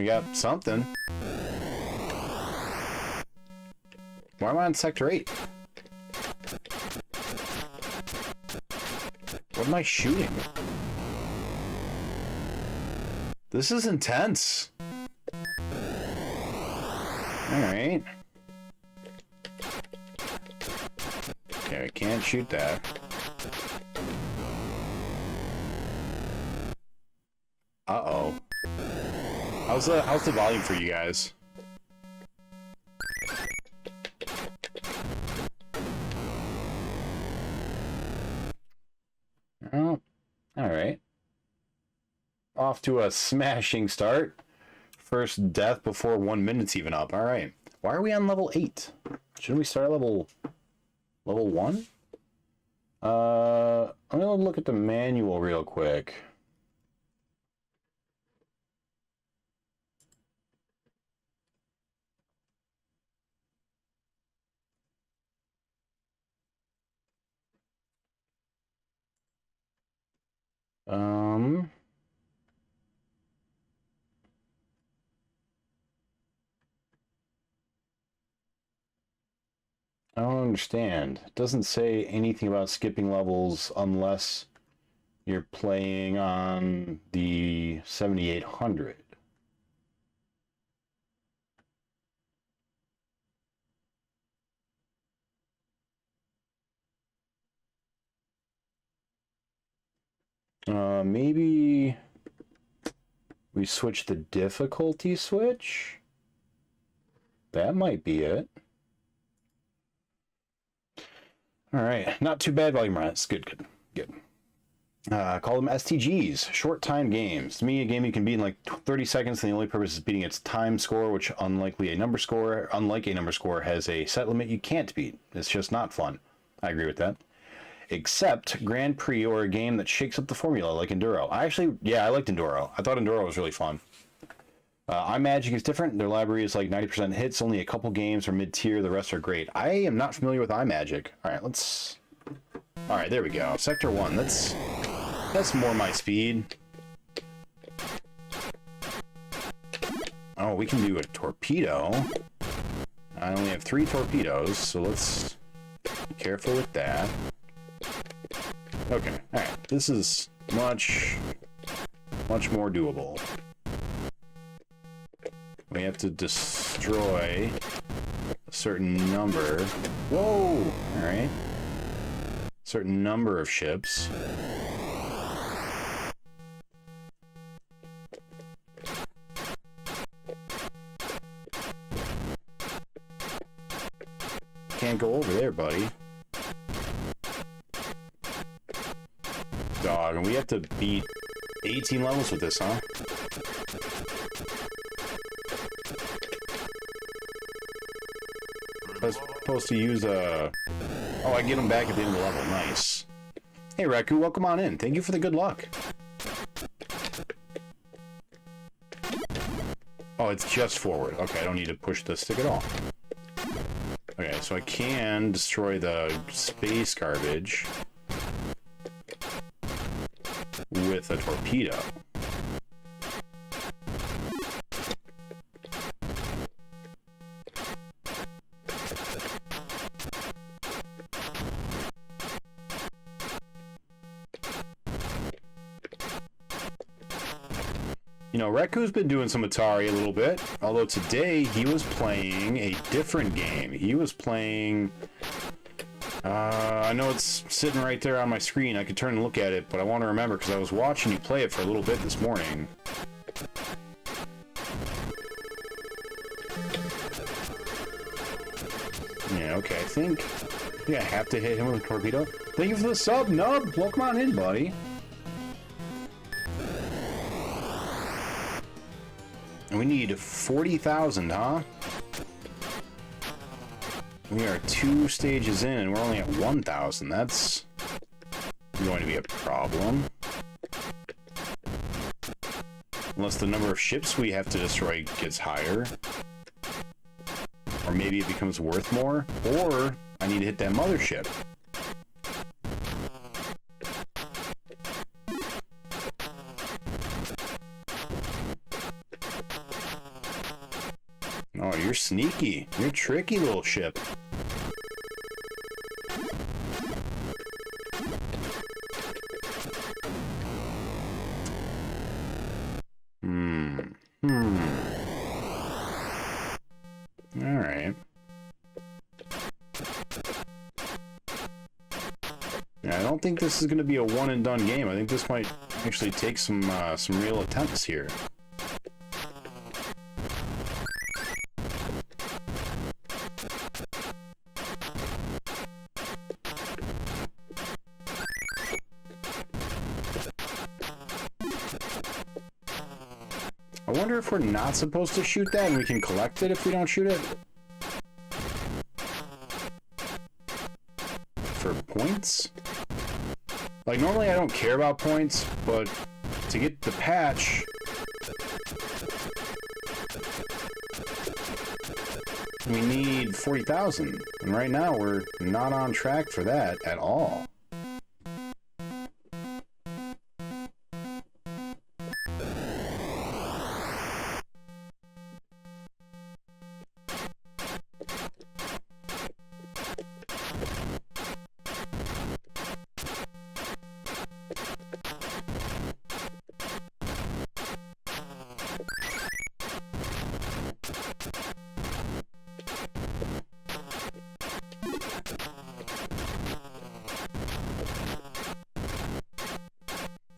We got something. Why am I on Sector 8? What am I shooting? This is intense. Alright. Okay, I can't shoot that. Uh-oh. How's the volume for you guys? Oh, alright. Off to a smashing start. First death before 1 minute's even up. Alright. Why are we on level 8? Shouldn't we start at level 1? I'm gonna look at the manual real quick. I don't understand. It doesn't say anything about skipping levels unless you're playing on the 7800. Maybe we switch the difficulty switch? That might be it. Alright, not too bad, volume rats. Good. Call them STGs, short time games. To me, a game you can beat in like 30 seconds, and the only purpose is beating its time score, which unlike a number score, has a set limit you can't beat. It's just not fun. I agree with that. Except Grand Prix or a game that shakes up the formula like Enduro. I liked Enduro. I thought Enduro was really fun. iMagic is different. Their library is like 90% hits. Only a couple games are mid-tier. The rest are great. I am not familiar with iMagic. All right, there we go. Sector 1. That's more my speed. Oh, we can do a torpedo. I only have 3 torpedoes, so let's be careful with that. Okay, alright. This is much more doable. We have to destroy a certain number. Whoa! Alright. Certain number of ships. Can't go over there, buddy. Dog, and we have to beat 18 levels with this, huh? I was supposed to use a... Oh, I get them back at the end of the level. Nice. Hey, Raku, welcome on in. Thank you for the good luck. Oh, it's just forward. Okay, I don't need to push the stick at all. Okay, so I can destroy the space garbage with a torpedo. You know, Reku's been doing some Atari a little bit, although today he was playing a different game. He was playing... I know it's sitting right there on my screen. I could turn and look at it, but I want to remember because I was watching you play it for a little bit this morning. Yeah, okay, I think I have to hit him with a torpedo. Thank you for the sub, Nub! Welcome on in, buddy. And we need 40,000, huh? We are 2 stages in and we're only at 1,000. That's going to be a problem. Unless the number of ships we have to destroy gets higher. Or maybe it becomes worth more. Or I need to hit that mothership. Oh, you're sneaky. You're a tricky little ship. Alright. Yeah, I don't think this is going to be a one and done game. I think this might actually take some real attempts here. I wonder if we're not supposed to shoot that and we can collect it if we don't shoot it? For points? Like, normally I don't care about points, but to get the patch... we need 40,000, and right now we're not on track for that at all.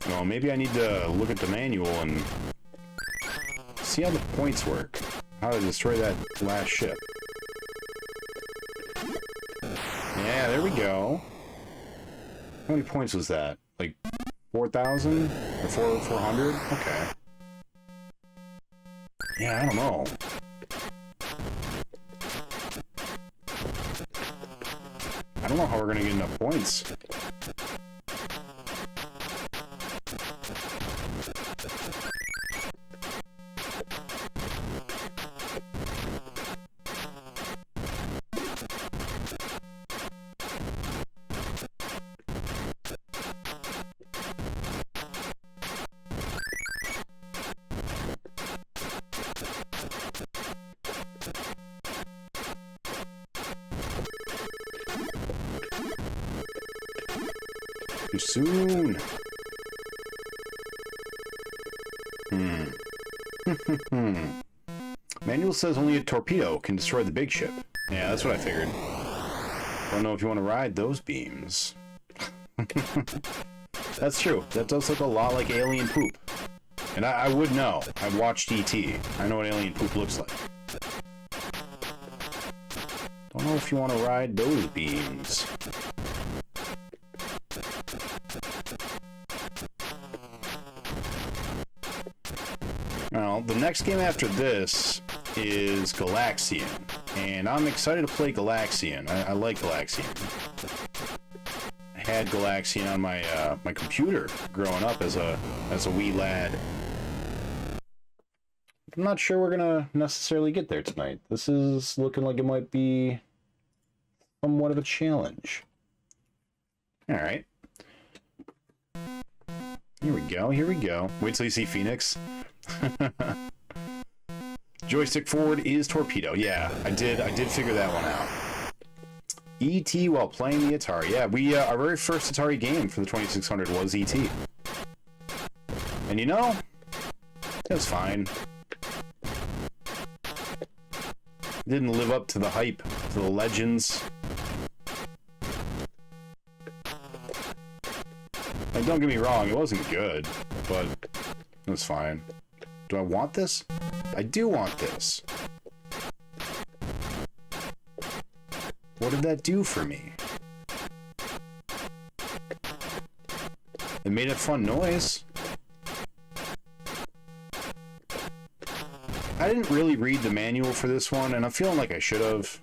No, maybe I need to look at the manual and see how the points work. How to destroy that last ship. Yeah, there we go. How many points was that? Like 4,000? Or 400? Okay. Yeah, I don't know. I don't know how we're gonna get enough points. Too soon. Manual says only a torpedo can destroy the big ship. Yeah, that's what I figured. Don't know if you want to ride those beams. That's true. That does look a lot like alien poop. And I would know. I've watched E.T. I know what alien poop looks like. Don't know if you want to ride those beams. Well, the next game after this is Galaxian, and I'm excited to play Galaxian. I like Galaxian. I had Galaxian on my my computer growing up as a wee lad. I'm not sure we're gonna necessarily get there tonight. This is looking like it might be somewhat of a challenge. All right. Here we go, here we go. Wait till you see Phoenix. Joystick forward is torpedo. Yeah, I did figure that one out. E.T. while playing the Atari. Yeah, we our very first Atari game for the 2600 was E.T. And you know, it was fine. Didn't live up to the hype, to the legends. Like, don't get me wrong, it wasn't good, but it was fine. Do I want this? I do want this. What did that do for me? It made a fun noise. I didn't really read the manual for this one, and I'm feeling like I should have.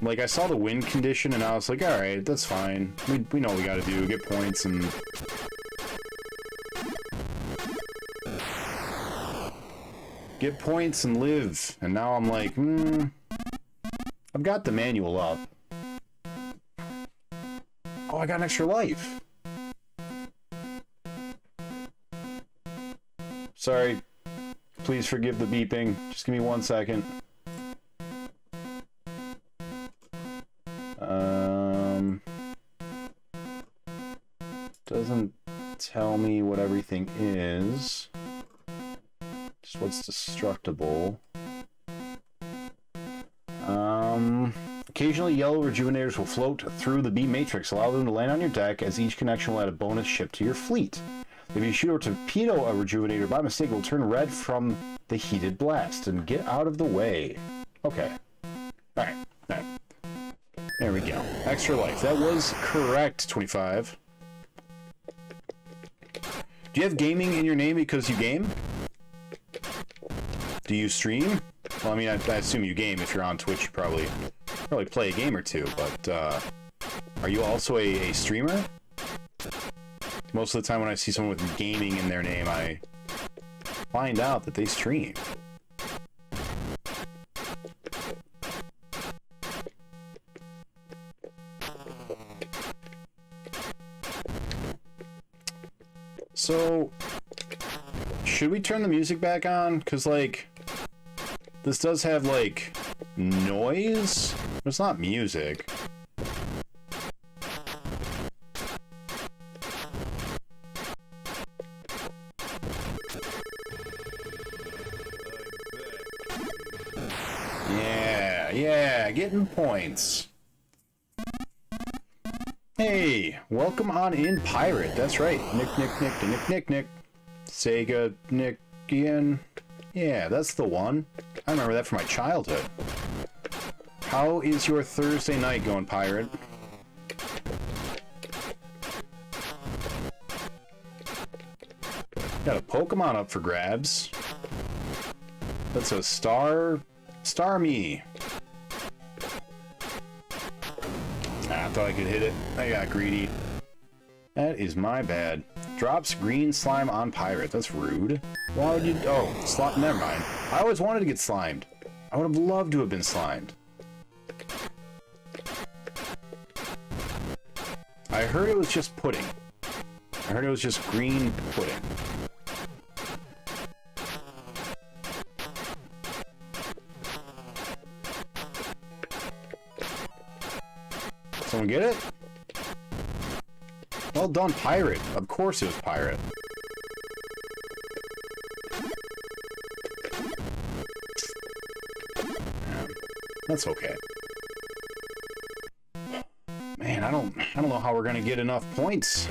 Like, I saw the wind condition, and I was like, alright, that's fine. We know what we gotta do, get points, and... get points and live. And now I'm like, I've got the manual up. Oh, I got an extra life. Sorry. Please forgive the beeping. Just give me 1 second. Doesn't tell me what everything is. Just what's destructible. Occasionally, yellow rejuvenators will float through the beam matrix. Allow them to land on your deck, as each connection will add a bonus ship to your fleet. If you shoot or torpedo a rejuvenator by mistake, it will turn red from the heated blast. And get out of the way. Okay. Alright. Alright. There we go. Extra life. That was correct, 25. Do you have gaming in your name because you game? Do you stream? Well, I mean, I assume you game. If you're on Twitch, you probably play a game or two, but are you also a streamer? Most of the time when I see someone with gaming in their name, I find out that they stream. So, should we turn the music back on? Because, like, this does have, like, noise? It's not music. Yeah, getting points. Hey, welcome on in, Pirate. That's right. Nick. Sega, Nick, Ian. Yeah, that's the one. I remember that from my childhood. How is your Thursday night going, Pirate? Got a Pokemon up for grabs. That's a Starmie. I thought I could hit it. I got greedy. That is my bad. Drops green slime on Pirate. That's rude. Why would you... Oh, slime. Never mind. I always wanted to get slimed. I would have loved to have been slimed. I heard it was just pudding. I heard it was just green pudding. Someone get it? Well done, Pirate. Of course it was Pirate. Yeah, that's okay. Man, I don't know how we're gonna get enough points.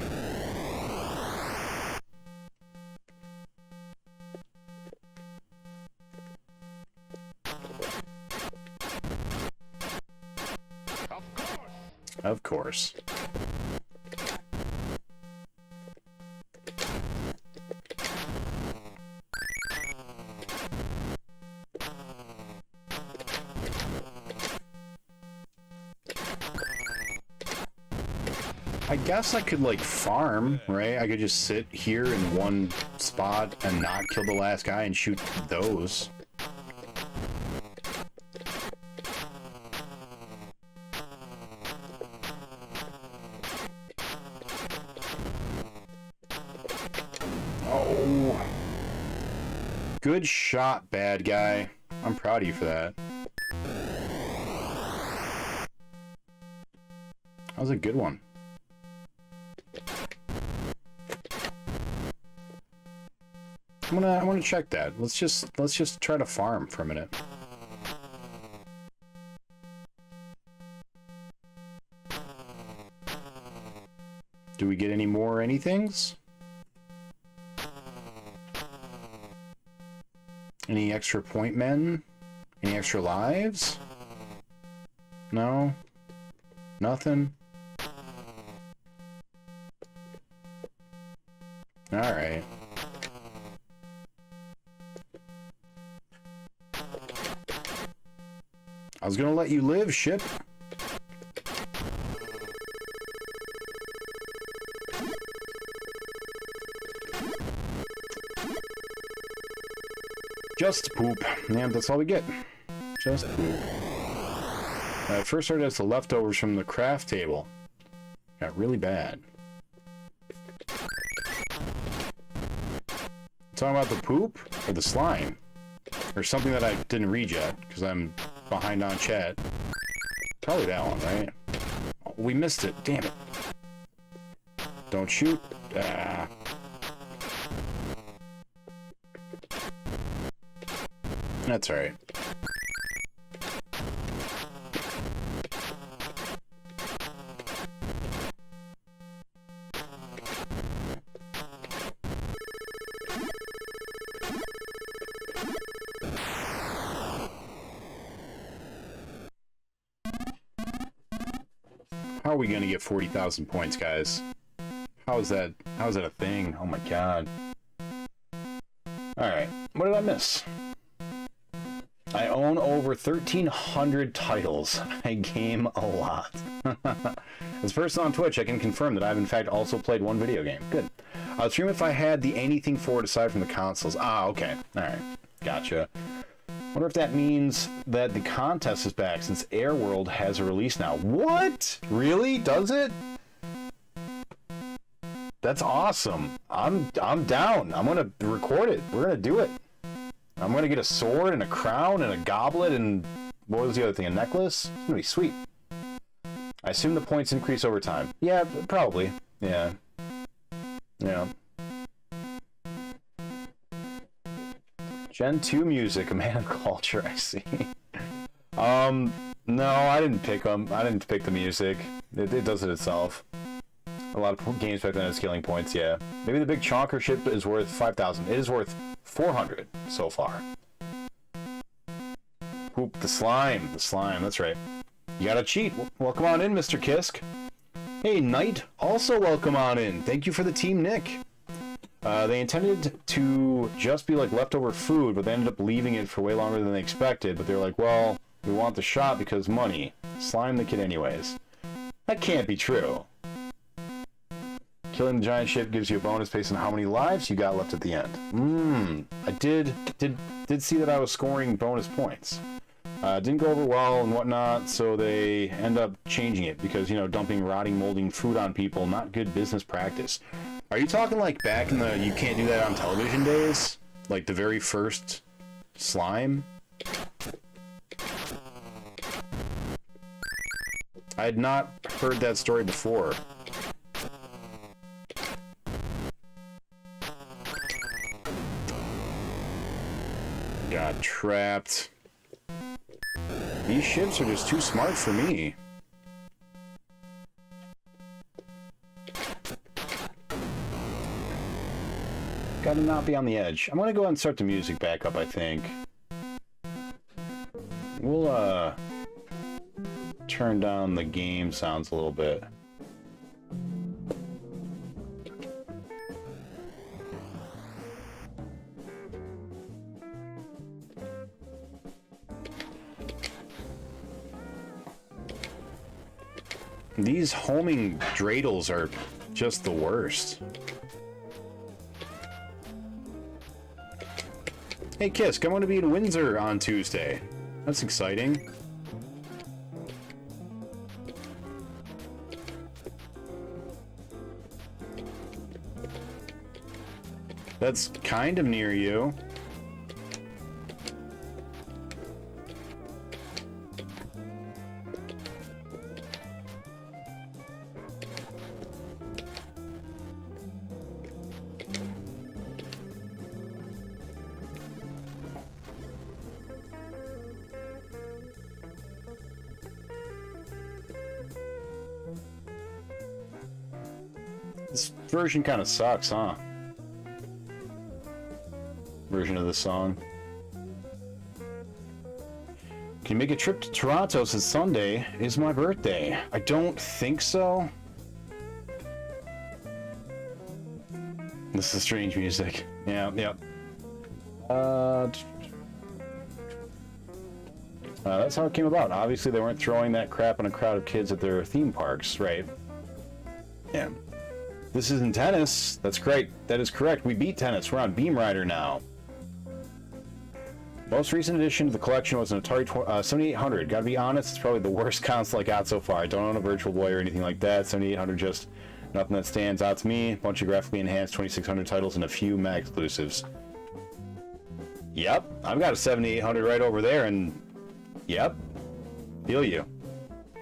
Of course. I guess I could, like, farm, right? I could just sit here in one spot and not kill the last guy and shoot those. Oh. Good shot, bad guy. I'm proud of you for that. That was a good one. I'm gonna check that. Let's just try to farm for a minute. Do we get any more anythings? Any extra point men? Any extra lives? No? Nothing? Alright. I was gonna let you live, ship. Just poop. Yeah, that's all we get. Just poop. First started as the leftovers from the craft table. Got really bad. Talking about the poop or the slime? Or something that I didn't read yet, because I'm behind on chat. Probably that one, right? Oh, we missed it. Damn it. Don't shoot. Ah. That's alright. How are we gonna get 40,000 points, guys? How is that a thing? Oh my god. Alright, what did I miss? I own over 1,300 titles. I game a lot. As a person on Twitch, I can confirm that I've in fact also played one video game. Good. I'll stream if I had the anything for it aside from the consoles. Ah, okay. Alright. Gotcha. Wonder if that means that the contest is back since Airworld has a release now. What? Really? Does it? That's awesome. I'm down. I'm gonna record it. We're gonna do it. I'm gonna get a sword and a crown and a goblet and what was the other thing? A necklace? It's gonna be sweet. I assume the points increase over time. Yeah, probably. Yeah. Yeah. Gen 2 music, a man of culture, I see. No, I didn't pick them. I didn't pick the music. It does it itself. A lot of games back then had scaling points, yeah. Maybe the big chonker ship is worth 5,000. It is worth 400 so far. Oop, the slime, that's right. You gotta cheat. Welcome on in, Mr. Kisk. Hey, Knight, also welcome on in. Thank you for the Team Nick. They intended to just be like leftover food, but they ended up leaving it for way longer than they expected. But they're like, well, we want the shot because money. Slime the kid anyways. That can't be true. Killing the giant ship gives you a bonus based on how many lives you got left at the end. I did see that I was scoring bonus points. Didn't go over well and whatnot, so they end up changing it because, you know, dumping rotting, molding food on people, not good business practice. Are you talking like back in the you can't do that on television days? Like the very first slime? I had not heard that story before. Got trapped. These ships are just too smart for me. Gotta not be on the edge. I'm gonna go ahead and start the music back up, I think. We'll, turn down the game sounds a little bit. These homing dreidels are just the worst. Hey Kisk, I'm going to be in Windsor on Tuesday. That's exciting. That's kind of near you. This version kind of sucks, huh? Version of the song. Can you make a trip to Toronto since Sunday is my birthday? I don't think so. This is strange music. Yeah, yeah. That's how it came about. Obviously, they weren't throwing that crap on a crowd of kids at their theme parks, right? Yeah. This isn't tennis. That's great. That is correct. We beat tennis. We're on Beamrider now. Most recent addition to the collection was an Atari 7800. Gotta be honest, it's probably the worst console I got so far. I don't own a Virtual Boy or anything like that. 7800 just nothing that stands out to me. A bunch of graphically enhanced 2600 titles and a few Mag exclusives. Yep, I've got a 7800 right over there, and yep, feel you.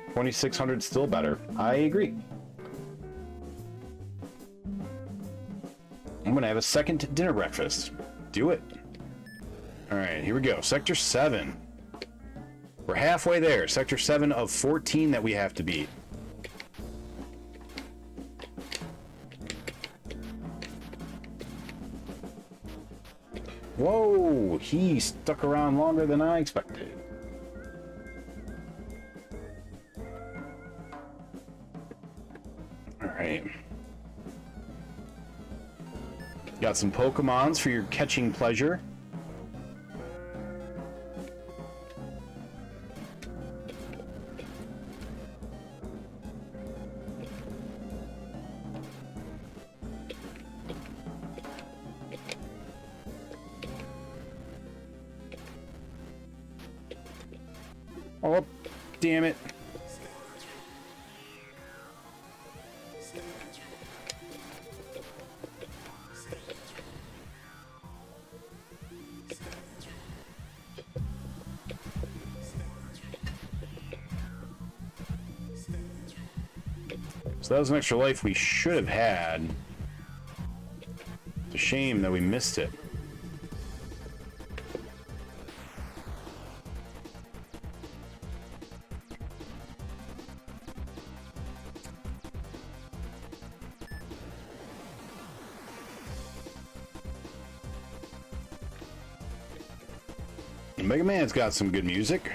2600 still better. I agree. I'm gonna have a second dinner breakfast. Do it. All right, here we go. Sector 7. We're halfway there. Sector 7 of 14 that we have to beat. Whoa, he stuck around longer than I expected. All right. Got some Pokemons for your catching pleasure. Oh, damn it. So that was an extra life we should have had. It's a shame that we missed it. Mega Man's got some good music.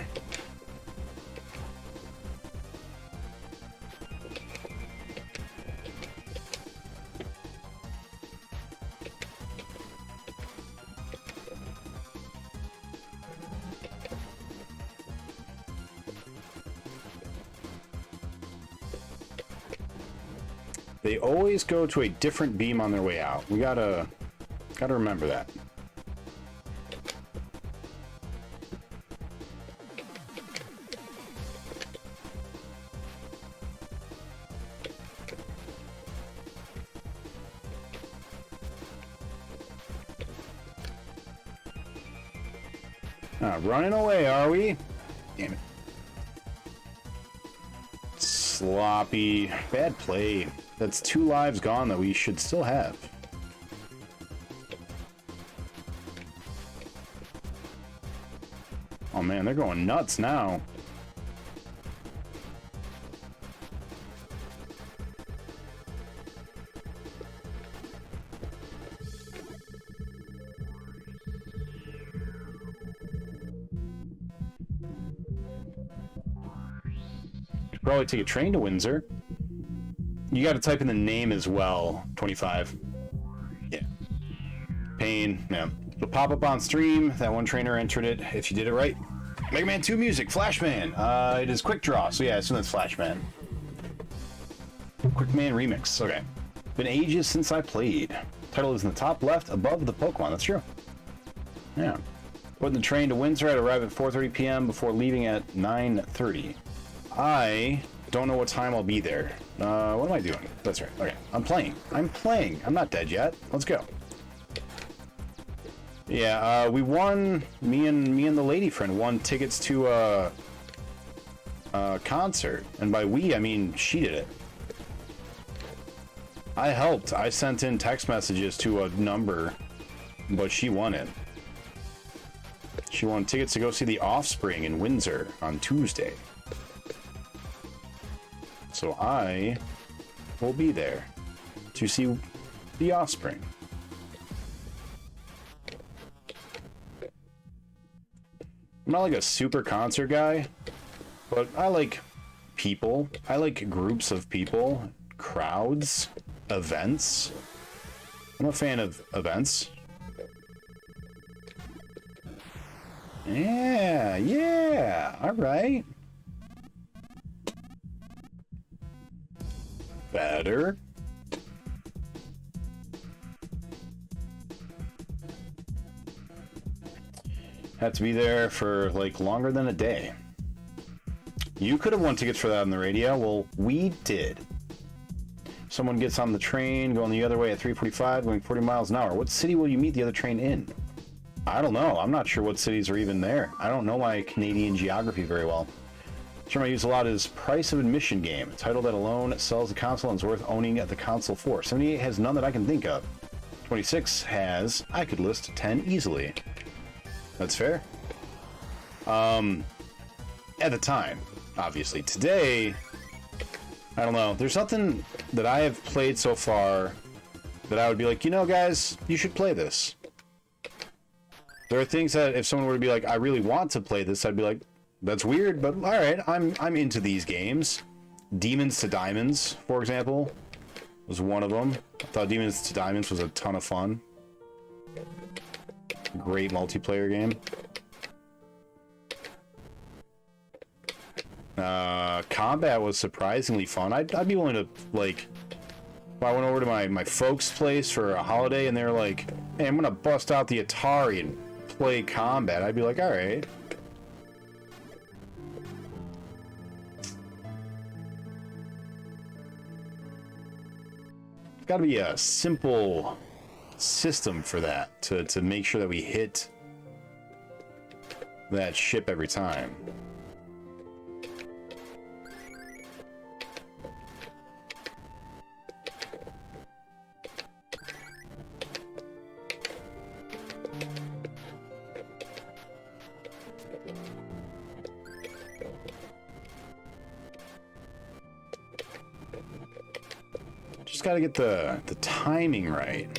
They always go to a different beam on their way out. We gotta remember that. Running away, are we? Damn it. Sloppy. Bad play. That's 2 lives gone that we should still have. Oh man, they're going nuts now. Probably take a train to Windsor. You got to type in the name as well. 25. Yeah. Pain. Yeah. It'll pop up on stream. That one trainer entered it if you did it right. Mega Man 2 music. Flashman. It is Quick Draw. So yeah, I assume that's Flashman. Quick Man remix. Okay. Been ages since I played. Title is in the top left above the Pokemon. That's true. Yeah. Putting the train to Windsor. I'd arrive at 4:30 p.m. before leaving at 9:30. I don't know what time I'll be there. What am I doing? That's right. Okay. I'm playing. I'm not dead yet. Let's go. Yeah, we won. Me and the lady friend won tickets to a concert. And by we, I mean she did it. I helped. I sent in text messages to a number, but she won it. She won tickets to go see The Offspring in Windsor on Tuesday. So I will be there to see The Offspring. I'm not like a super concert guy, but I like people. I like groups of people, crowds, events. I'm a fan of events. Yeah, all right. Better. Had to be there for like longer than a day. You could have won tickets for that on the radio. Well, we did. Someone gets on the train going the other way at 3:45, going 40 miles an hour. What city will you meet the other train in? I don't know. I'm not sure what cities are even there. I don't know my Canadian geography very well. The term I use a lot is price of admission game. A title that alone sells the console and is worth owning at the console for. 78 has none that I can think of. 26 has, I could list 10 easily. That's fair. At the time, obviously. Today, I don't know. There's nothing that I have played so far that I would be like, you know, guys, you should play this. There are things that if someone were to be like, I really want to play this, I'd be like, that's weird, but all right, I'm into these games. Demons to Diamonds, for example, was one of them. I thought Demons to Diamonds was a ton of fun. Great multiplayer game. Combat was surprisingly fun. I'd be willing to, like, if I went over to my folks' place for a holiday and they're like, hey, I'm gonna bust out the Atari and play Combat, I'd be like, all right. There's got to be a simple system for that to make sure that we hit that ship every time. Just got to get the timing right.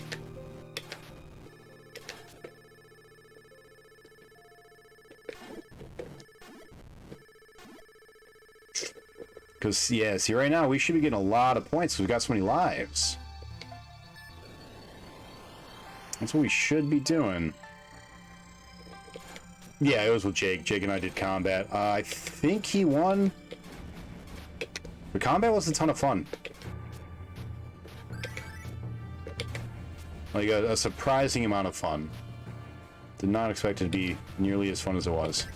Because, yeah, see, right now we should be getting a lot of points. We've got so many lives. That's what we should be doing. Yeah, it was with Jake. Jake and I did Combat. I think he won. The Combat was a ton of fun. Like a surprising amount of fun. Did not expect it to be nearly as fun as it was.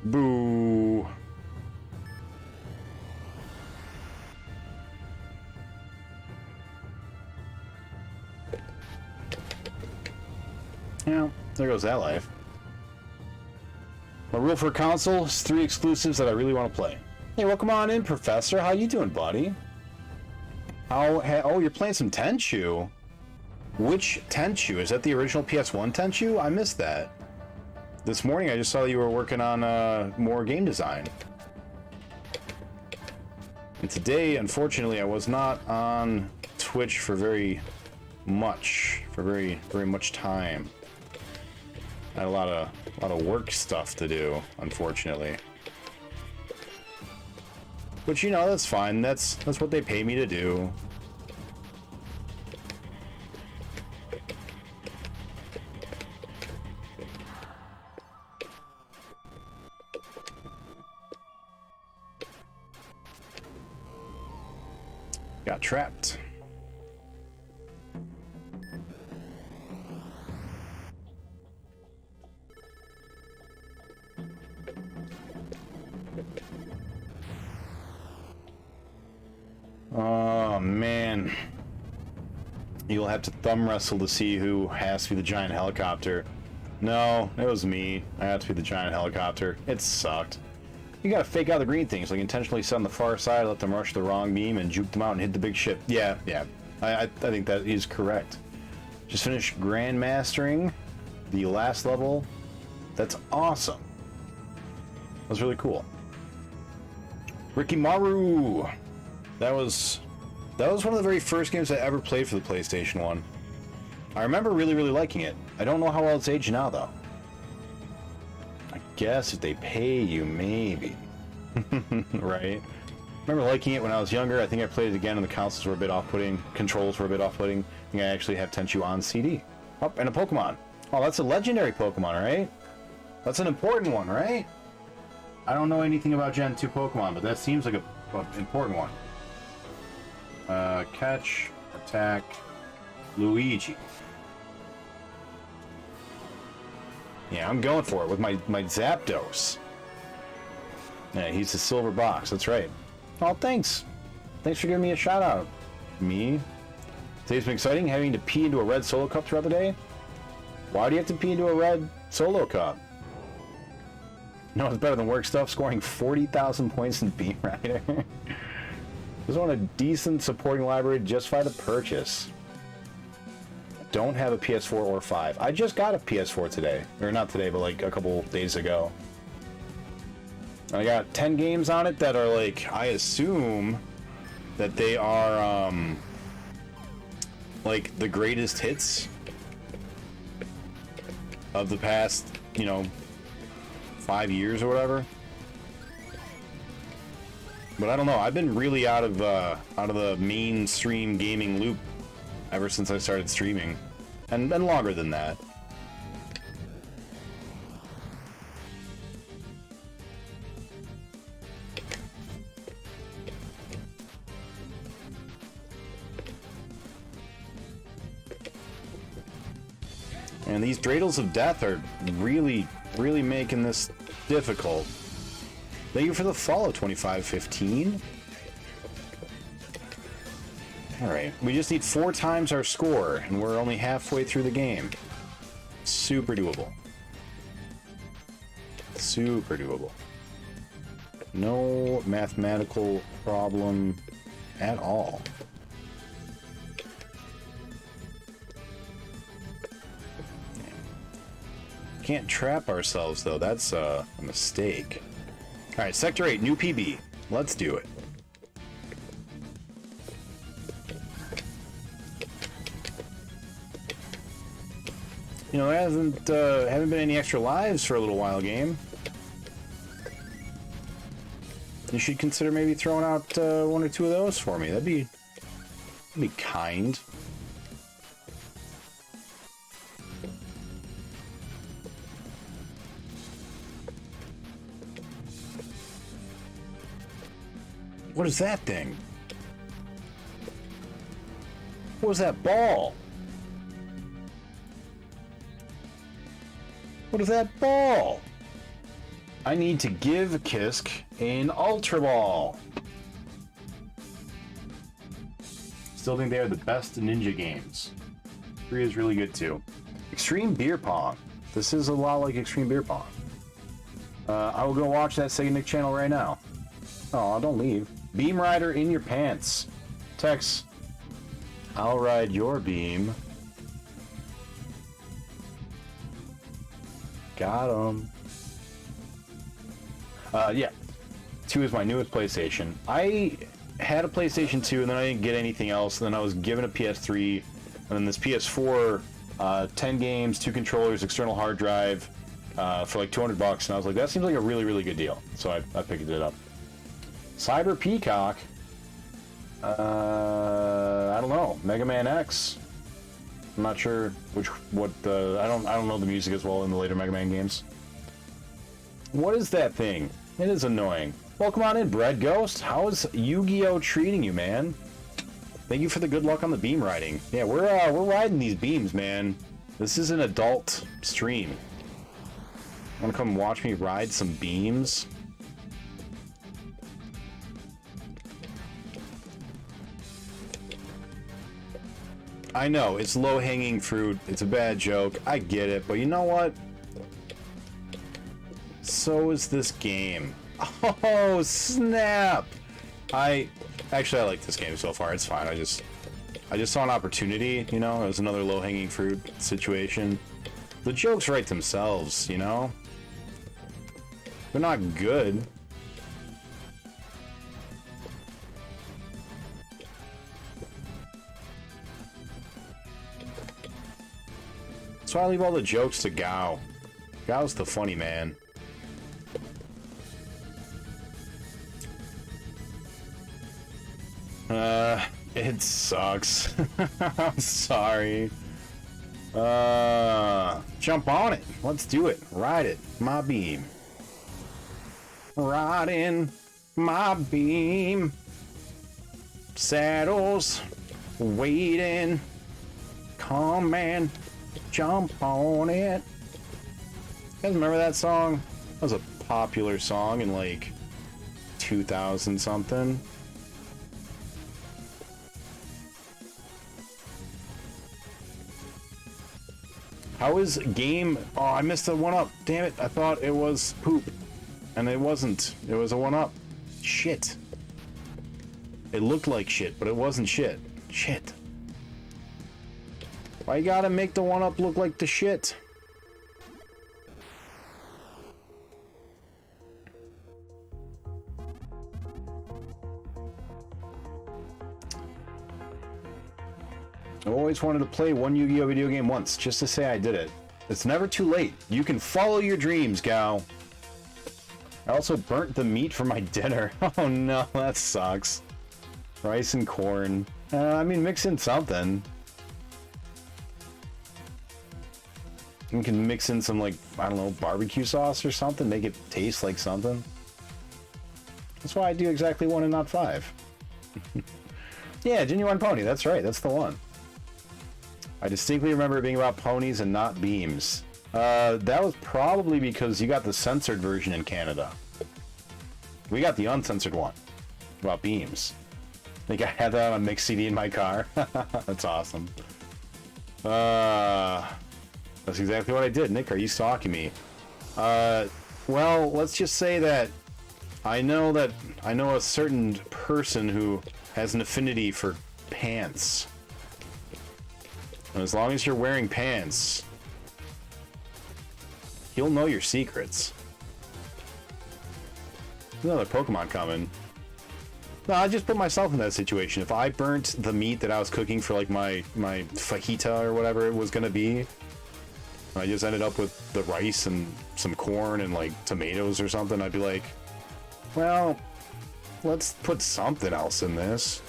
Boo. Yeah, there goes that life. My rule for a console is 3 exclusives that I really want to play. Hey, welcome on in, Professor. How you doing, buddy? Oh, you're playing some Tenchu. Which Tenchu? Is that the original PS1 Tenchu? I missed that. This morning I just saw you were working on more game design. And today, unfortunately, I was not on Twitch for very much time. I had a lot of work stuff to do, unfortunately. But you know, that's fine. That's what they pay me to do. Got trapped. Oh man, you'll have to thumb wrestle to see who has to be the giant helicopter. No, it was me. I had to be the giant helicopter. It sucked. You gotta fake out the green things, like intentionally sit on the far side, let them rush the wrong beam, and juke them out and hit the big ship. Yeah. I think that is correct. Just finished grandmastering the last level. That's awesome. That was really cool. Ricky Maru. That was one of the very first games I ever played for the PlayStation 1. I remember really liking it. I don't know how well it's aged now, though. I guess if they pay you, maybe. Right? I remember liking it when I was younger. I think I played it again and the consoles were a bit off-putting. Controls were a bit off-putting. I think I actually have Tenchu on CD. Oh, and a Pokemon. Oh, that's a legendary Pokemon, right? That's an important one, right? I don't know anything about Gen 2 Pokemon, but that seems like an important one. Catch, attack, Luigi. Yeah, I'm going for it with my Zapdos. Yeah, he's the silver box. That's right. Oh, thanks. Thanks for giving me a shout out. Me. Today's been exciting, having to pee into a red solo cup throughout the day. Why do you have to pee into a red solo cup? No, it's better than work stuff, scoring 40,000 points in Beamrider. Just want a decent supporting library to justify the purchase. Don't have a PS4 or 5. I just got a PS4 today. Or not today, but like a couple days ago. I got 10 games on it that are like, I assume that they are like the greatest hits of the past, you know, 5 years or whatever. But I don't know. I've been really out of the mainstream gaming loop ever since I started streaming, and longer than that. And these dreidels of death are really making this difficult. Thank you for the follow, 2515. Alright, we just need 4 times our score, and we're only halfway through the game. Super doable. Super doable. No mathematical problem at all. Can't trap ourselves, though. That's a mistake. Alright, Sector 8, new PB. Let's do it. You know, there haven't been any extra lives for a little while, game. You should consider maybe throwing out 1 or 2 of those for me. That'd be kind. What is that thing? What was that ball? What is that ball? I need to give Kisk an Ultra Ball. Still think they are the best ninja games. 3 is really good too. Extreme Beer Pong. This is a lot like Extreme Beer Pong. I will go watch that Seganick channel right now. Oh, don't leave. Beamrider in your pants. Tex, I'll ride your beam. Got him. Yeah. 2 is my newest PlayStation. I had a PlayStation 2 and then I didn't get anything else. And then I was given a PS3. And then this PS4, 10 games, 2 controllers, external hard drive, for like $200. And I was like, that seems like a really good deal. So I picked it up. Cyber Peacock. I don't know. Mega Man X. I'm not sure I don't know the music as well in the later Mega Man games. What is that thing? It is annoying. Welcome on in, Bread Ghost. How is Yu-Gi-Oh treating you, man? Thank you for the good luck on the beam riding. Yeah, we're riding these beams, man. This is an adult stream. Want to come watch me ride some beams? I know, it's low-hanging fruit. It's a bad joke. I get it, but you know what? So is this game. Oh, snap! I like this game so far. It's fine. I just saw an opportunity, you know? It was another low-hanging fruit situation. The jokes write themselves, you know? They're not good. So I leave all the jokes to Gao. Gao's the funny man. It sucks. I'm sorry. Jump on it. Let's do it. Ride it. My beam. Riding my beam. Saddles waiting. Come and jump on it. guys remember that song? That was a popular song in like 2000 something. How is game? Oh, I missed the 1-up. Damn it! I thought it was poop, and it wasn't. It was a 1-up. Shit. It looked like shit, but it wasn't shit. Shit. Why you gotta make the 1-up look like the shit? I always wanted to play one Yu-Gi-Oh! Video game once, just to say I did it. It's never too late. You can follow your dreams, gal. I also burnt the meat for my dinner. Oh no, that sucks. Rice and corn. I mean, mix in something. You can mix in some, like, I don't know, barbecue sauce or something. Make it taste like something. That's why I do exactly 1 and not 5. Yeah, Genuine Pony. That's right. That's the one. I distinctly remember it being about ponies and not beams. That was probably because you got the censored version in Canada. We got the uncensored one about beams. I think I had that on a mixed CD in my car. That's awesome. That's exactly what I did. Nick, are you stalking me? Well, let's just say that I know a certain person who has an affinity for pants. And as long as you're wearing pants, he'll know your secrets. There's another Pokemon coming. No, I just put myself in that situation. If I burnt the meat that I was cooking for like my fajita or whatever it was gonna be, I just ended up with the rice and some corn and like tomatoes or something, I'd be like, well, let's put something else in this.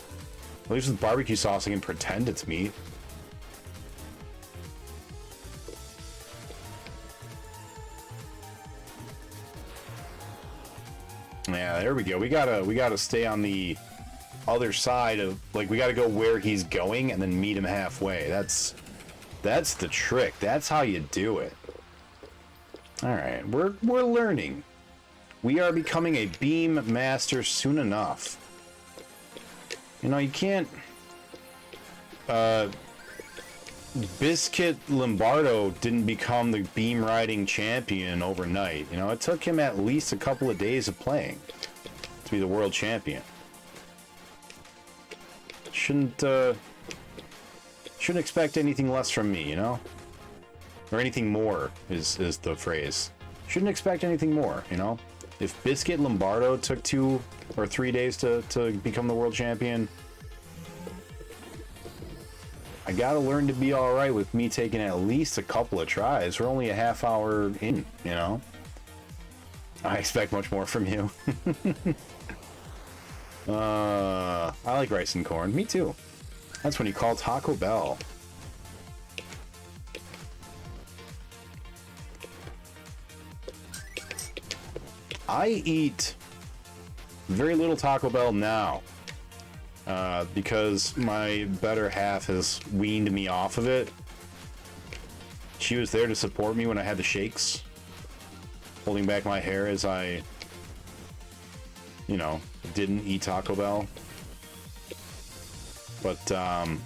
At least with barbecue sauce I can pretend it's meat. Yeah, there we go. We gotta stay on the other side of, like, we gotta go where he's going and then meet him halfway. That's the trick. That's how you do it. All right, we're learning. We are becoming a beam master soon enough. You know, you can't. Biscuit Lombardo didn't become the beam riding champion overnight. You know, it took him at least a couple of days of playing to be the world champion. Shouldn't expect anything less from me, you know? Or anything more is the phrase. Shouldn't expect anything more, you know? If Biscuit Lombardo took 2 or 3 days to become the world champion, I gotta learn to be alright with me taking at least a couple of tries. We're only a half hour in, you know? I expect much more from you. I like rice and corn. Me too. That's when you call Taco Bell. I eat very little Taco Bell now. Because my better half has weaned me off of it. She was there to support me when I had the shakes, holding back my hair as I, you know, didn't eat Taco Bell. But, I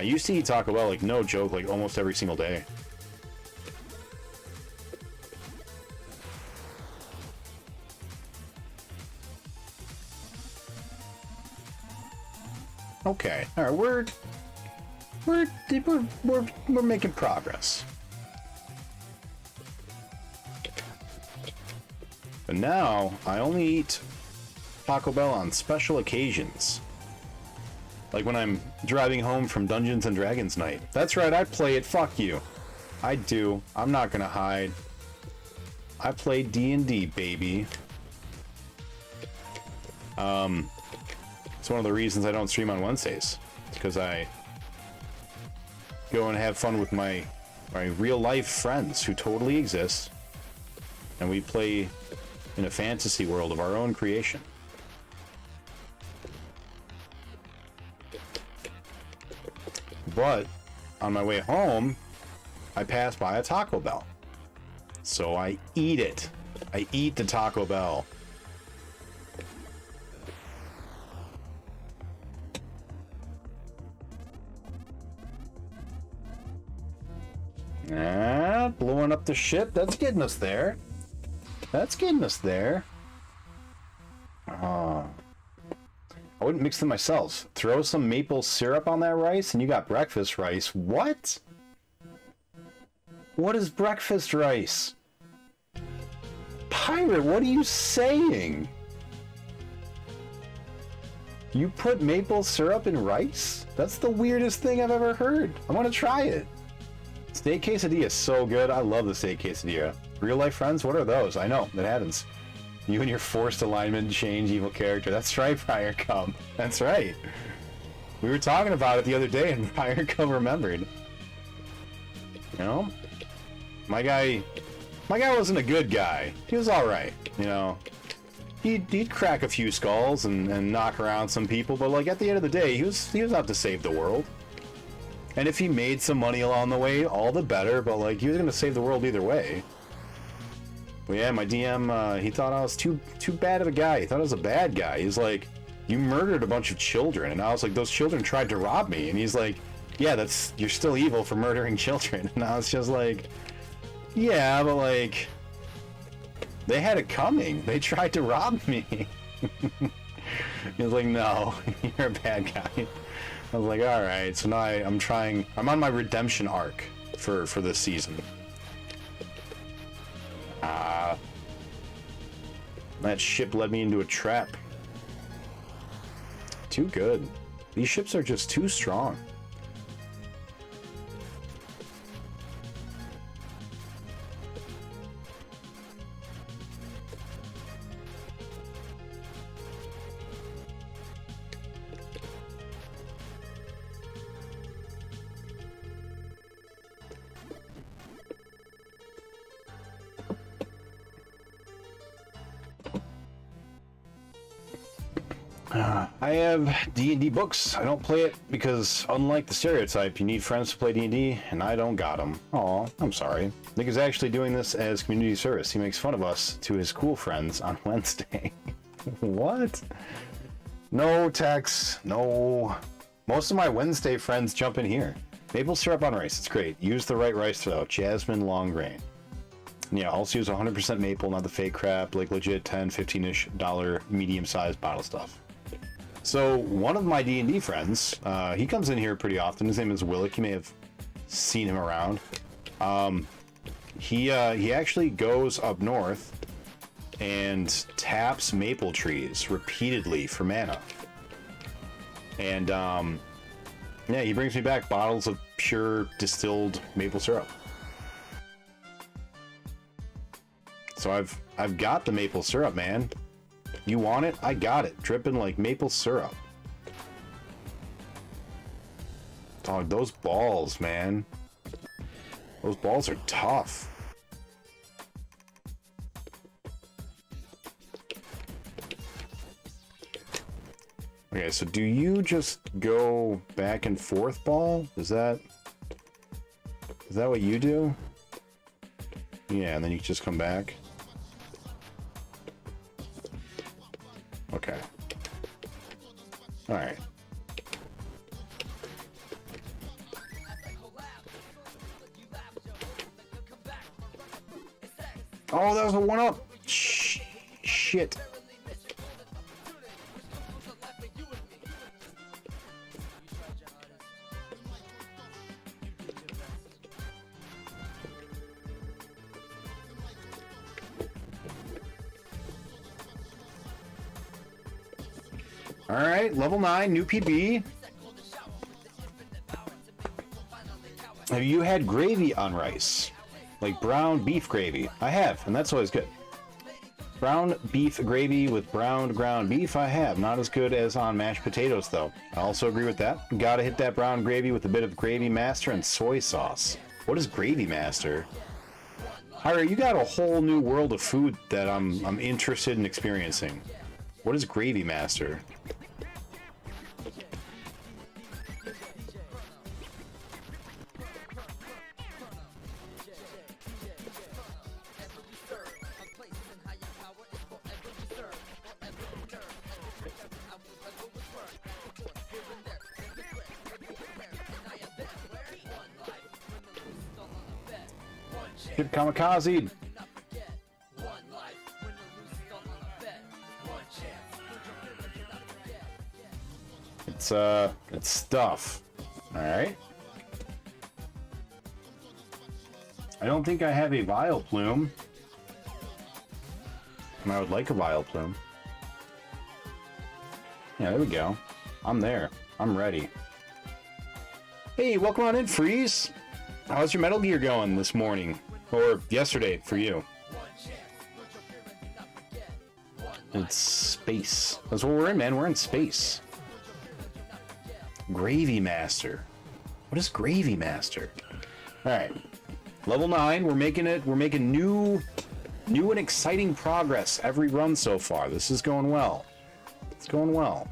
used to eat Taco Bell, like, no joke, like, almost every single day. Okay, all right, we're making progress. But now I only eat Taco Bell on special occasions, like when I'm driving home from Dungeons and Dragons night. That's right, I play it. Fuck you. I do. I'm not gonna hide. I play D&D, baby. It's one of the reasons I don't stream on Wednesdays. It's because I go and have fun with my real life friends who totally exist, and we play in a fantasy world of our own creation. But on my way home, I pass by a Taco Bell. So I eat it. I eat the Taco Bell. Blowing up the ship. That's getting us there. That's getting us there. I wouldn't mix them myself. Throw some maple syrup on that rice and you got breakfast rice. What? What is breakfast rice? Pirate, what are you saying? You put maple syrup in rice? That's the weirdest thing I've ever heard. I want to try it. Steak quesadilla is so good. I love the steak quesadilla. Real life friends, what are those? I know, that happens. You and your forced alignment change evil character. That's right, Prior Cum. That's right. We were talking about it the other day and Prior Cum remembered. You know? My guy wasn't a good guy. He was alright, you know. He'd crack a few skulls and knock around some people, but like at the end of the day, he was out to save the world. And if he made some money along the way, all the better, but like he was gonna save the world either way. But yeah, my DM, he thought I was too bad of a guy. He thought I was a bad guy. He's like, you murdered a bunch of children, and I was like, those children tried to rob me, and he's like, yeah, you're still evil for murdering children. And I was just like, yeah, but like, they had it coming. They tried to rob me. He was like, no, you're a bad guy. I was like, all right. So now I'm on my redemption arc for this season. That ship led me into a trap. Too good. These ships are just too strong. I have D&D books. I don't play it because, unlike the stereotype, you need friends to play D&D, and I don't got them. Aw, I'm sorry. Nick is actually doing this as community service. He makes fun of us to his cool friends on Wednesday. What? No, Tex. No. Most of my Wednesday friends jump in here. Maple syrup on rice. It's great. Use the right rice, though. Jasmine long grain. Yeah, also use 100% maple, not the fake crap, like legit $10, $15-ish medium-sized bottle stuff. So one of my D&D friends, he comes in here pretty often. His name is Willick. You may have seen him around. He actually goes up north and taps maple trees repeatedly for mana. And yeah, he brings me back bottles of pure distilled maple syrup. So I've got the maple syrup, man. You want it? I got it. Dripping like maple syrup. Dog, those balls, man. Those balls are tough. Okay, so do you just go back and forth, ball? Is that what you do? Yeah, and then you just come back. Okay. All right. Oh, that was a 1-up. Shit. All right, level 9, new PB. Have you had gravy on rice? Like brown beef gravy? I have, and that's always good. Brown beef gravy with browned ground beef, I have. Not as good as on mashed potatoes, though. I also agree with that. Gotta hit that brown gravy with a bit of Gravy Master and soy sauce. What is Gravy Master? Hyra, you got a whole new world of food that I'm interested in experiencing. What is Gravy Master? Get kamikaze. It's stuff. All right. I don't think I have a Vile Plume. And I would like a Vile Plume. Yeah, there we go. I'm there. I'm ready. Hey, welcome on in, Freeze. How's your Metal Gear going this morning? Or yesterday for you? It's space. That's what we're in, man. We're in space. Gravy Master. What is Gravy Master? Alright. Level 9. We're making it. We're making new and exciting progress every run so far. This is going well. It's going well.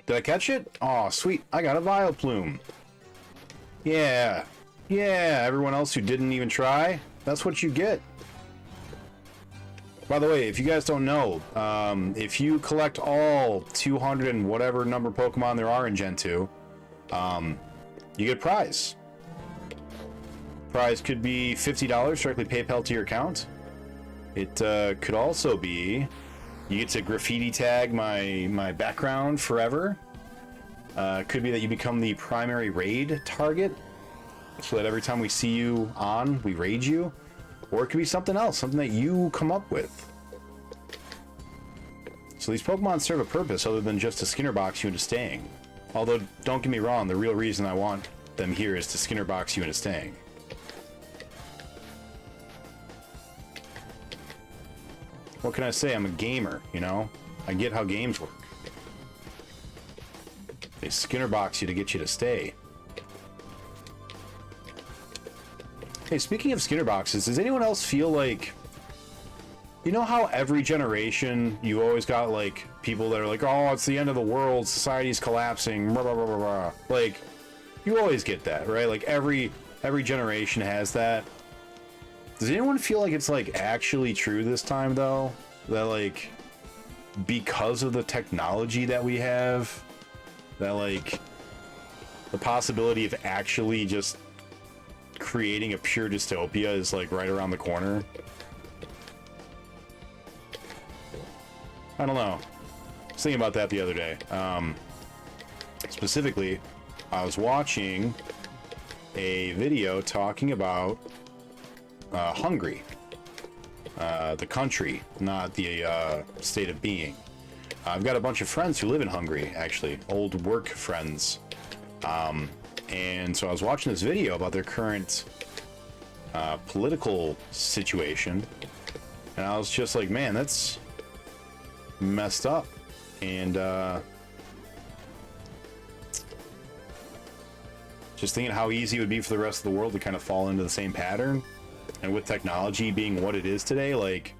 Did I catch it? Oh, sweet. I got a Vile Plume. Yeah. Yeah, everyone else who didn't even try, that's what you get. By the way, if you guys don't know, if you collect all 200 and whatever number Pokemon there are in Gen 2, you get a prize. Prize could be $50 directly PayPal to your account. It could also be you get to graffiti tag my background forever. Could be that you become the primary raid target, so that every time we see you on, we raid you. Or it could be something else, something that you come up with. So these Pokemon serve a purpose other than just to Skinner box you into staying. Although, don't get me wrong, the real reason I want them here is to Skinner box you into staying. What can I say? I'm a gamer, you know? I get how games work. They Skinner box you to get you to stay. Hey, speaking of Skinner boxes, does anyone else feel like... You know how every generation you always got, like, people that are like, oh, it's the end of the world, society's collapsing, blah, blah, blah, blah, blah. Like, you always get that, right? Like, every generation has that. Does anyone feel like it's, like, actually true this time, though? That, like, because of the technology that we have, that, like, the possibility of actually just creating a pure dystopia is like right around the corner? I don't know. I was thinking about that the other day. Specifically, I was watching a video talking about Hungary. The country, not the state of being. I've got a bunch of friends who live in Hungary, actually. Old work friends. And so I was watching this video about their current political situation, and I was just like, man, that's messed up. And just thinking how easy it would be for the rest of the world to kind of fall into the same pattern. And with technology being what it is today, like,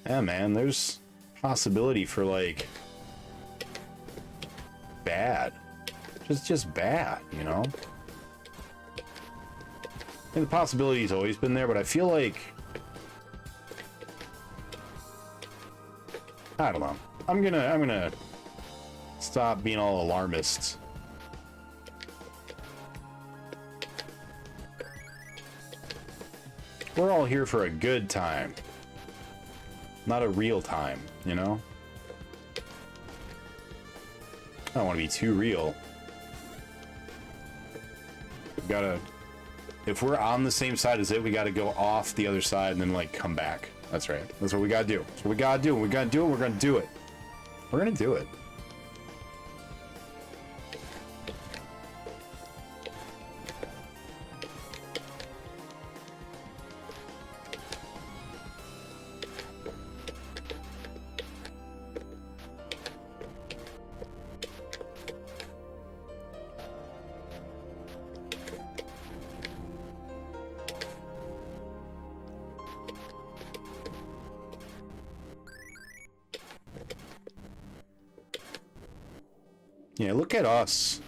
yeah, man, there's possibility for, like, bad. Just bad, you know? I think the possibility's always been there, but I feel like... I don't know. I'm gonna stop being all alarmist. We're all here for a good time. Not a real time, you know? I don't want to be too real. Gotta, if we're on the same side as it, we gotta go off the other side and then, like, come back. That's right. That's what we gotta do. That's what we gotta do. We gotta do it. We're gonna do it. We're gonna do it. Yeah, look at us.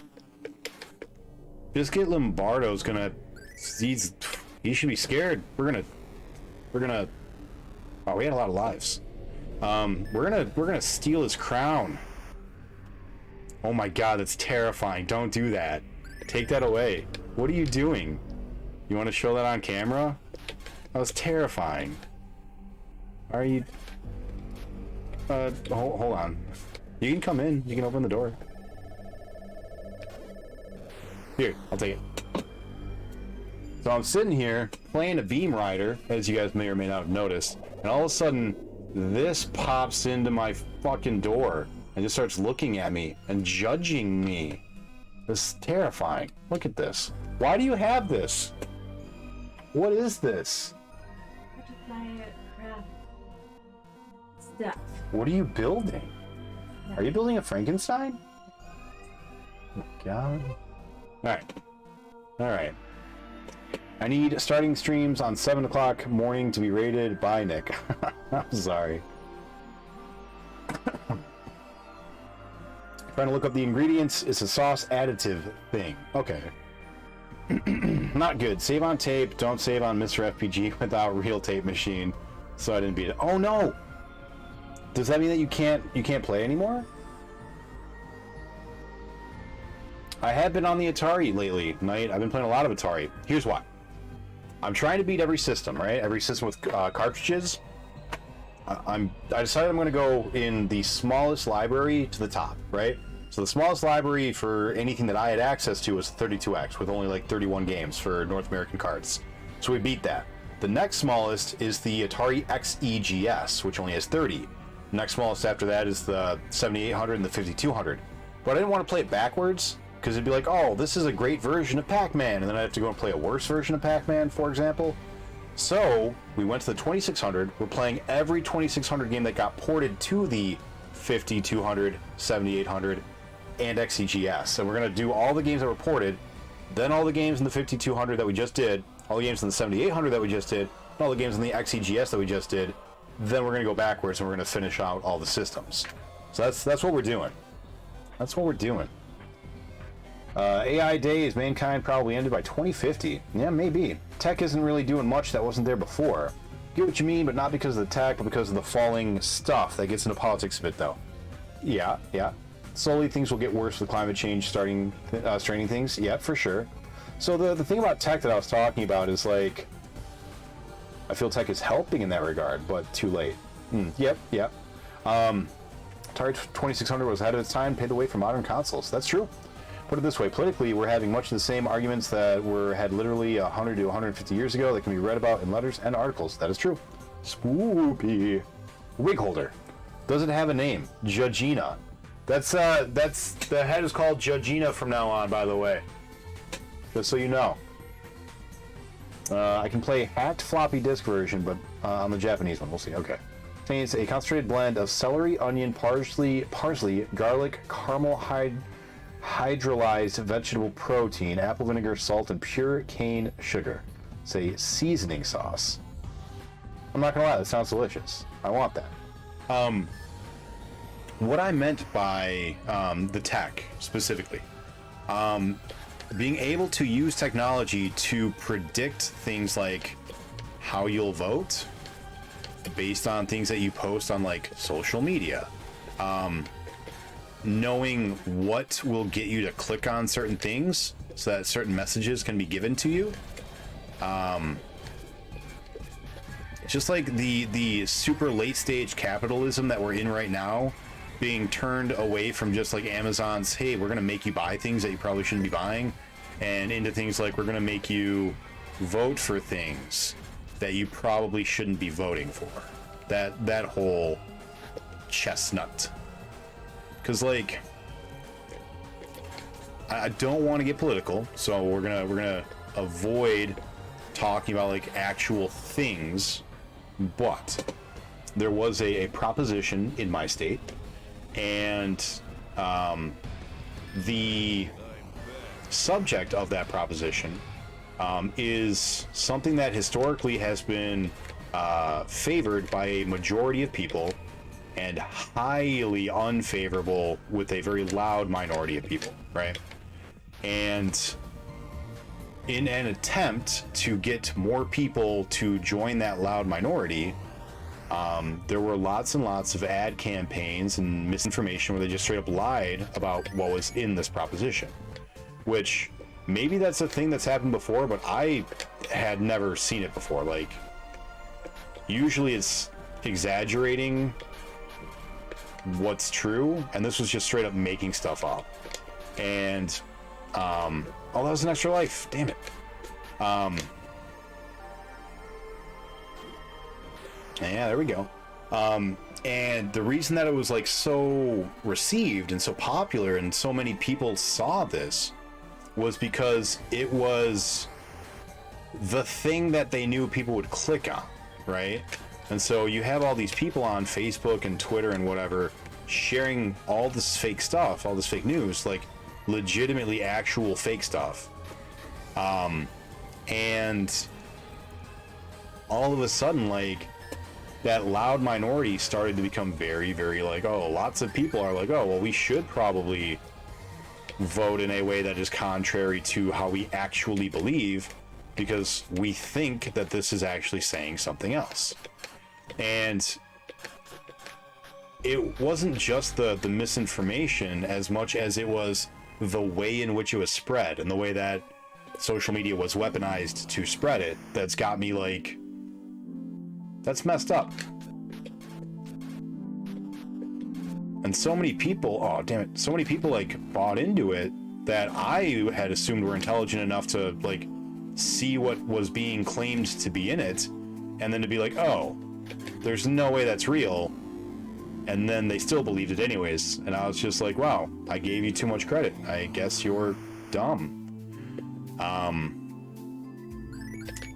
Biscuit Lombardo's gonna... He should be scared. We're gonna... Oh, we had a lot of lives. We're gonna steal his crown. Oh my god, that's terrifying. Don't do that. Take that away. What are you doing? You want to show that on camera? That was terrifying. Are you... hold on. You can come in. You can open the door. Here, I'll take it. So I'm sitting here playing a Beamrider, as you guys may or may not have noticed, and all of a sudden, this pops into my fucking door and just starts looking at me and judging me. This is terrifying. Look at this. Why do you have this? What is this? Stuff. What are you building? Are you building a Frankenstein? Oh, God. Alright. Alright. I need starting streams on 7 o'clock morning to be rated by Nick. I'm sorry. Trying to look up the ingredients. It's a sauce additive thing. Okay. Not good. Save on tape. Don't save on Mr. FPG without real tape machine. So I didn't beat it. Oh no! Does that mean that you can't play anymore? I have been on the Atari lately, Night. I've been playing a lot of Atari. Here's why. I'm trying to beat every system, right? Every system with cartridges. I decided I'm going to go in the smallest library to the top, right? So the smallest library for anything that I had access to was 32X with only like 31 games for North American cards. So we beat that. The next smallest is the Atari XEGS, which only has 30. Next smallest after that is the 7800 and the 5200. But I didn't want to play it backwards, because it'd be like, oh, this is a great version of Pac-Man, and then I'd have to go and play a worse version of Pac-Man, for example. So we went to the 2600. We're playing every 2600 game that got ported to the 5200, 7800, and XEGS. And we're going to do all the games that were ported, then all the games in the 5200 that we just did, all the games in the 7800 that we just did, and all the games in the XEGS that we just did. Then we're going to go backwards and we're going to finish out all the systems. So that's what we're doing. That's what we're doing. AI days, mankind probably ended by 2050. Yeah, maybe. Tech isn't really doing much that wasn't there before. Get what you mean, but not because of the tech, but because of the falling stuff that gets into politics a bit, though. Yeah. Slowly things will get worse with climate change straining things. Yeah, for sure. So the thing about tech that I was talking about is like, I feel tech is helping in that regard, but too late. Yep. Atari 2600 was ahead of its time, paved the way for modern consoles. That's true. Put it this way, politically, we're having much of the same arguments that had literally 100 to 150 years ago that can be read about in letters and articles. That is true. Spoopy. Wig holder. Does it have a name? Judgina. That's the head is called Judgina from now on, by the way. Just so you know. I can play hacked floppy disk version, but on the Japanese one, we'll see. Okay. Contains a concentrated blend of celery, onion, parsley, garlic, caramel hydrolyzed vegetable protein, apple vinegar, salt, and pure cane sugar. It's a seasoning sauce. I'm not gonna lie, that sounds delicious. I want that. What I meant by the tech specifically, being able to use technology to predict things like how you'll vote based on things that you post on like social media, knowing what will get you to click on certain things so that certain messages can be given to you. Just like the super late stage capitalism that we're in right now, being turned away from just like Amazon's, hey, we're gonna make you buy things that you probably shouldn't be buying, and into things like we're gonna make you vote for things that you probably shouldn't be voting for. That whole chestnut. Because like, I don't want to get political, so we're gonna avoid talking about like actual things, but there was a proposition in my state, and the subject of that proposition is something that historically has been favored by a majority of people and highly unfavorable with a very loud minority of people, right? And in an attempt to get more people to join that loud minority, There were lots and lots of ad campaigns and misinformation where they just straight up lied about what was in this proposition, which maybe that's a thing that's happened before, but I had never seen it before. Like, usually it's exaggerating what's true, and this was just straight up making stuff up. And oh, that was an extra life, damn it. Yeah, there we go. And the reason that it was like so received and so popular and so many people saw this was because it was the thing that they knew people would click on, right? And so you have all these people on Facebook and Twitter and whatever sharing all this fake stuff, all this fake news, like legitimately actual fake stuff. And all of a sudden, like, that loud minority started to become very, very like, oh, lots of people are like, oh, well, we should probably vote in a way that is contrary to how we actually believe, because we think that this is actually saying something else. And it wasn't just the misinformation as much as it was the way in which it was spread and the way that social media was weaponized to spread it that's got me like, that's messed up. And so many people, oh damn it, so many people like bought into it that I had assumed were intelligent enough to like see what was being claimed to be in it, and then to be like, oh, there's no way that's real, and then they still believed it anyways. And I was just like, wow, I gave you too much credit. I guess you're dumb.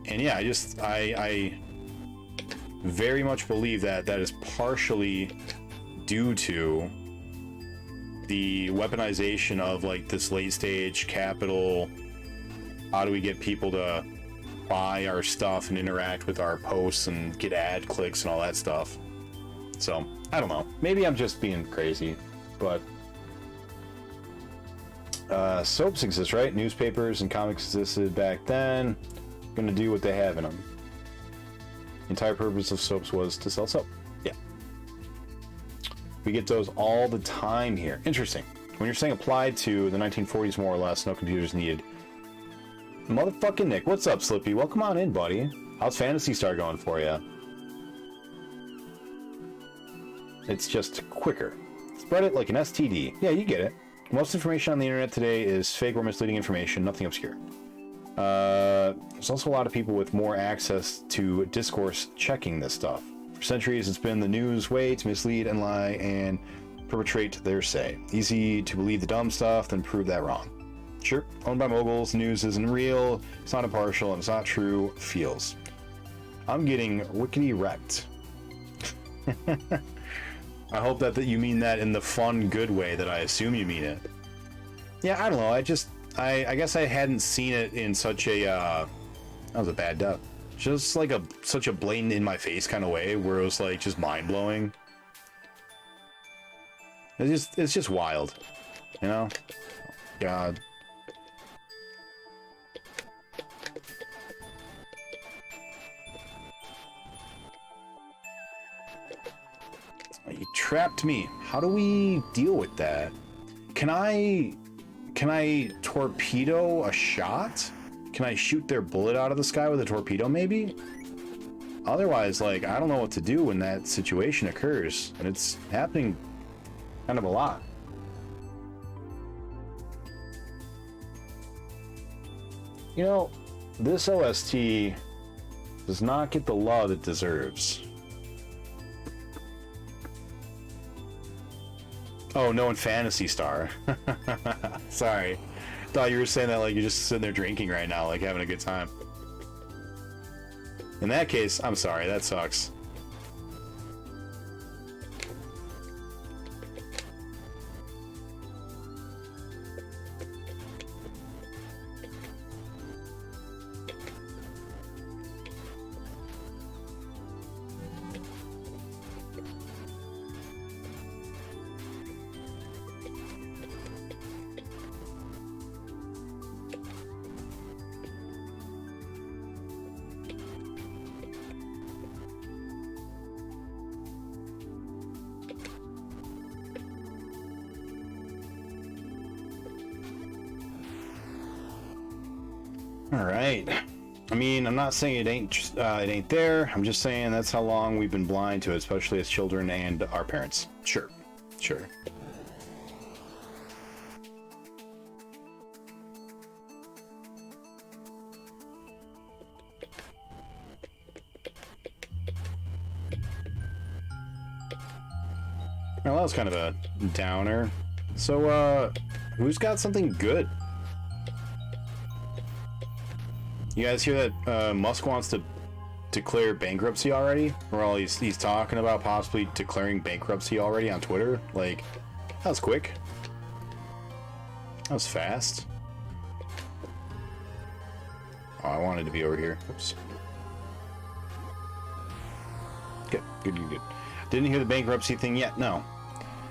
And yeah, I very much believe that that is partially due to the weaponization of like this late stage capital. How do we get people to buy our stuff and interact with our posts and get ad clicks and all that stuff? So I don't know, maybe I'm just being crazy, but soaps exist, right? Newspapers and comics existed back then. Gonna do what they have in them. The entire purpose of soaps was to sell soap. Yeah. We get those all the time here. Interesting. When you're saying applied to the 1940s more or less, no computers needed. Motherfucking Nick, what's up, Slippy? Welcome on in, buddy. How's Phantasy Star going for you? It's just quicker. Spread it like an STD. Yeah, you get it. Most information on the internet today is fake or misleading information, nothing obscure. There's also a lot of people with more access to discourse checking this stuff. For centuries, it's been the news way to mislead and lie and perpetrate their say. Easy to believe the dumb stuff, then prove that wrong. Sure, owned by moguls, news isn't real, it's not impartial, and it's not true, feels. I'm getting wickety wrecked. I hope that you mean that in the fun, good way that I assume you mean it. Yeah, I don't know, I guess I hadn't seen it in such a, that was a bad duck. Just like such a blatant in my face kind of way where it was like just mind blowing. It's just wild, you know? God. You trapped me. How do we deal with that? Can I torpedo a shot? Can I shoot their bullet out of the sky with a torpedo, maybe? Otherwise, like, I don't know what to do when that situation occurs. And it's happening kind of a lot. You know, this OST does not get the love it deserves. Oh, no, in Phantasy Star. Sorry. Thought you were saying that like you're just sitting there drinking right now, like having a good time. In that case, I'm sorry, that sucks. All right. I mean, I'm not saying it ain't there. I'm just saying that's how long we've been blind to it, especially as children and our parents. Sure. Sure. Well, that was kind of a downer. So, who's got something good? You guys hear that Musk wants to declare bankruptcy already? Or he's talking about possibly declaring bankruptcy already on Twitter? Like, that was quick. That was fast. Oh, I wanted to be over here. Oops. Good. Didn't hear the bankruptcy thing yet? No.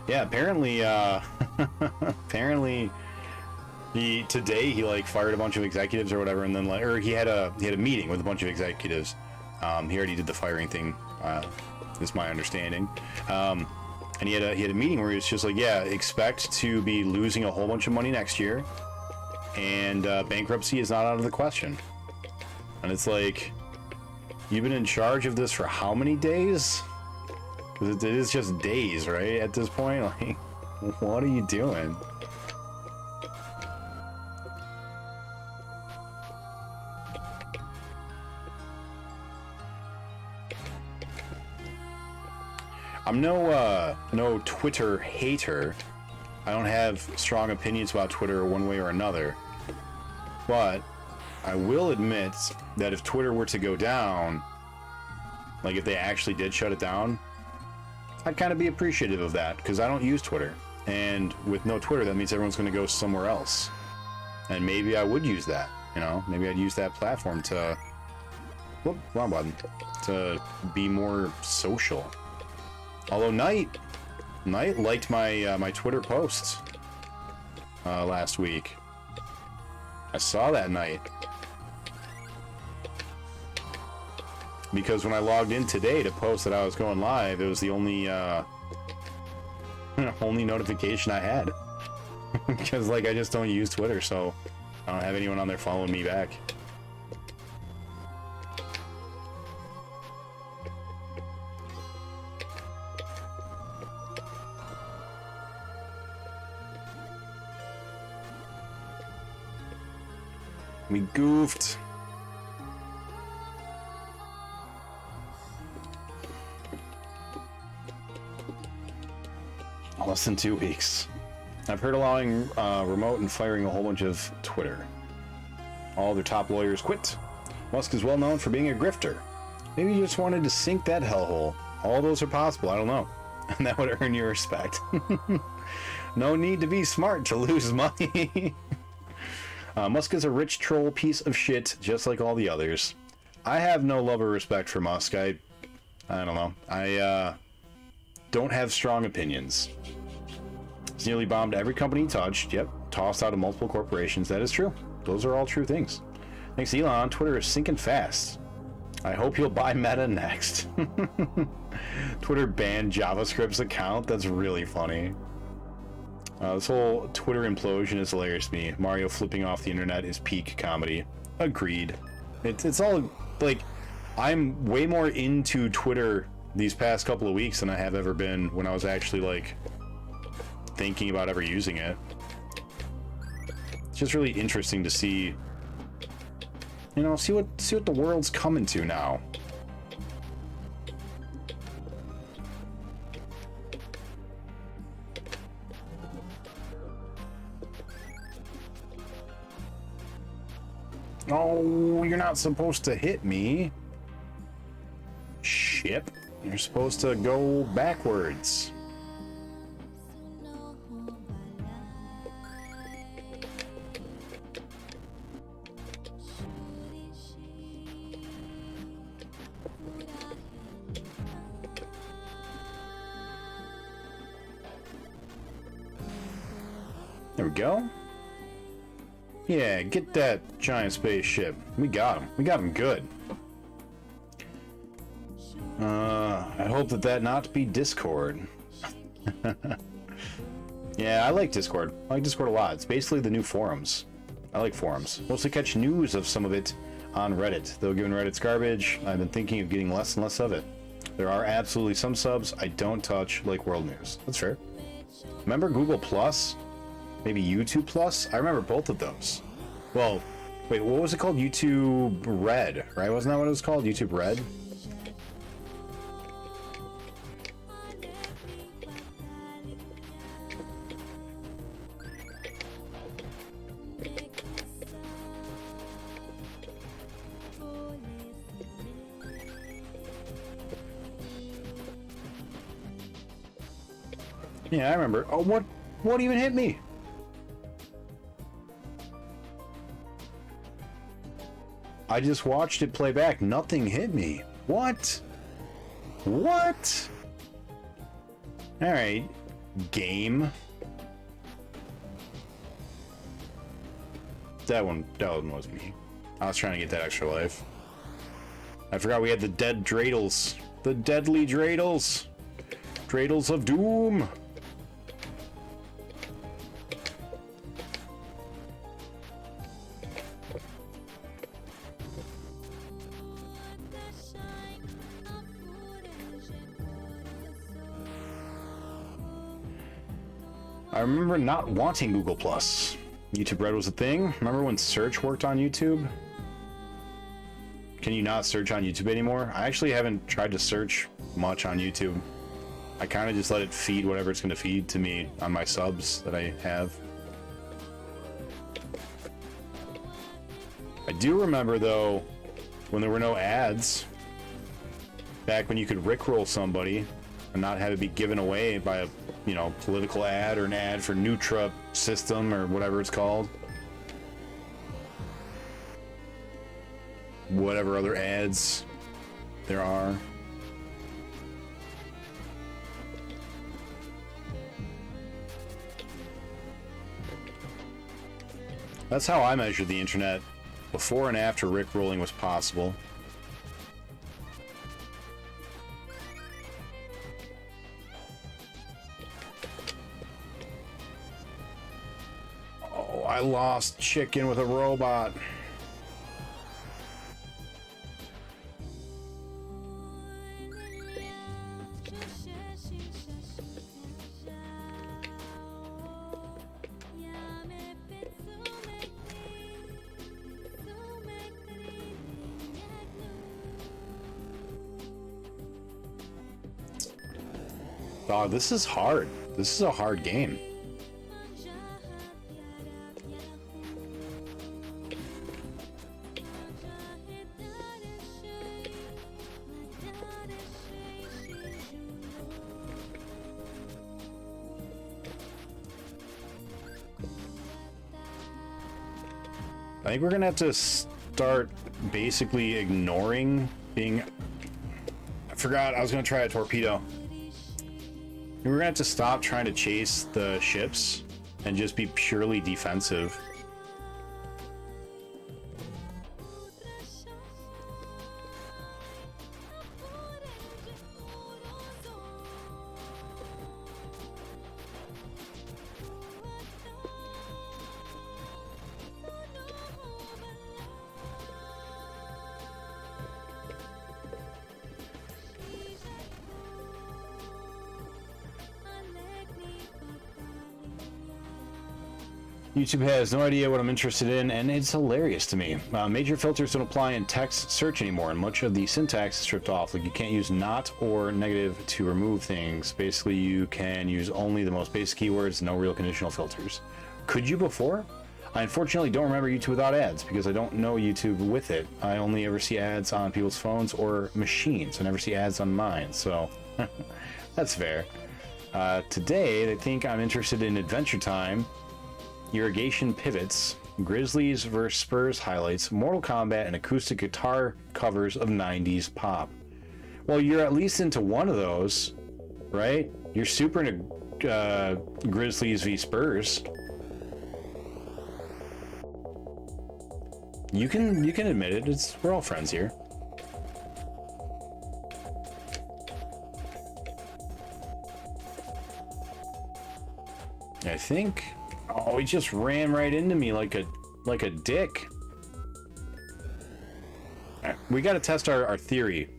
Yeah, apparently, apparently, today he like fired a bunch of executives or whatever, and then or he had a meeting with a bunch of executives. He already did the firing thing, is my understanding. And he had a meeting where he was just like, yeah, expect to be losing a whole bunch of money next year, and bankruptcy is not out of the question. And it's like, you've been in charge of this for how many days? Because it is just days, right? At this point, like, what are you doing? I'm no Twitter hater. I don't have strong opinions about Twitter one way or another. But I will admit that if Twitter were to go down, like if they actually did shut it down, I'd kind of be appreciative of that, because I don't use Twitter. And with no Twitter, that means everyone's going to go somewhere else. And maybe I would use that, you know? Maybe I'd use that platform to... Whoop, wrong button. To be more social. Although Knight liked my my Twitter posts last week. I saw that Knight. Because when I logged in today to post that I was going live, it was the only only notification I had. Because like I just don't use Twitter, so I don't have anyone on there following me back. We goofed. Less than 2 weeks. I've heard allowing remote and firing a whole bunch of Twitter. All their top lawyers quit. Musk is well known for being a grifter. Maybe you just wanted to sink that hellhole. All those are possible, I don't know. And that would earn your respect. No need to be smart to lose money. Musk is a rich troll piece of shit, just like all the others. I have no love or respect for Musk. I don't know. I don't have strong opinions. He's nearly bombed every company he touched. Yep, tossed out of multiple corporations. That is true. Those are all true things. Thanks, Elon. Twitter is sinking fast. I hope you'll buy Meta next. Twitter banned JavaScript's account. That's really funny. This whole Twitter implosion is hilarious to me. Mario flipping off the internet is peak comedy. Agreed. It's all, like, I'm way more into Twitter these past couple of weeks than I have ever been when I was actually, like, thinking about ever using it. It's just really interesting to see, you know, see what the world's coming to now. Oh, you're not supposed to hit me. Ship. You're supposed to go backwards. There we go. Yeah, get that giant spaceship. We got him. We got him good. I hope that not be Discord. Yeah, I like Discord. I like Discord a lot. It's basically the new forums. I like forums. Mostly catch news of some of it on Reddit. Though given Reddit's garbage, I've been thinking of getting less and less of it. There are absolutely some subs I don't touch, like World News. That's fair. Remember Google Plus? Maybe YouTube Plus? I remember both of those. Well, wait, what was it called? YouTube Red, right? Wasn't that what it was called? YouTube Red? Yeah, I remember. Oh, what even hit me? I just watched it play back. Nothing hit me. What? What? All right, game. That one was me. I was trying to get that extra life. I forgot we had the dead dreidels. The deadly dreidels. Dreidels of doom. I remember not wanting Google Plus. YouTube Red was a thing. Remember when search worked on YouTube? Can you not search on YouTube anymore? I actually haven't tried to search much on YouTube. I kind of just let it feed whatever it's going to feed to me on my subs that I have. I do remember, though, when there were no ads, back when you could rickroll somebody and not have it be given away by a, political ad or an ad for Nutra system or whatever it's called. Whatever other ads there are. That's how I measured the internet before and after rickrolling was possible. Oh, I lost chicken with a robot. Dog, this is hard. This is a hard game. I think we're gonna have to start basically ignoring being... I forgot I was gonna try a torpedo. We're gonna have to stop trying to chase the ships and just be purely defensive. YouTube has no idea what I'm interested in, and it's hilarious to me. Major filters don't apply in text search anymore, and much of the syntax is stripped off. Like, you can't use not or negative to remove things. Basically, you can use only the most basic keywords, no real conditional filters. Could you before? I unfortunately don't remember YouTube without ads, because I don't know YouTube with it. I only ever see ads on people's phones or machines. I never see ads on mine, so that's fair. Today, they think I'm interested in Adventure Time, irrigation pivots, Grizzlies vs. Spurs highlights, Mortal Kombat, and acoustic guitar covers of 90s pop. Well, you're at least into one of those, right? You're super into Grizzlies v Spurs. You can admit it. We're all friends here. I think. Oh, he just ran right into me like a like a dick. All right, we got to test our theory.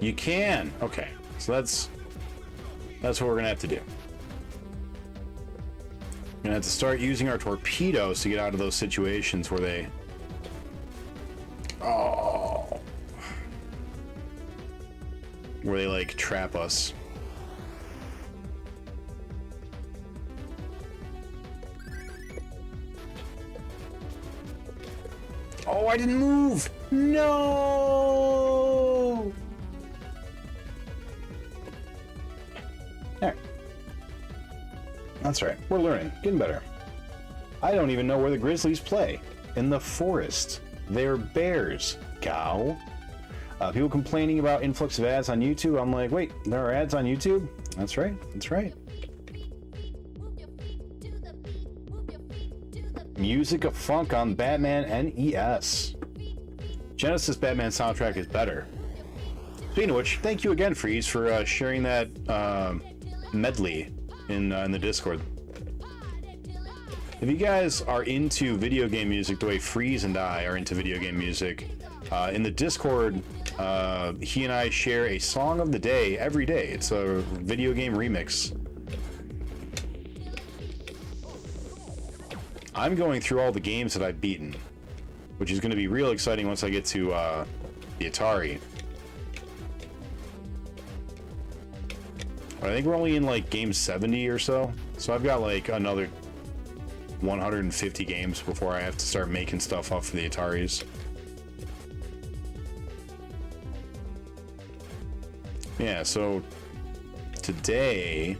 You can. Okay, so that's what we're gonna have to do. We're gonna have to start using our torpedoes to get out of those situations where they... Oh. Where they, like, trap us. Oh, I didn't move! No! There. That's right. We're learning. Getting better. I don't even know where the Grizzlies play. In the forest. They're bears. Cow. People complaining about influx of ads on YouTube. I'm like, wait, there are ads on YouTube? That's right. That's right. Music of Funk on Batman NES. Genesis Batman soundtrack is better. Speaking of which, thank you again, Freeze, for sharing that medley in the Discord. If you guys are into video game music the way Freeze and I are into video game music, in the Discord, he and I share a song of the day every day. It's a video game remix. I'm going through all the games that I've beaten, which is going to be real exciting once I get to the Atari. I think we're only in like game 70 or so, so I've got like another 150 games before I have to start making stuff up for the Ataris. Yeah, so today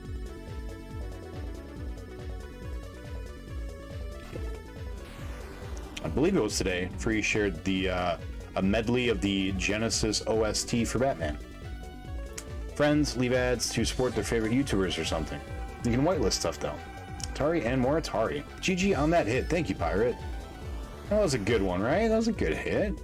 I believe it was today, Free shared the a medley of the Genesis OST for Batman. Friends leave ads to support their favorite YouTubers or something. You can whitelist stuff though. Atari and more Atari. GG on that hit. Thank you, Pirate. That was a good one, right? That was a good hit.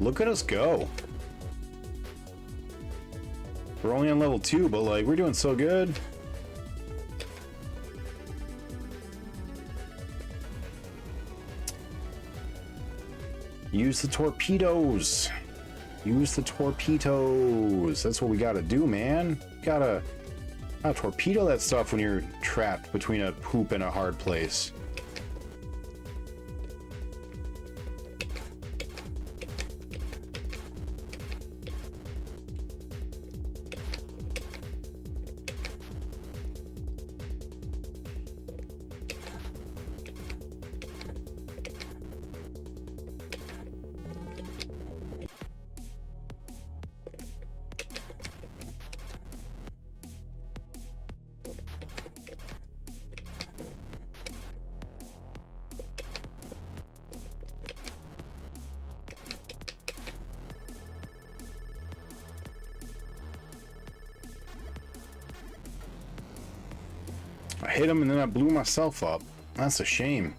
Look at us go. We're only on level 2, but like, we're doing so good. Use the torpedoes. Use the torpedoes. That's what we gotta do, man. Gotta torpedo that stuff when you're trapped between a poop and a hard place. I hit him and then I blew myself up. That's a shame.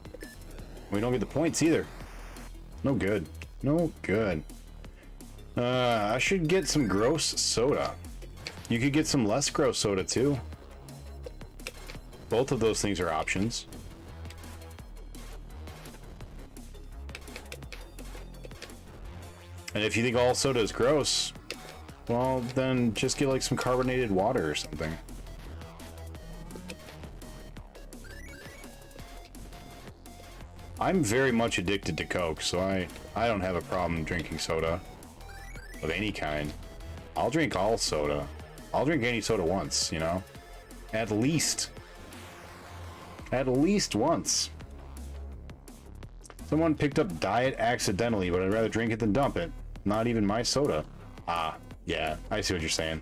We don't get the points either. No good. No good. I should get some gross soda. You could get some less gross soda too. Both of those things are options. And if you think all soda is gross, well, then just get like some carbonated water or something. I'm very much addicted to Coke, so I don't have a problem drinking soda of any kind. I'll drink all soda. I'll drink any soda once, you know? At least. At least once. Someone picked up Diet accidentally, but I'd rather drink it than dump it. Not even my soda. Ah, yeah, I see what you're saying.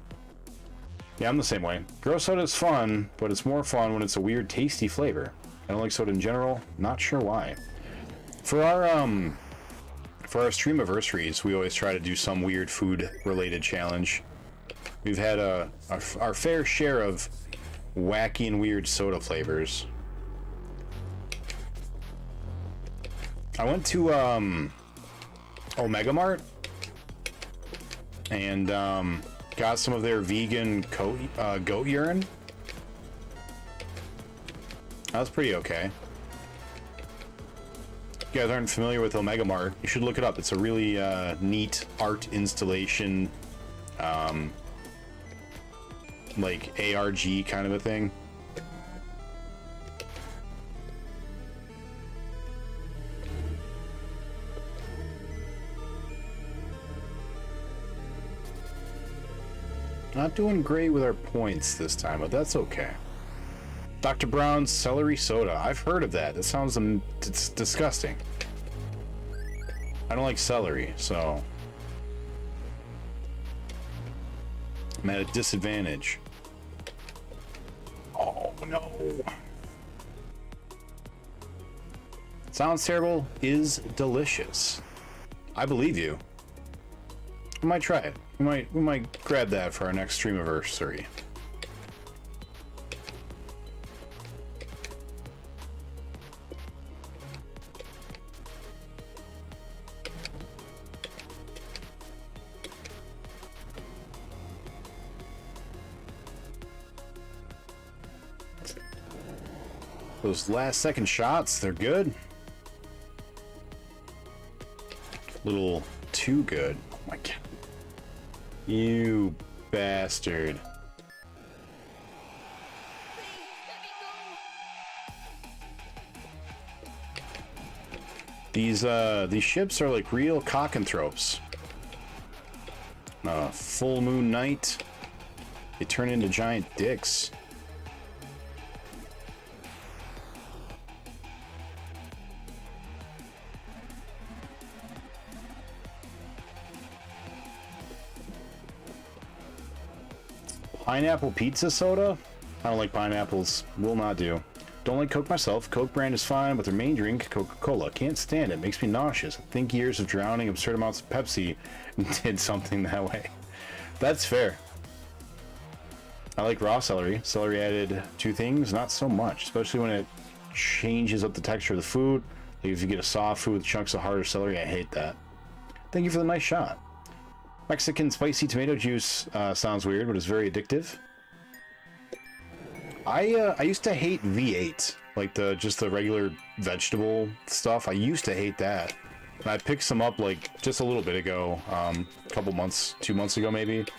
Yeah, I'm the same way. Gross soda is fun, but it's more fun when it's a weird, tasty flavor. I don't like soda in general. Not sure why. For our streamiversaries, we always try to do some weird food-related challenge. We've had our fair share of wacky and weird soda flavors. I went to Omega Mart and got some of their vegan goat urine. That was pretty okay. If you guys aren't familiar with Omega Mart, you should look it up. It's a really neat art installation, like ARG kind of a thing. Not doing great with our points this time, but that's okay. Dr. Brown's celery soda. I've heard of that. That sounds it's disgusting. I don't like celery, so I'm at a disadvantage. Oh no. Sounds terrible, is delicious. I believe you. I might try it. We might grab that for our next streamiversary. Those last second shots, they're good. A little too good. Oh my god. You bastard. These ships are like real cockanthropes. Full moon night, they turn into giant dicks. Pineapple pizza soda? I don't like pineapples. Will not do. Don't like Coke myself. Coke brand is fine, but their main drink, Coca-Cola. Can't stand it. Makes me nauseous. I think years of drowning absurd amounts of Pepsi did something that way. That's fair. I like raw celery. Celery added to things, not so much. Especially when it changes up the texture of the food. Like if you get a soft food with chunks of harder celery, I hate that. Thank you for the nice shot. Mexican spicy tomato juice sounds weird, but it's very addictive. I used to hate V8, like just the regular vegetable stuff. I used to hate that. And I picked some up like just a little bit ago, a couple months, 2 months ago maybe. And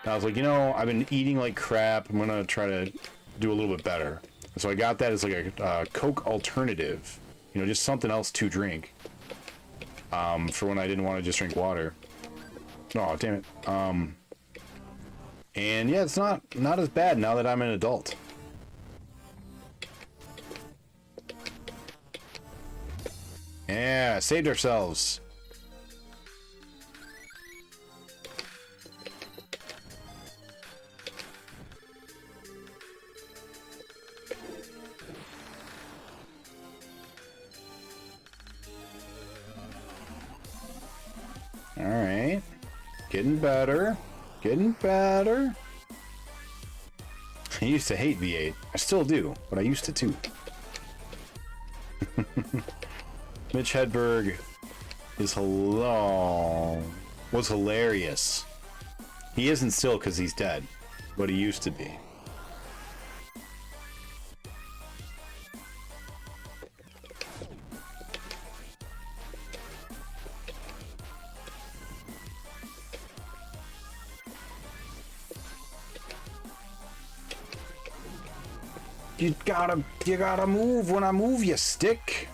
I was like, you know, I've been eating like crap. I'm gonna try to do a little bit better. And so I got that as like a Coke alternative, you know, just something else to drink. For when I didn't want to just drink water. Oh, damn it. And yeah, it's not as bad now that I'm an adult. Yeah, saved ourselves. All right. Getting better. Getting better. I used to hate V8. I still do, but I used to too. Mitch Hedberg is was hilarious. He isn't still because he's dead, but he used to be. You gotta move when I move, you stick.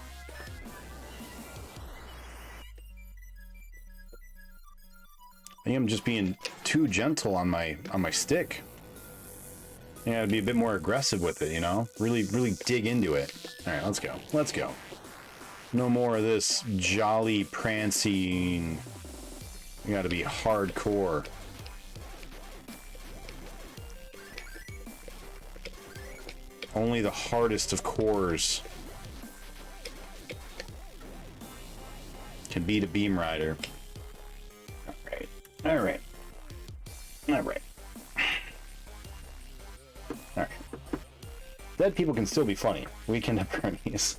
I think I'm just being too gentle on my stick. Yeah, I'd be a bit more aggressive with it, you know? Really dig into it. All right, let's go. Let's go. No more of this jolly prancing. You gotta be hardcore. Only the hardest of cores can beat a Beamrider. Alright. Alright. Alright. Alright. Dead people can still be funny. Weekend at Bernie's.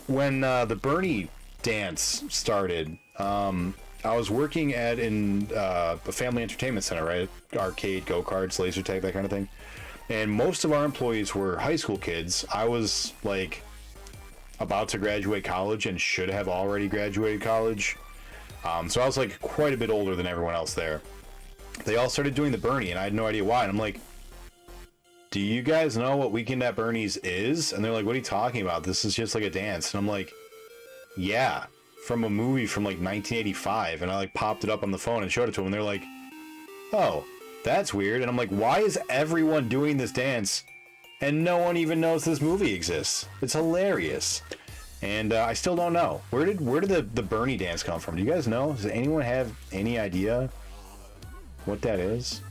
When the Bernie dance started, I was working at a family entertainment center, right? Arcade, go-karts, laser tag, that kind of thing. And most of our employees were high school kids. I was like about to graduate college and should have already graduated college. So I was like quite a bit older than everyone else there. They all started doing the Bernie and I had no idea why. And I'm like, do you guys know what Weekend at Bernie's is? And they're like, what are you talking about? This is just like a dance. And I'm like, yeah, from a movie from like 1985. And I like popped it up on the phone and showed it to them. And they're like, oh, that's weird. And I'm like, why is everyone doing this dance and no one even knows this movie exists? It's hilarious. And I still don't know. Where did the Bernie dance come from? Do you guys know? Does anyone have any idea what that is?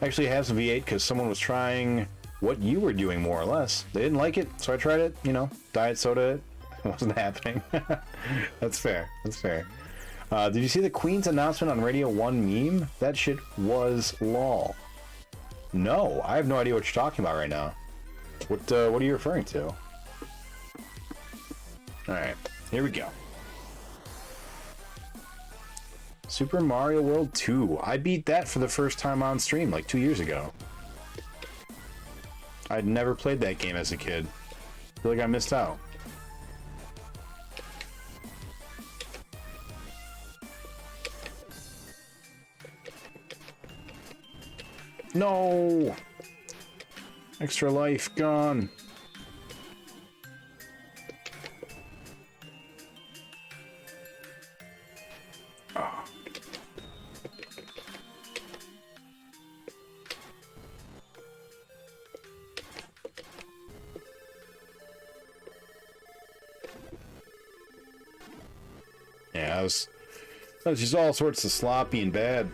Actually, I have some V8 because someone was trying what you were doing, more or less. They didn't like it, so I tried it. You know, diet soda. It wasn't happening. That's fair. That's fair. Did you see the Queen's announcement on Radio 1 meme? That shit was lol. No, I have no idea what you're talking about right now. What are you referring to? Alright, here we go. Super Mario World 2. I beat that for the first time on stream like 2 years ago. I'd never played that game as a kid. I feel like I missed out. No! Extra life gone. Oh. Yeah, that was just all sorts of sloppy and bad.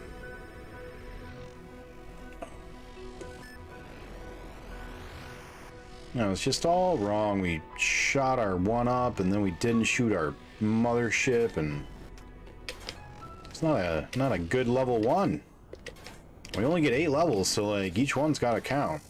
No, it's just all wrong. We shot our one up, and then we didn't shoot our mothership, and it's not a good level 1. We only get 8 levels, so like each one's got to count.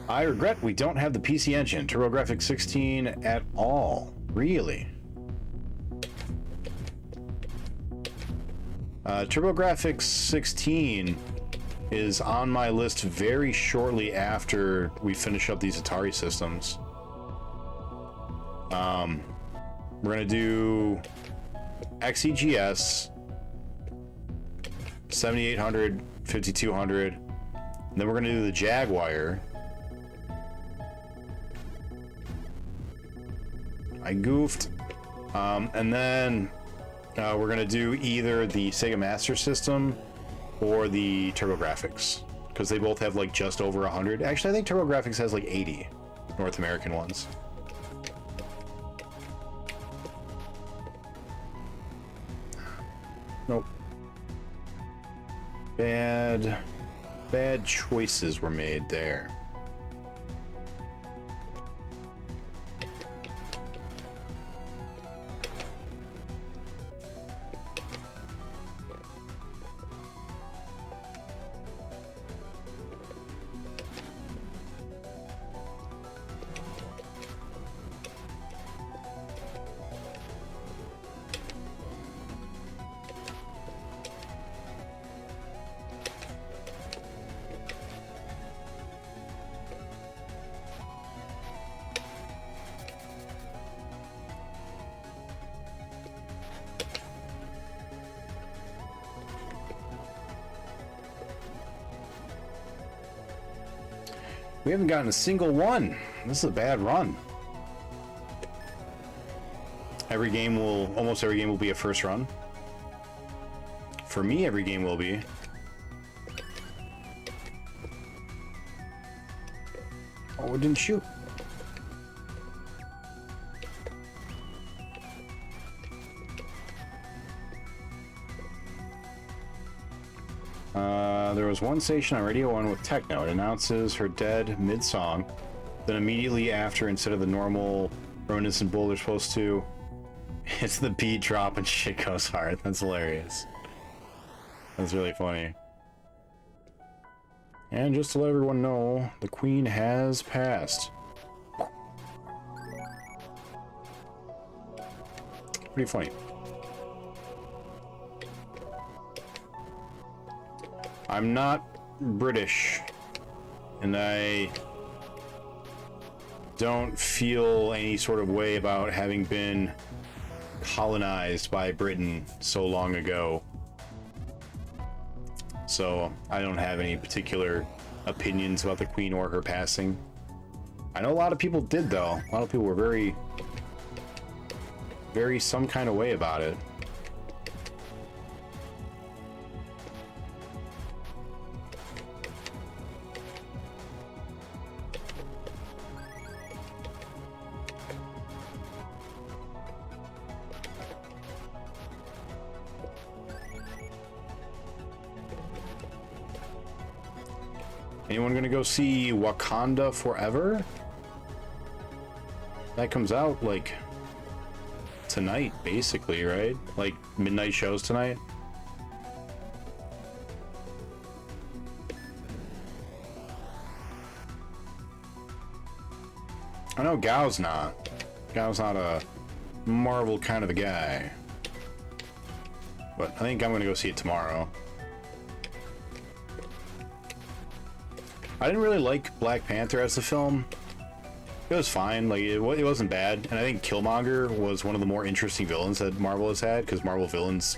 I regret we don't have the PC Engine, TurboGrafx 16 at all. Really? TurboGrafx 16 is on my list very shortly after we finish up these Atari systems. We're gonna do XEGS, 7800, 5200, and then we're gonna do the Jaguar. I goofed. And then we're going to do either the Sega Master System or the TurboGrafx, because they both have like just over 100. Actually, I think TurboGrafx has like 80 North American ones. Nope. Bad choices were made there. We haven't gotten a single one. This is a bad run. Almost every game will be a first For me, every game will be. Oh, it didn't shoot. There was one station on Radio 1 with techno. It announces her dead mid-song. Then immediately after, instead of the normal reminiscent bull they're supposed to, it's the beat drop and shit goes hard. That's hilarious. That's really funny. And just to let everyone know, the Queen has passed. Pretty funny. I'm not British, and I don't feel any sort of way about having been colonized by Britain so long ago. So I don't have any particular opinions about the Queen or her passing. I know a lot of people did, though. A lot of people were very some kind of way about it. Anyone gonna go see Wakanda Forever? That comes out like tonight, basically, right? Like midnight shows tonight. I know Gao's not. Gao's not a Marvel kind of a guy. But I think I'm gonna go see it tomorrow. I didn't really like Black Panther as a film. It was fine, like it wasn't bad, and I think Killmonger was one of the more interesting villains that Marvel has had, because Marvel villains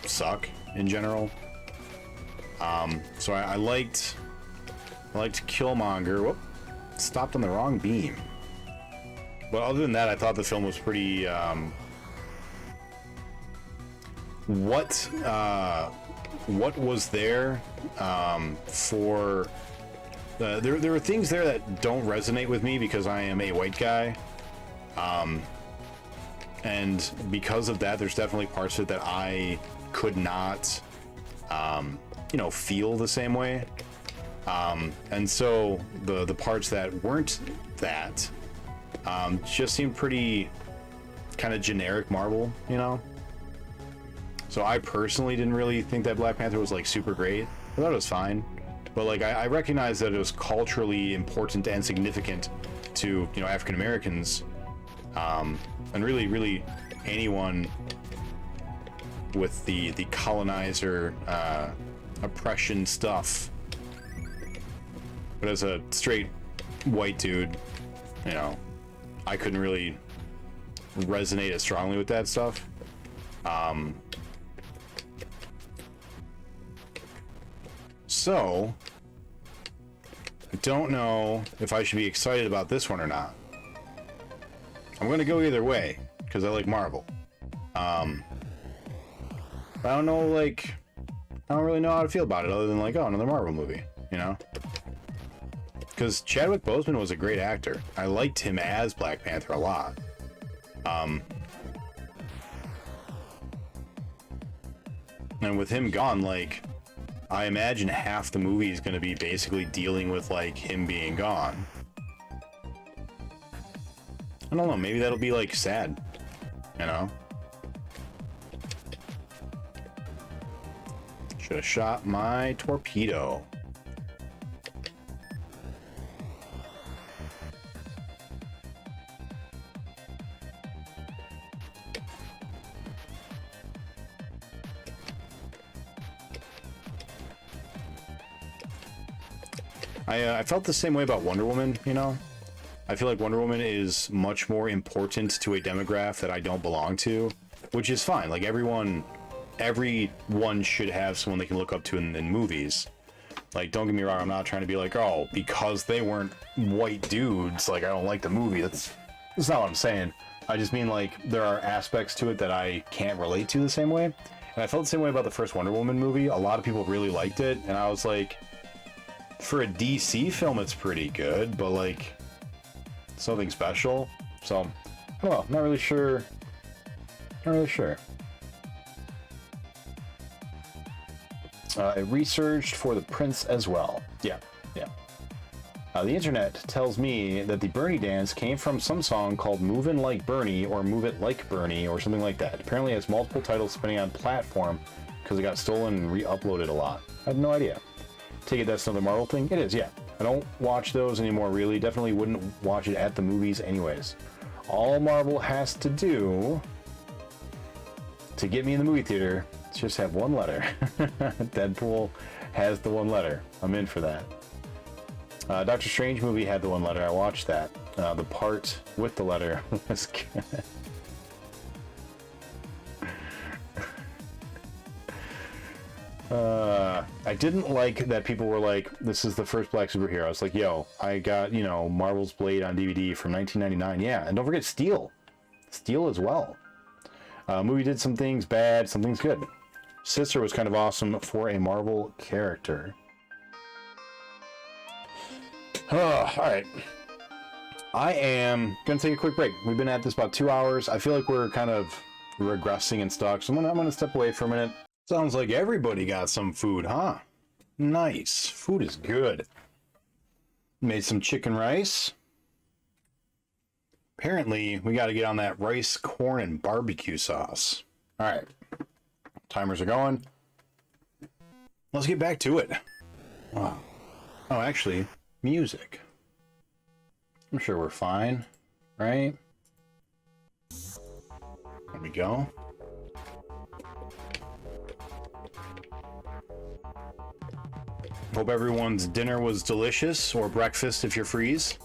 suck in general. So I liked Killmonger. Whoop, stopped on the wrong beam. But other than that, I thought the film was pretty. What was there for? There were things there that don't resonate with me because I am a white guy, and because of that, there's definitely parts of it that I could not, feel the same way. And so the parts that weren't that just seemed pretty kind of generic Marvel, you know. So I personally didn't really think that Black Panther was like super great. I thought it was fine. But like I recognize that it was culturally important and significant to African Americans, and really anyone with the colonizer oppression stuff. But as a straight white dude, I couldn't really resonate as strongly with that stuff. So, I don't know if I should be excited about this one or not. I'm going to go either way, because I like Marvel. But I don't know, I don't really know how to feel about it, other than another Marvel movie, Because Chadwick Boseman was a great actor. I liked him as Black Panther a lot. And with him gone, I imagine half the movie is going to be basically dealing with him being gone. I don't know, maybe that'll be sad, Should have shot my torpedo. I felt the same way about Wonder Woman, I feel like Wonder Woman is much more important to a demographic that I don't belong to, which is fine. Everyone should have someone they can look up to in movies. Don't get me wrong, I'm not trying to be oh, because they weren't white dudes, I don't like the movie. That's not what I'm saying. I just mean there are aspects to it that I can't relate to the same way. And I felt the same way about the first Wonder Woman movie. A lot of people really liked it, and I was like, for a DC film, it's pretty good, but like, something special. So, I don't know, not really sure. Not really sure. I researched for The Prince as well. Yeah, yeah. The internet tells me that the Bernie dance came from some song called Movin' Like Bernie or Move It Like Bernie or something like that. Apparently it has multiple titles depending on platform because it got stolen and re-uploaded a lot. I had no idea. Take it that's another Marvel thing? It is, yeah. I don't watch those anymore, really. Definitely wouldn't watch it at the movies anyways. All Marvel has to do to get me in the movie theater is just have one letter. Deadpool has the one letter. I'm in for that. Doctor Strange movie had the one letter. I watched that. The part with the letter was good. I didn't like that people were like, this is the first black superhero. I was like, yo, I got, you know, Marvel's Blade on DVD from 1999. Yeah, and don't forget Steel. Steel as well. Movie did some things bad, some things good. Sister was kind of awesome for a Marvel character. All right. I am going to take a quick break. We've been at this about 2 hours. I feel like we're kind of regressing and stuck, so I'm gonna step away for a minute. Sounds like everybody got some food, huh? Nice. Food is good. Made some chicken rice. Apparently, we got to get on that rice, corn, and barbecue sauce. All right. Timers are going. Let's get back to it. Wow. Oh, actually, music. I'm sure we're fine, right? There we go. Hope everyone's dinner was delicious, or breakfast if you're freeze.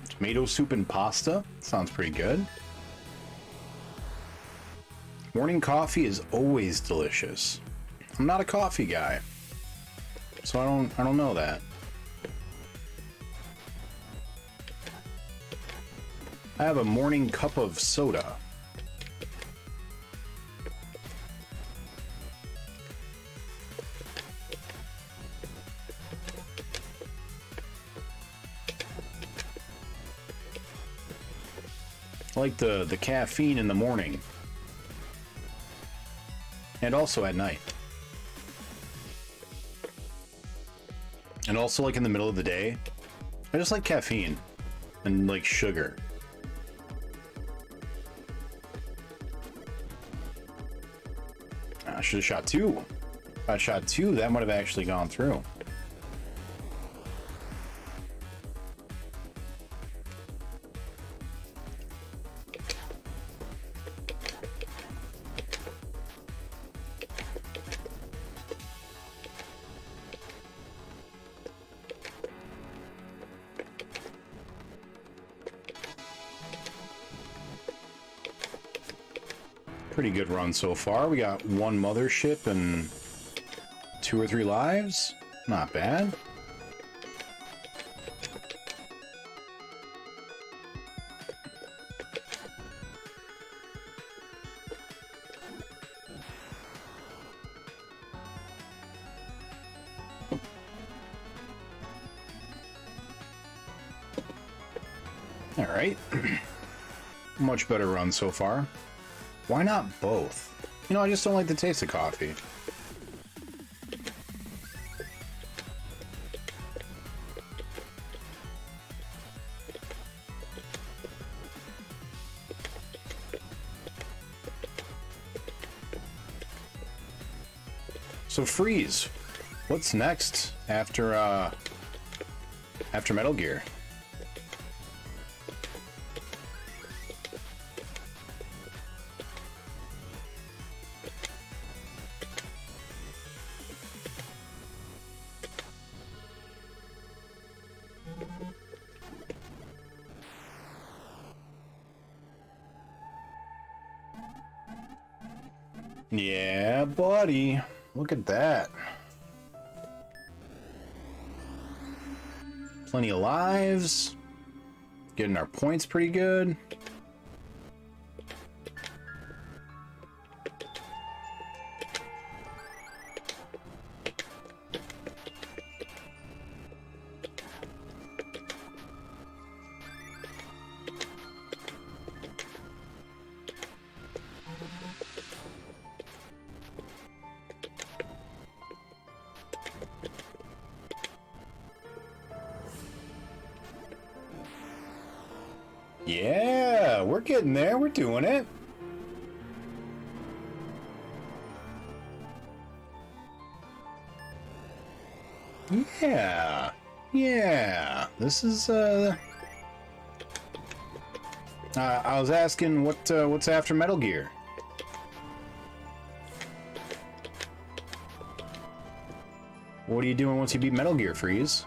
Tomato soup and pasta. Sounds pretty good. Morning coffee is always delicious. I'm not a coffee guy, so I don't know that. I have a morning cup of soda. I like the caffeine in the morning. And also at night. And also like in the middle of the day. I just like caffeine. And like sugar. I should have shot two. If I shot two, that might have actually gone through. Pretty good run so far. We got one mothership and 2 or 3 lives. Not bad. All right. Much better run so far. Why not both? You know, I just don't like the taste of coffee. So Freeze, what's next after Metal Gear? Yeah, buddy. Look at that. Plenty of lives. Getting our points pretty good. Yeah, we're getting there. We're doing it. Yeah. Yeah. This is I was asking what's after Metal Gear. What are you doing once you beat Metal Gear, Freeze?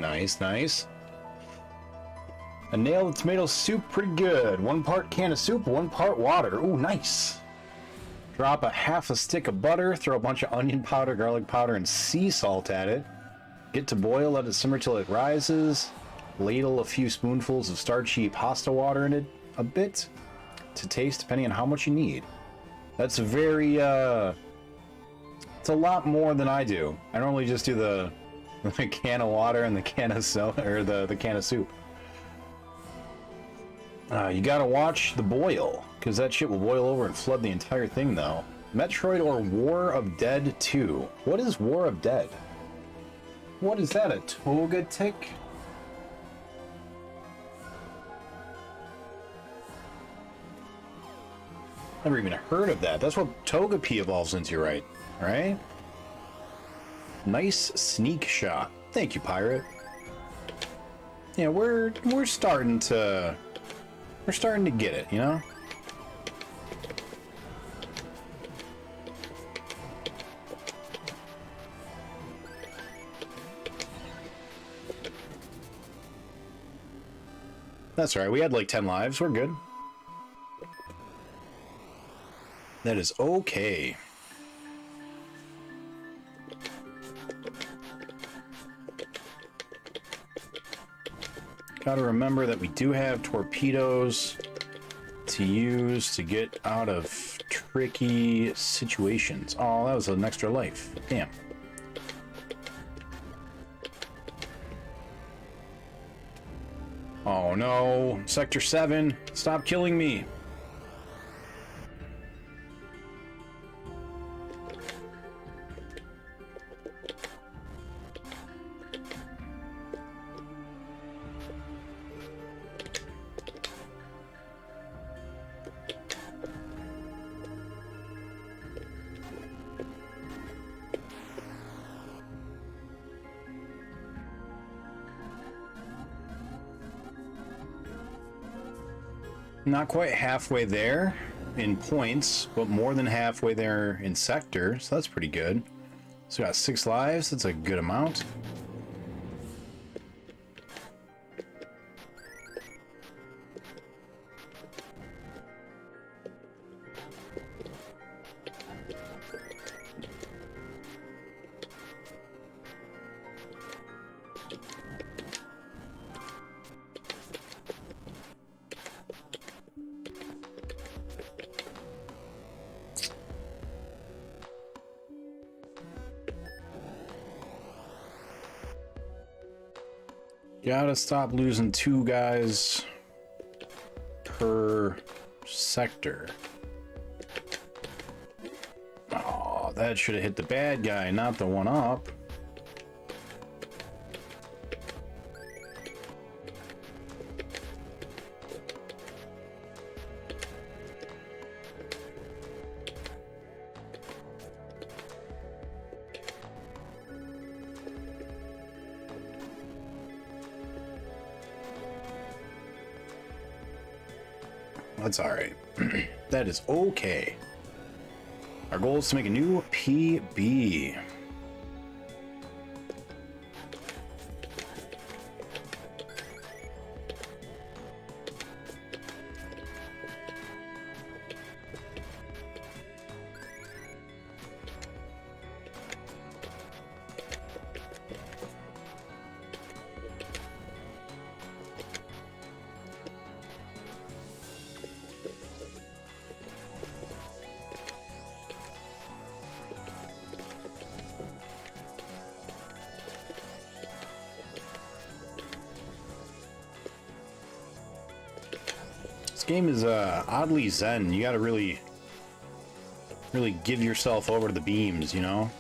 Nice, nice. I nailed the tomato soup pretty good. 1 part can of soup, 1 part water. Ooh, nice. Drop a half a stick of butter, throw a bunch of onion powder, garlic powder, and sea salt at it. Get to boil, let it simmer till it rises. Ladle a few spoonfuls of starchy pasta water in it a bit to taste, depending on how much you need. That's very, it's a lot more than I do. I normally just do the can of water and the can of soda, or the can of soup. You gotta watch the boil, because that shit will boil over and flood the entire thing, though. Metroid or War of Dead 2? What is War of Dead? What is that, a toga tick? Never even heard of that. That's what Togepi evolves into, right? Right? Nice sneak shot. Thank you, Pirate. Yeah, we're starting to get it, you know? That's all right. We had like 10 lives. We're good. That is okay. Gotta remember that we do have torpedoes to use to get out of tricky situations. Oh, that was an extra life. Damn. Oh no, Sector 7, stop killing me. Not quite halfway there in points, but more than halfway there in sector, so that's pretty good. So we got 6 lives, that's a good amount. Gotta stop losing 2 guys per sector. Oh, that should have hit the bad guy, not the one up. That's alright. That is okay. Our goal is to make a new PB. This game is oddly zen. You gotta really give yourself over to the beams, you know?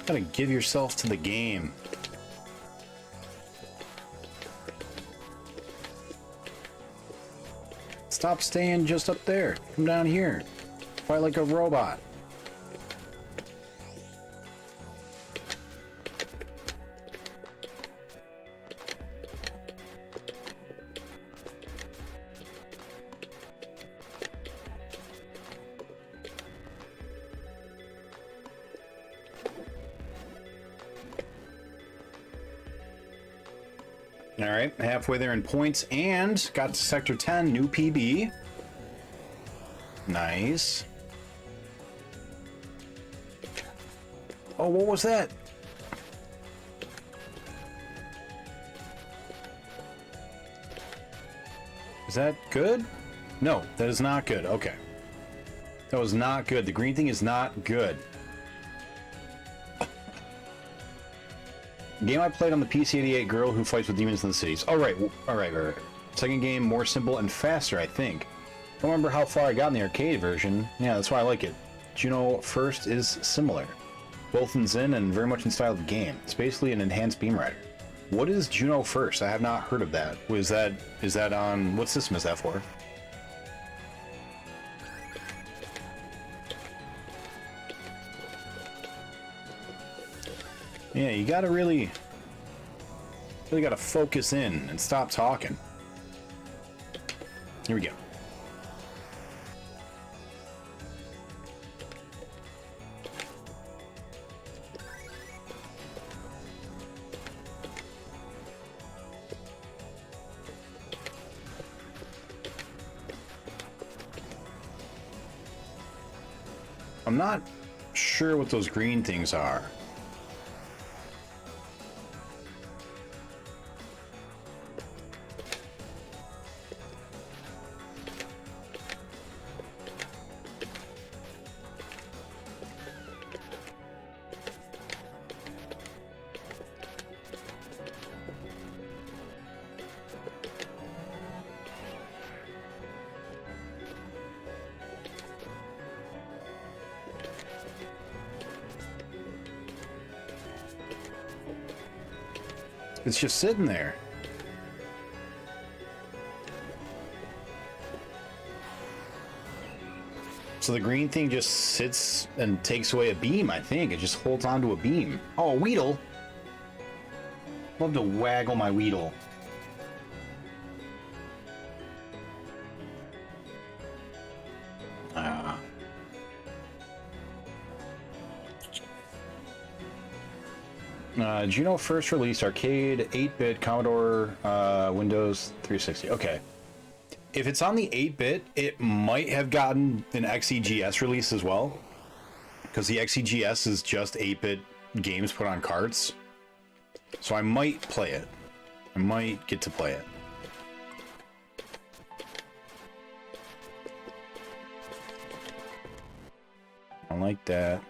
Gotta give yourself to the game. Stop staying just up there. Come down here. Fight like a robot. All right, halfway there in points, and got to Sector 10, new PB. Nice. Oh, what was that? Is that good? No, that is not good. Okay. That was not good. The green thing is not good. Game I played on the PC-88, girl who fights with demons in the cities. All right. Second game, more simple and faster, I think. Don't remember how far I got in the arcade version. Yeah, that's why I like it. Juno First is similar. Both in Zen and very much in style of the game. It's basically an enhanced Beamrider. What is Juno First? I have not heard of that. Is that on... What system is that for? Yeah, you gotta really gotta focus in and stop talking. Here we go. I'm not sure what those green things are. It's just sitting there. So the green thing just sits and takes away a beam, I think. It just holds onto a beam. Oh, a Weedle. Love to waggle my Weedle. Juno first released arcade, 8-bit, Commodore, Windows 360. Okay. If it's on the 8-bit, it might have gotten an XEGS release as well. Because the XEGS is just 8-bit games put on carts. So I might play it. I might get to play it. I like that.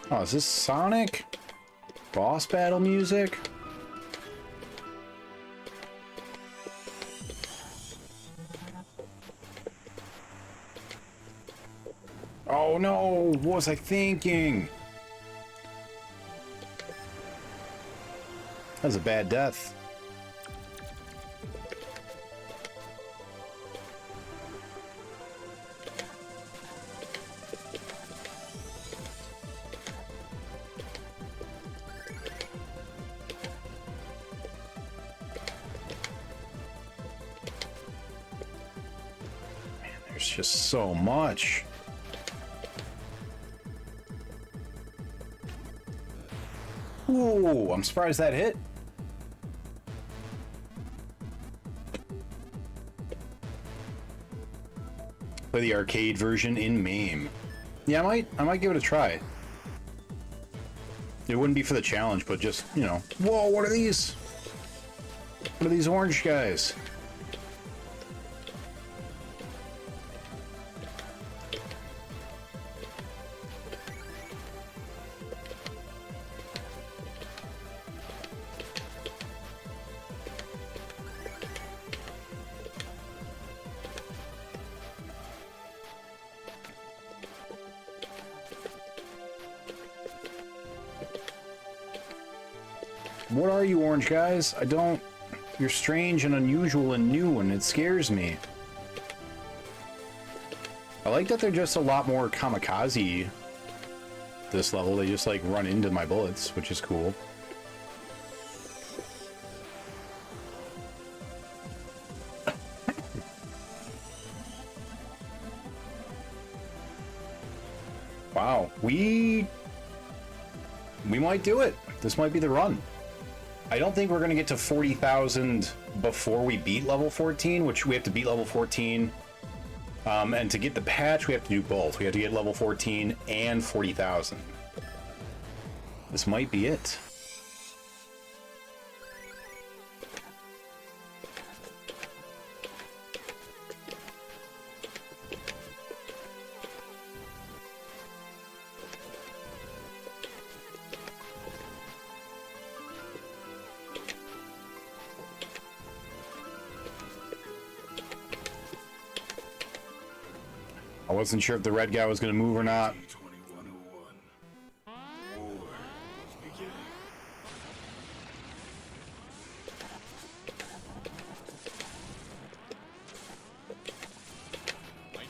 Oh, is this Sonic? Boss battle music? Oh no, what was I thinking? That was a bad death. There's just so much. Ooh, I'm surprised that hit. Play the arcade version in MAME. Yeah, I might give it a try. It wouldn't be for the challenge, but just, you know. Whoa, what are these? What are these orange guys? What are you orange guys? I don't... You're strange and unusual and new, and it scares me. I like that they're just a lot more kamikaze this level. They just, like, run into my bullets, which is cool. Wow, we might do it. This might be the run. I don't think we're going to get to 40,000 before we beat level 14, which we have to beat level 14. And to get the patch, we have to do both. We have to get level 14 and 40,000. This might be it. I wasn't sure if the red guy was going to move or not. I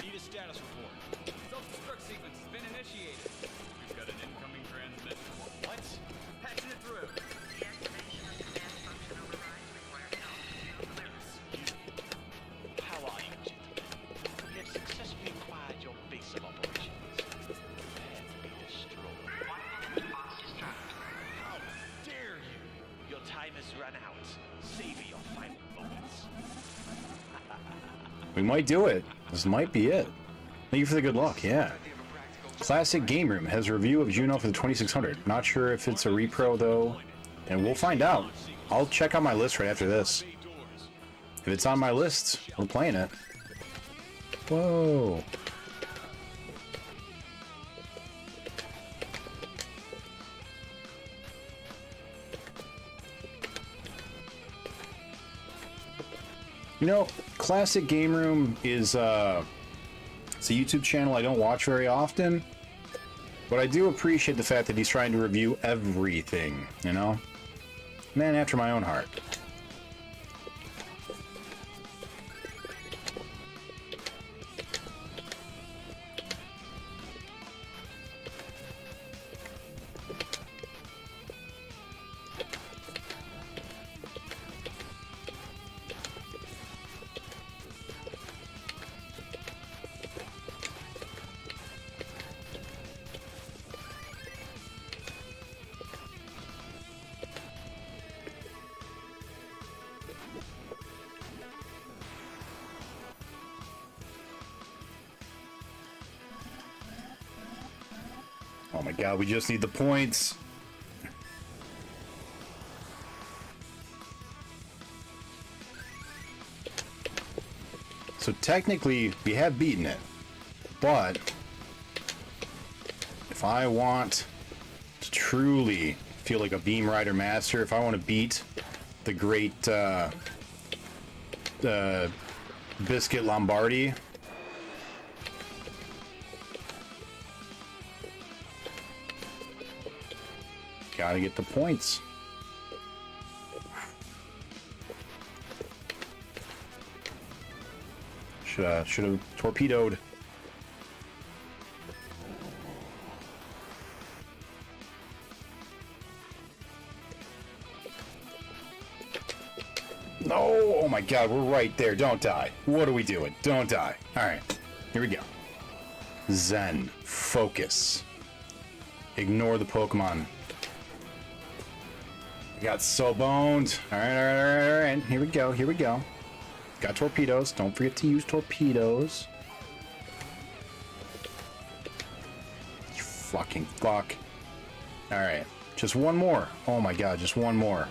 need a status report. Self-destruct sequence has been initiated. We've got an incoming transmission. What? Patching it through. Deactivation of command function overrides requires altitude clearance. How are you, gentlemen? We have successfully acquired your base of operations. Prepare to be destroyed. How dare you! Your time has run out. Savor your final moments. We might do it. This might be it. Thank you for the good luck. Yeah. Classic Game Room has a review of Juno for the 2600. Not sure if it's a repro though, and we'll find out. I'll check out my list right after this. If it's on my list, we're playing it. Whoa. You know, Classic Game Room is it's a YouTube channel I don't watch very often, but I do appreciate the fact that he's trying to review everything, you know? Man after my own heart. Oh my god, we just need the points. So technically, we have beaten it. But if I want to truly feel like a Beamrider master, if I want to beat the great Biscuit Lombardi, gotta get the points. Should have torpedoed. No! Oh my god, we're right there. Don't die. What are we doing? Don't die. Alright. Here we go. Zen. Focus. Ignore the Pokemon. I got so boned. Alright, alright, alright, alright. Here we go, here we go. Got torpedoes. Don't forget to use torpedoes. You fucking fuck. Alright. Just one more. Oh my god, just one more.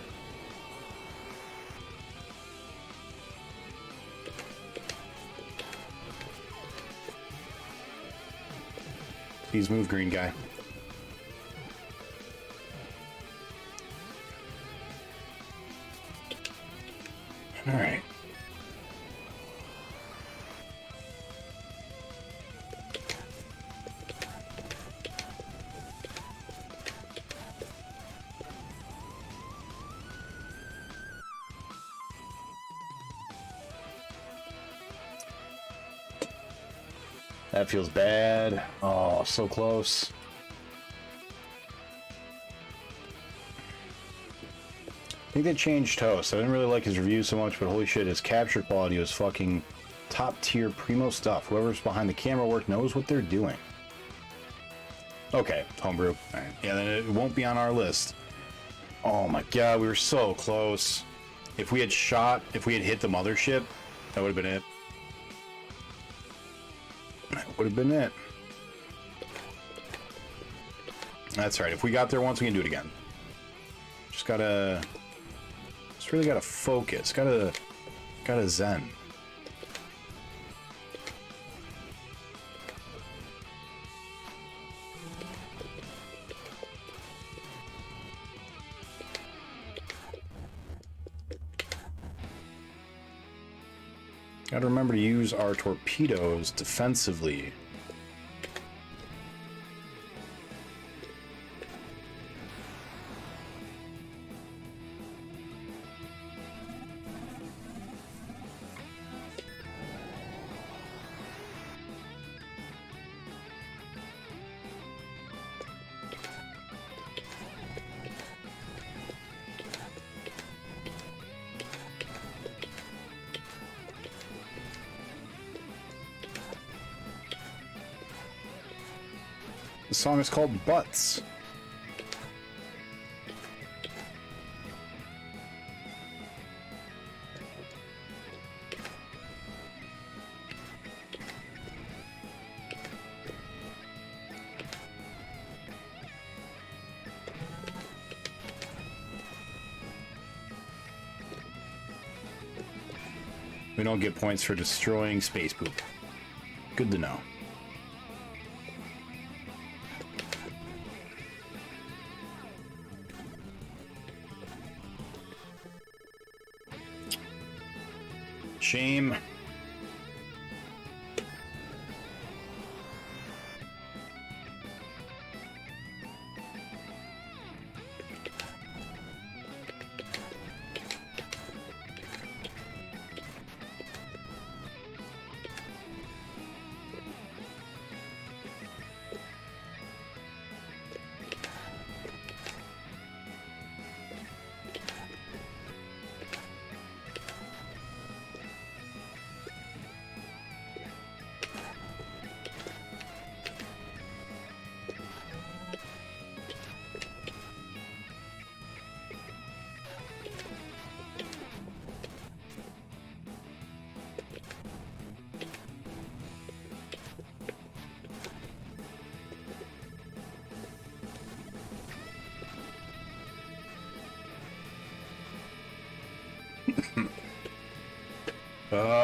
Please move, green guy. All right. That feels bad. Oh, so close. I think they changed Toast. I didn't really like his review so much, but holy shit, his capture quality was fucking top tier primo stuff. Whoever's behind the camera work knows what they're doing. Okay, homebrew. All right. Yeah, then it won't be on our list. Oh my god, we were so close. If we had hit the mothership, that would have been it. Would have been it. That's right. If we got there once, we can do it again. Just really gotta focus. Gotta zen. Gotta remember to use our torpedoes defensively. The song is called Butts. We don't get points for destroying space poop. Good to know. Shame.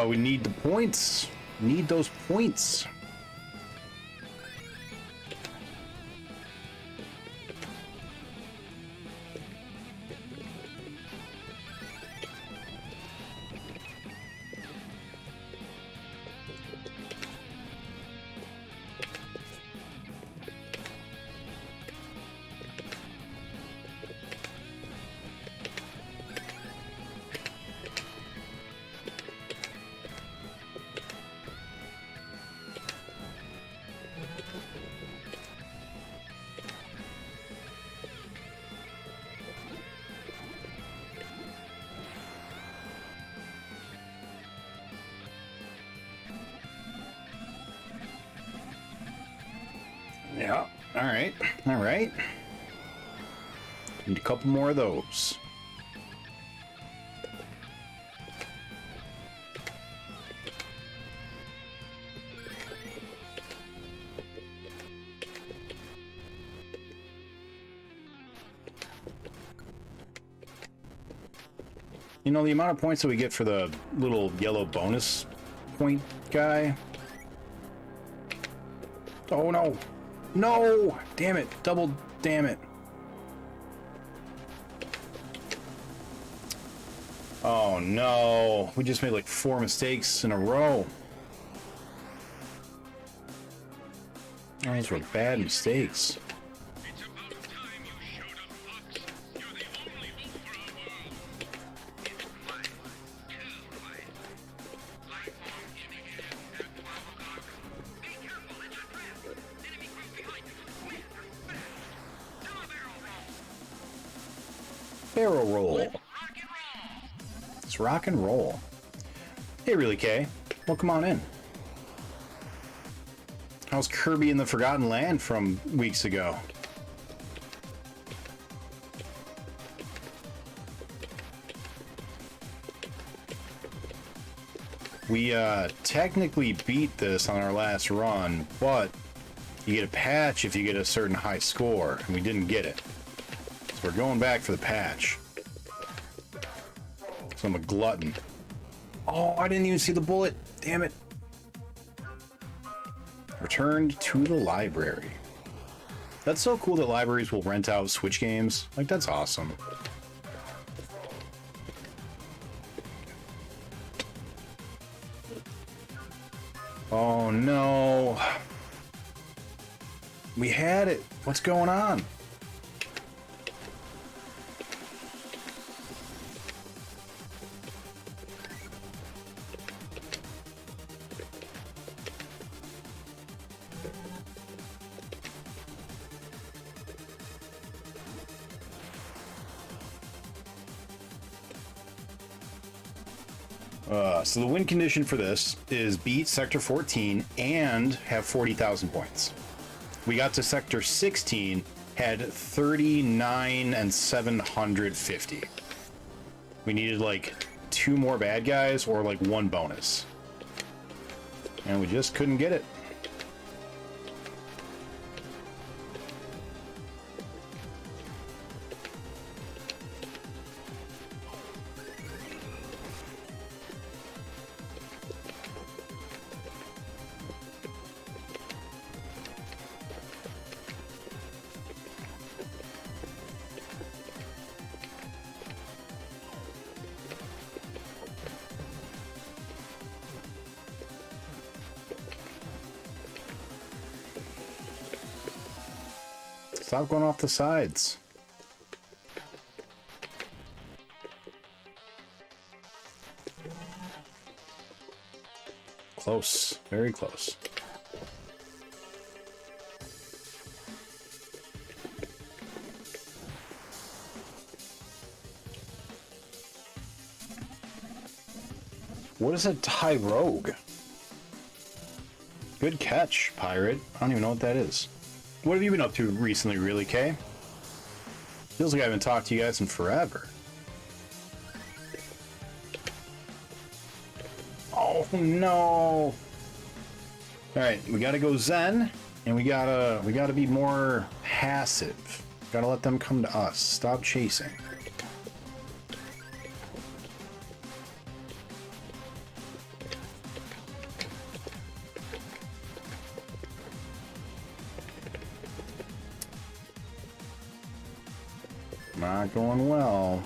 We need the points. Need those points. Yeah. All right. All right. Need a couple more of those. You know, the amount of points that we get for the little yellow bonus point guy. Oh, no. No! Damn it. Double damn it. Oh, no. We just made like 4 mistakes in a row. Those were bad mistakes. It's about time you showed up, Fox. You're the only hope for our world. It's quiet. Too quiet. Life form in the air at 12 o'clock. Be careful, it's a trap. Enemy group behind you. Quick, fast. Do a barrel roll. Barrel roll. Rock and roll. Let's rock and roll. Hey, Really K. Well, come on in. How's Kirby in the Forgotten Land from weeks ago? We technically beat this on our last run, but you get a patch if you get a certain high score, and we didn't get it. So we're going back for the patch. So I'm a glutton. Oh, I didn't even see the bullet. Damn it. Returned to the library. That's so cool that libraries will rent out Switch games. Like, that's awesome. Oh no. We had it. What's going on? So the win condition for this is beat Sector 14 and have 40,000 points. We got to Sector 16, had 39 and 750. We needed like 2 more bad guys or like 1 bonus. And we just couldn't get it. Stop going off the sides. Close. Very close. What is a tie rogue? Good catch, pirate. I don't even know what that is. What have you been up to recently, Really, Kay? Feels like I haven't talked to you guys in forever. Oh no! Alright, we gotta go Zen, and we gotta be more passive. Gotta let them come to us. Stop chasing. Not going well.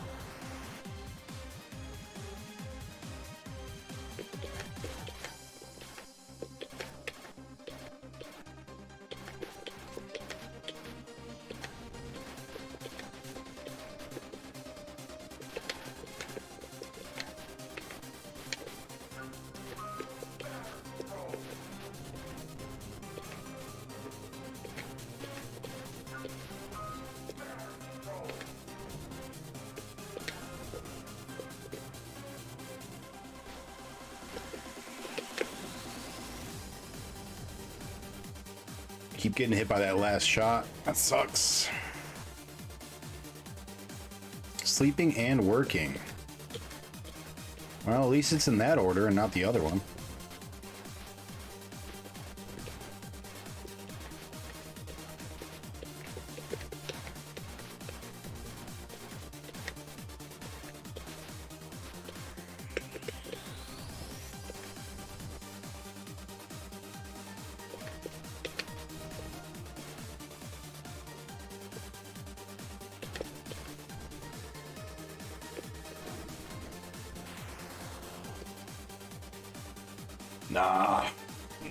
keep getting hit by that last shot. That sucks. Sleeping and working. Well, at least it's in that order and not the other one.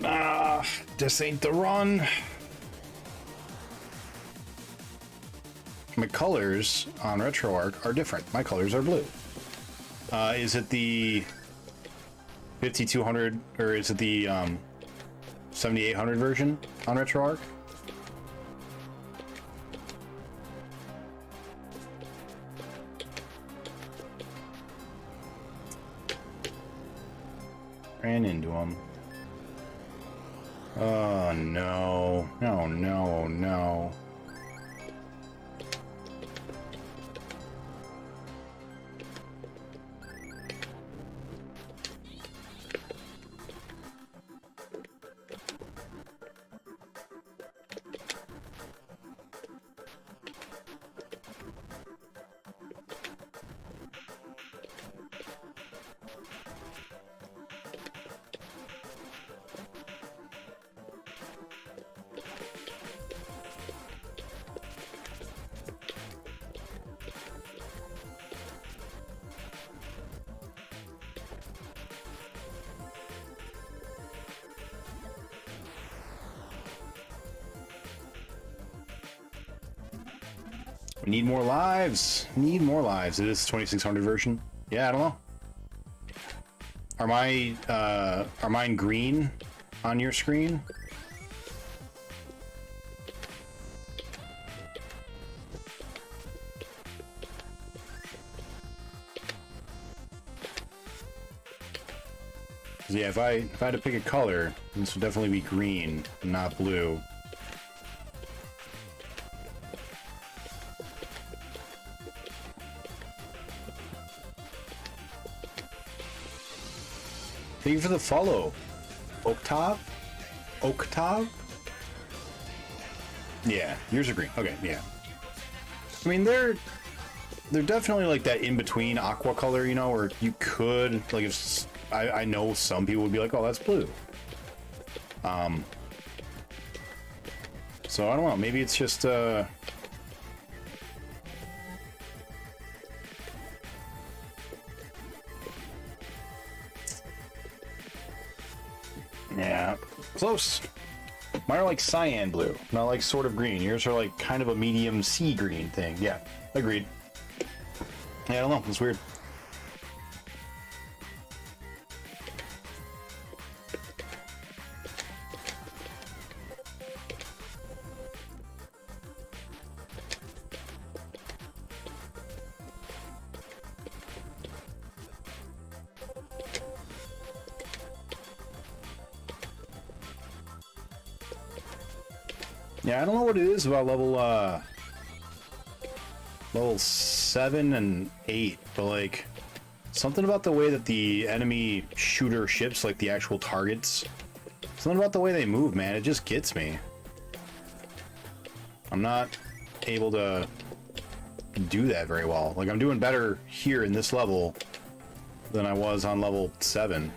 Nah, this ain't the run. My colors on RetroArch are different. My colors are blue. Is it the 5200 or is it the 7800 version on RetroArch? Ran into him. Oh no. Oh no, oh no. We need more lives. Need more lives. It is 2600 version. Yeah, I don't know. Are mine green on your screen? Yeah, if I had to pick a color, this would definitely be green, not blue. Thank you for the follow. Octave? Octave? Yeah, yours are green. Okay, yeah. I mean, they're definitely like that in-between aqua color, you know, where you could, like, if I know some people would be like, oh, that's blue. So I don't know, maybe it's just, yeah, close. Mine are like cyan blue, not like sort of green. Yours are like kind of a medium sea green thing. Yeah, agreed. Yeah, I don't know. It's weird. Yeah, I don't know what it is about level 7 and 8, but like something about the way that the enemy shooter ships, like the actual targets, something about the way they move, man, it just gets me. I'm not able to do that very well. Like, I'm doing better here in this level than I was on level 7.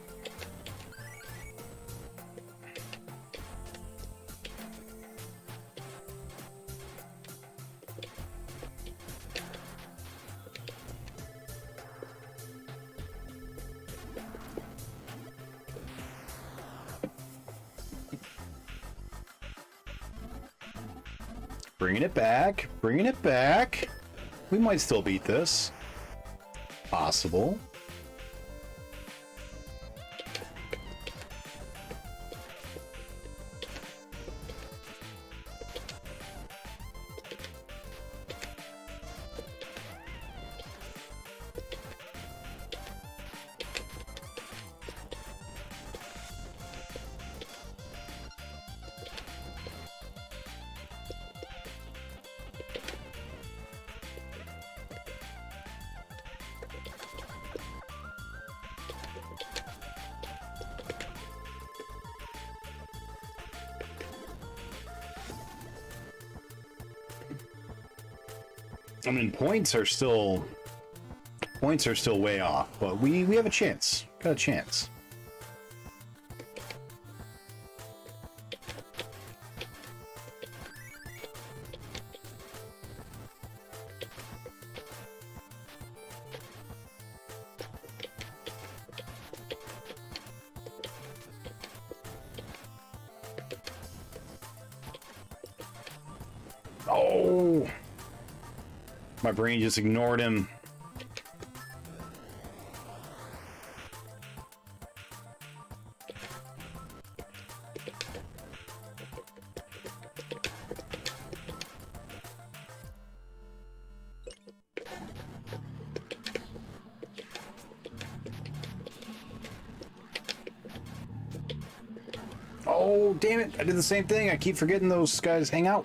Bringing it back, bringing it back. We might still beat this. Possible. I mean, points are still way off, but we have a chance. Got a chance. Oh! My brain just ignored him. Oh, damn it. I did the same thing. I keep forgetting those guys hang out.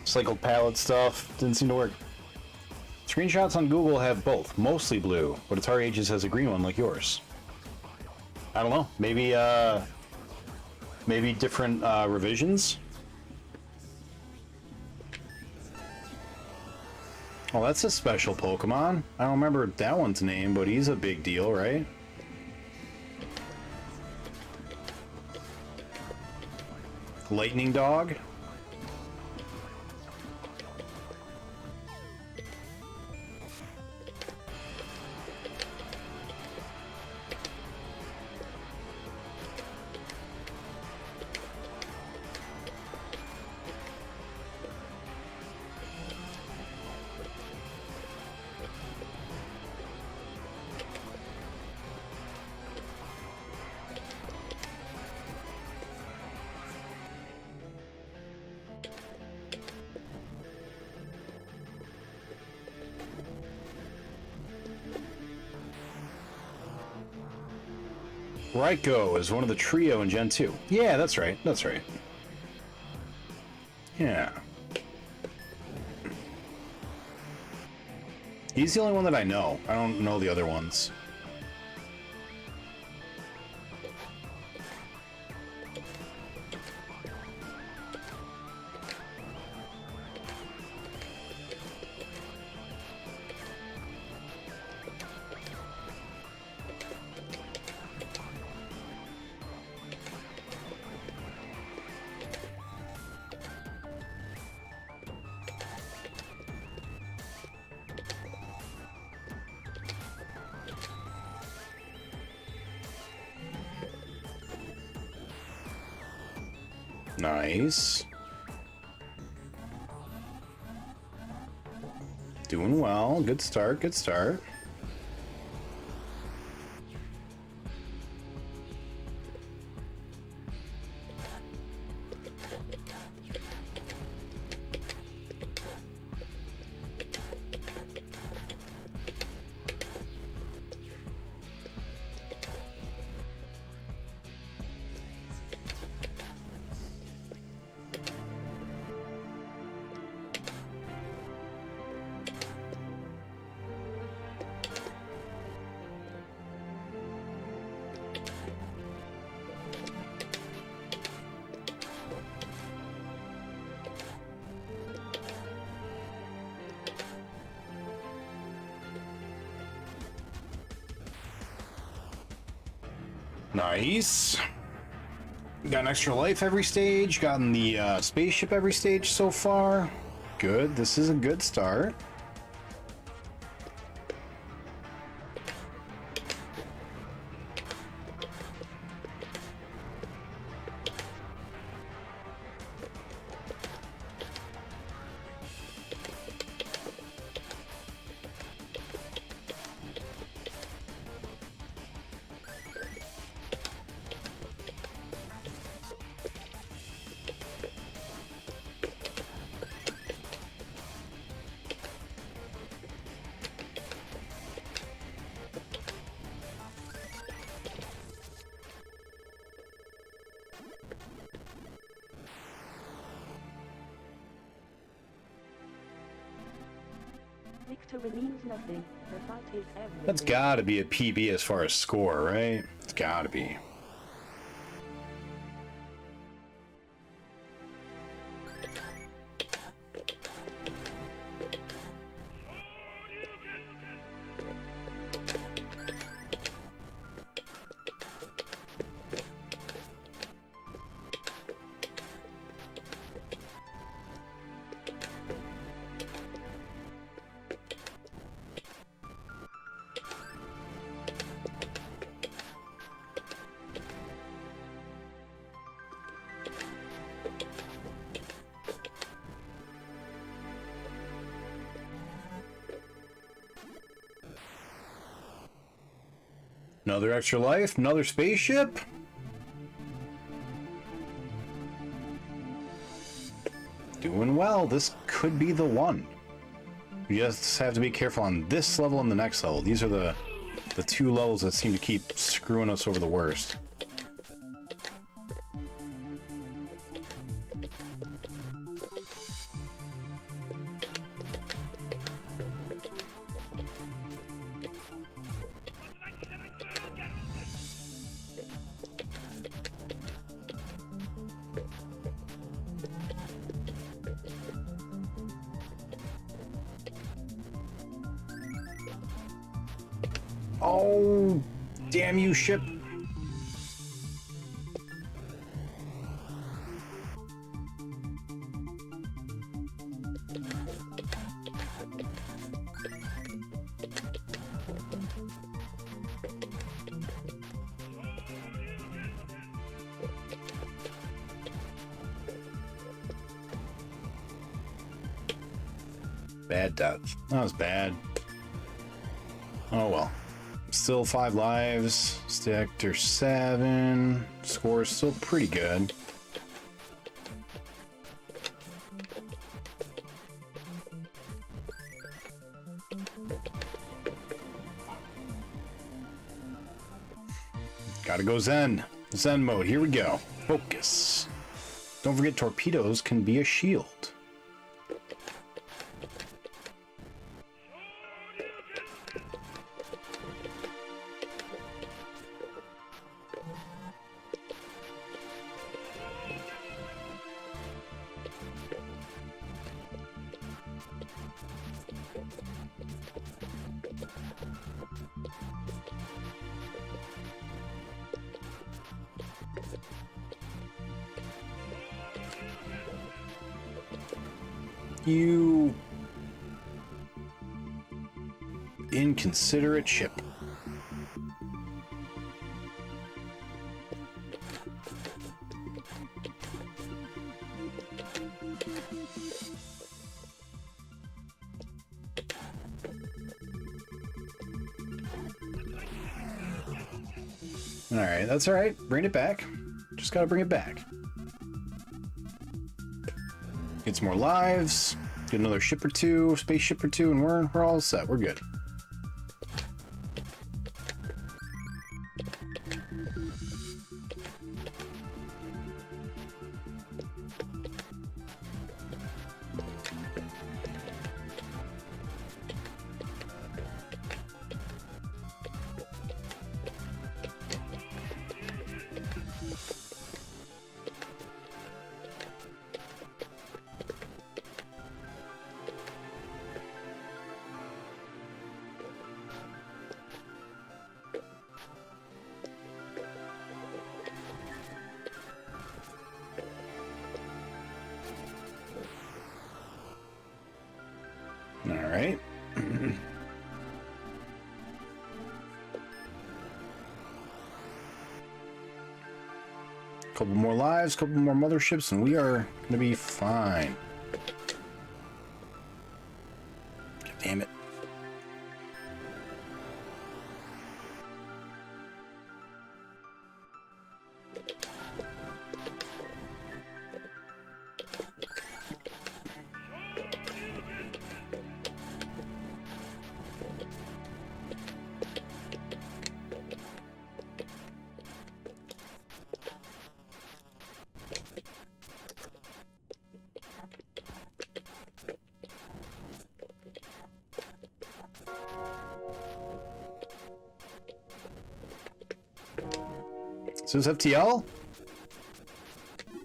Cycled palette stuff. Didn't seem to work. Screenshots on Google have both. Mostly blue, but Atari Ages has a green one like yours. I don't know. Maybe, maybe different, revisions? Oh, that's a special Pokemon. I don't remember that one's name, but he's a big deal, right? Lightning Dog? Raikou is one of the trio in Gen 2. Yeah, that's right. That's right. Yeah. He's the only one that I know. I don't know the other ones. Nice. Doing well. Good start, good start. Nice. Got an extra life every stage. Gotten the spaceship every stage so far. Good. This is a good start. Victory means nothing. The fight is everything. That's gotta be a PB as far as score, right? It's gotta be. Another extra life, another spaceship. Doing well. This could be the one. We just have to be careful on this level and the next level. These are the two levels that seem to keep screwing us over the worst. Oh, damn you, ship. Bad dodge. That was bad. Oh well. Still 5 lives. Sector 7. Score is still pretty good. Gotta go Zen. Zen mode. Here we go. Focus. Don't forget torpedoes can be a shield. You inconsiderate ship. Alright, that's alright. Bring it back. Just gotta bring it back. Get some more lives, get another ship or two, spaceship or two, and we're all set. We're good. Alright. Couple more lives, couple more motherships, and we are gonna be fine. God damn it. Is this FTL?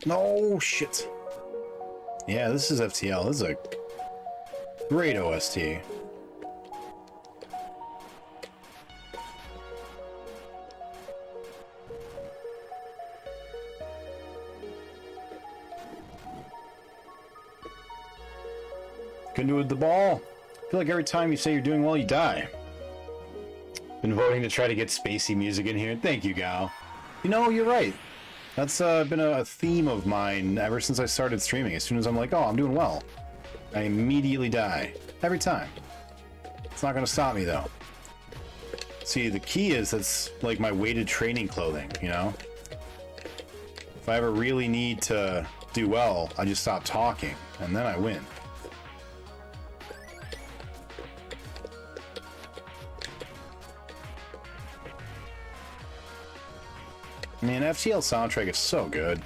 No, shit. Yeah, this is FTL. This is a great OST. Couldn't do it with the ball. I feel like every time you say you're doing well, you die. Been voting to try to get spacey music in here. Thank you, Gal. You know, you're right. That's been a theme of mine ever since I started streaming. As soon as I'm like, oh, I'm doing well, I immediately die. Every time. It's not going to stop me, though. See, the key is that's like my weighted training clothing, you know? If I ever really need to do well, I just stop talking, and then I win. Man, FTL soundtrack is so good.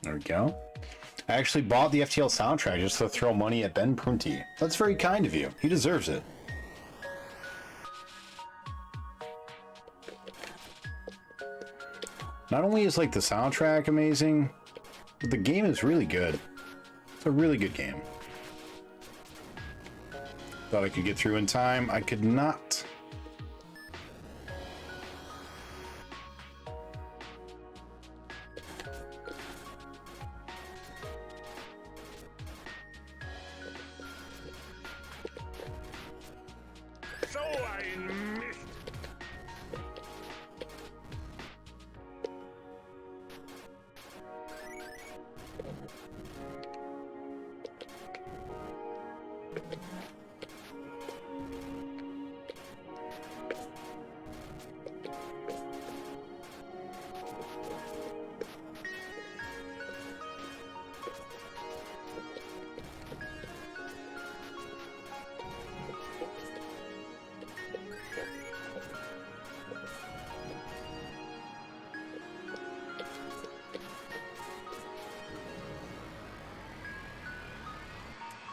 There we go. I actually bought the FTL soundtrack just to throw money at Ben Prunty. That's very kind of you. He deserves it. Not only is like the soundtrack amazing, but the game is really good. It's a really good game. Thought I could get through in time. I could not. So I missed.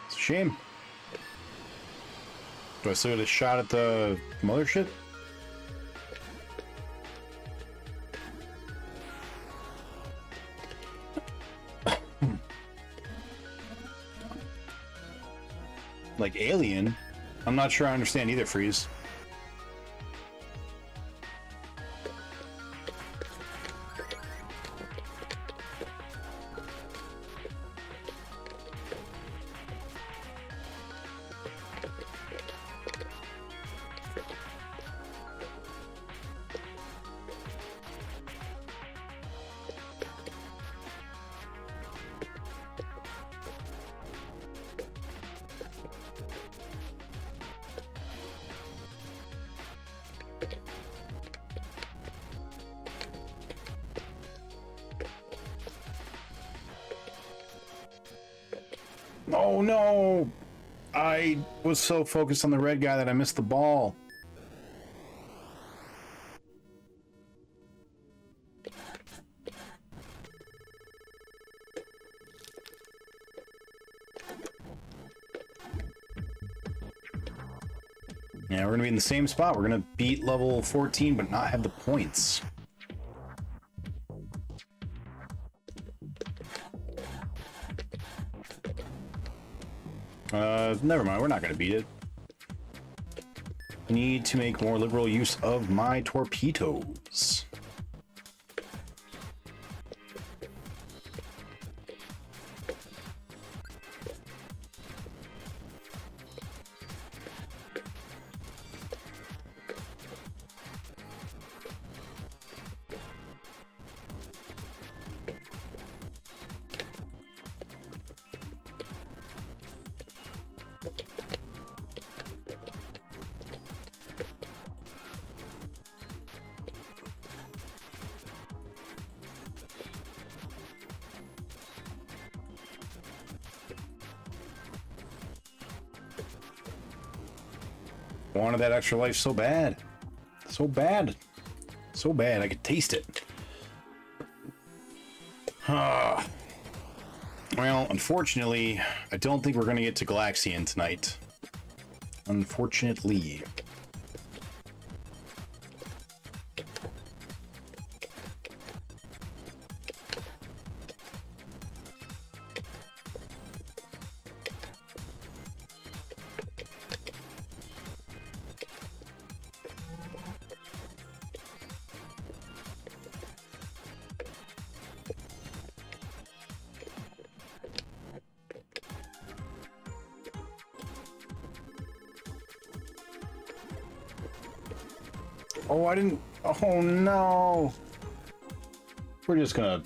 It's a shame. Do I still get a shot at the mothership? Like Alien? I'm not sure I understand either, Freeze. Oh no! I was so focused on the red guy that I missed the ball. Yeah, we're gonna be in the same spot. We're gonna beat level 14 but not have the points. Never mind, we're not gonna beat it. Need to make more liberal use of my torpedoes. Wanted that extra life so bad. So bad. So bad. I could taste it. Well, unfortunately, I don't think we're going to get to Galaxian tonight. Unfortunately. Oh, I didn't. Oh no. We're just gonna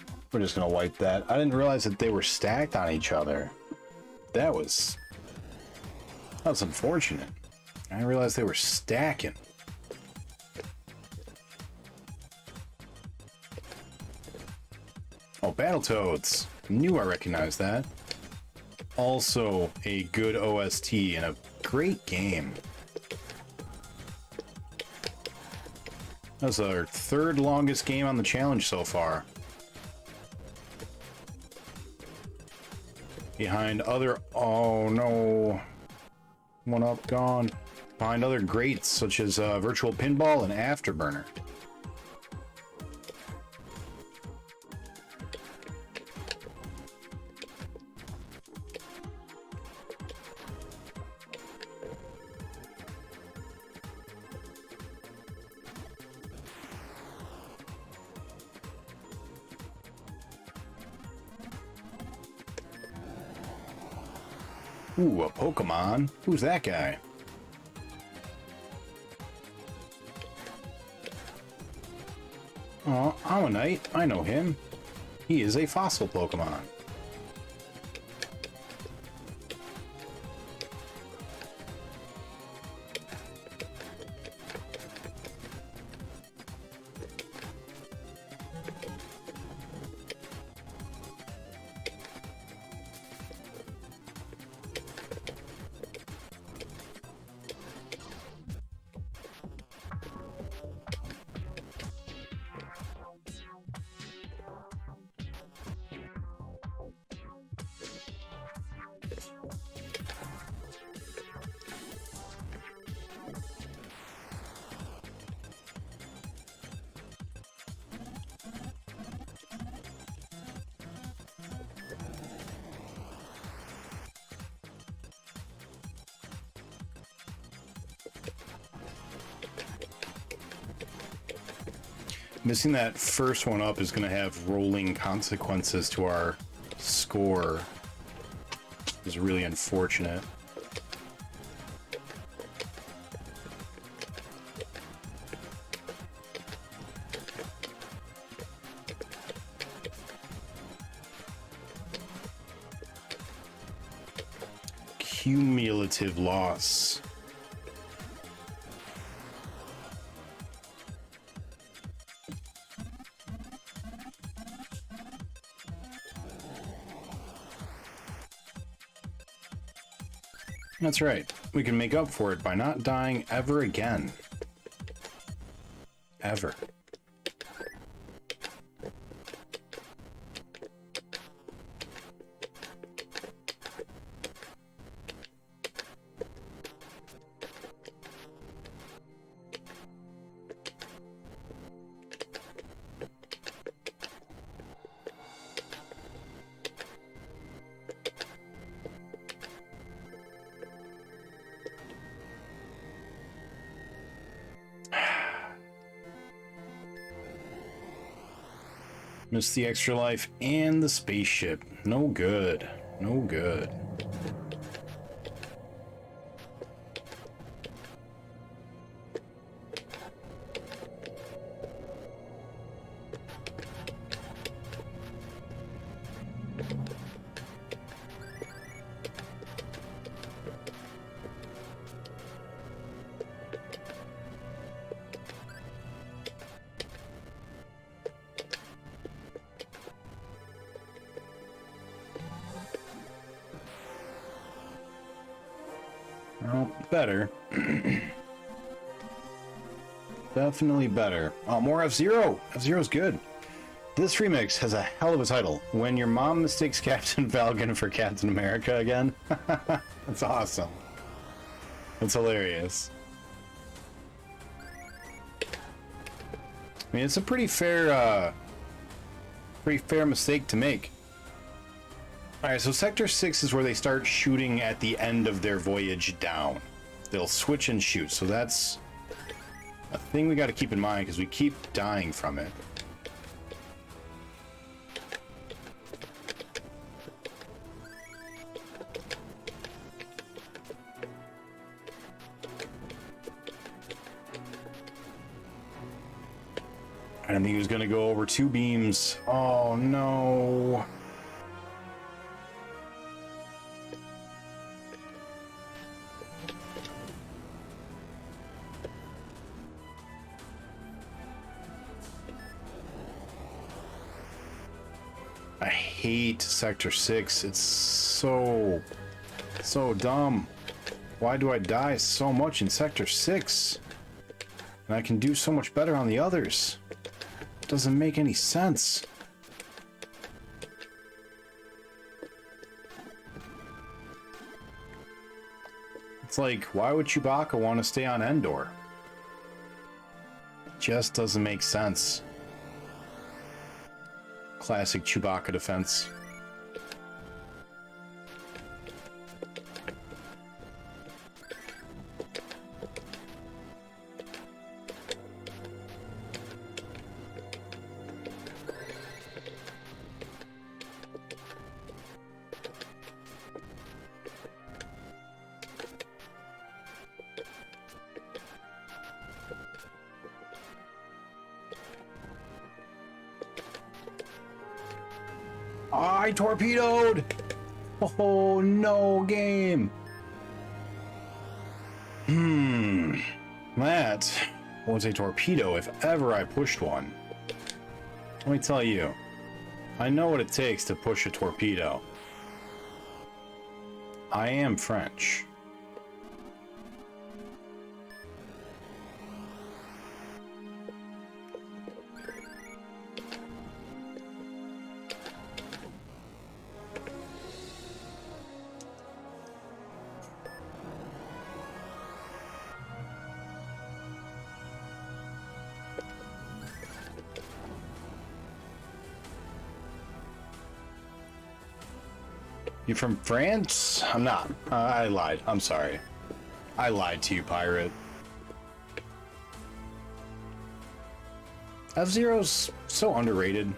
wipe that. I didn't realize that they were stacked on each other. That was unfortunate. I didn't realize they were stacking. Oh, Battletoads. Knew I recognized that. Also a good OST and a great game. That's our third longest game on the challenge so far. Behind other... Oh no. One up, gone. Behind other greats such as Virtual Pinball and Afterburner. Ooh, a Pokemon? Who's that guy? Oh, Ammonite. I know him. He is a fossil Pokemon. Missing that first one up is going to have rolling consequences to our score. It's really unfortunate. Cumulative loss. That's right. We can make up for it by not dying ever again. Ever. Missed the extra life and the spaceship. No good. No good. Well, better. Definitely better. Oh, more F-Zero! F-Zero's good. This remix has a hell of a title. When your mom mistakes Captain Falcon for Captain America again. That's awesome. That's hilarious. I mean, it's a pretty fair mistake to make. Alright, so Sector 6 is where they start shooting at the end of their voyage down. They'll switch and shoot, so that's a thing we got to keep in mind because we keep dying from it. I didn't think he was going to go over 2 beams. Oh no. I hate Sector 6. It's so dumb. Why do I die so much in Sector 6? And I can do so much better on the others. It doesn't make any sense. It's like, why would Chewbacca want to stay on Endor? It just doesn't make sense. Classic Chewbacca defense. I torpedoed! Oh no, game! That was a torpedo if ever I pushed one. Let me tell you, I know what it takes to push a torpedo. I am French. You from France? I'm not. I lied. I'm sorry. I lied to you, pirate. F-Zero's so underrated.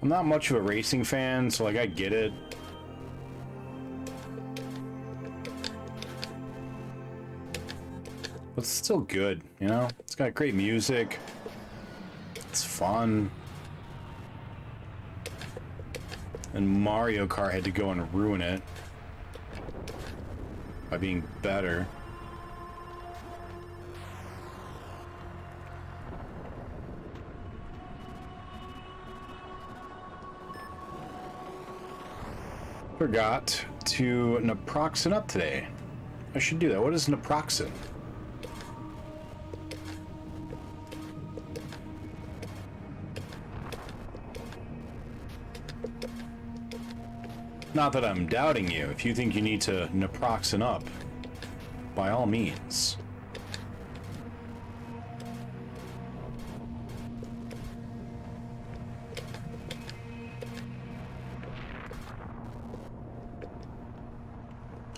I'm not much of a racing fan, so like I get it. But it's still good, you know? It's got great music. It's fun. And Mario Kart had to go and ruin it by being better. Forgot to naproxen up today. I should do that. What is naproxen? Not that I'm doubting you. If you think you need to naproxen up, by all means.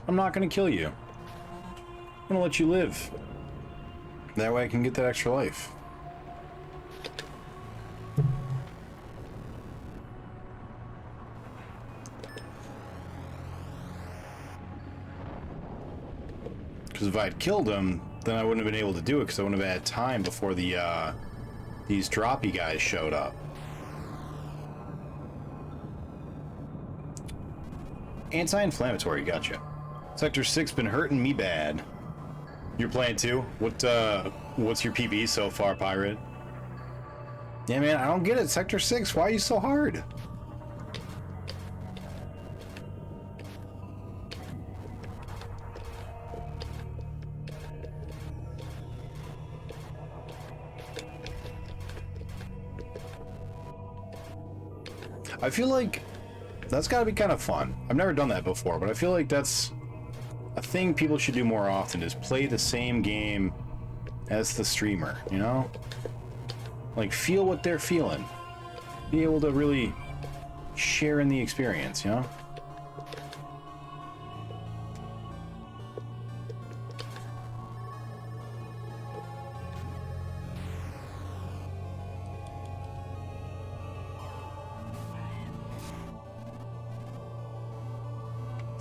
I'm not going to kill you. I'm going to let you live. That way I can get that extra life. Because if I had killed him, then I wouldn't have been able to do it because I wouldn't have had time before the these droppy guys showed up. Anti-inflammatory, gotcha. Sector 6 been hurting me bad. You're playing too? What's your PB so far, pirate? Yeah, man, I don't get it. Sector 6, why are you so hard? I feel like that's got to be kind of fun. I've never done that before, but I feel like that's a thing people should do more often, is play the same game as the streamer, you know? Like, feel what they're feeling. Be able to really share in the experience, you know?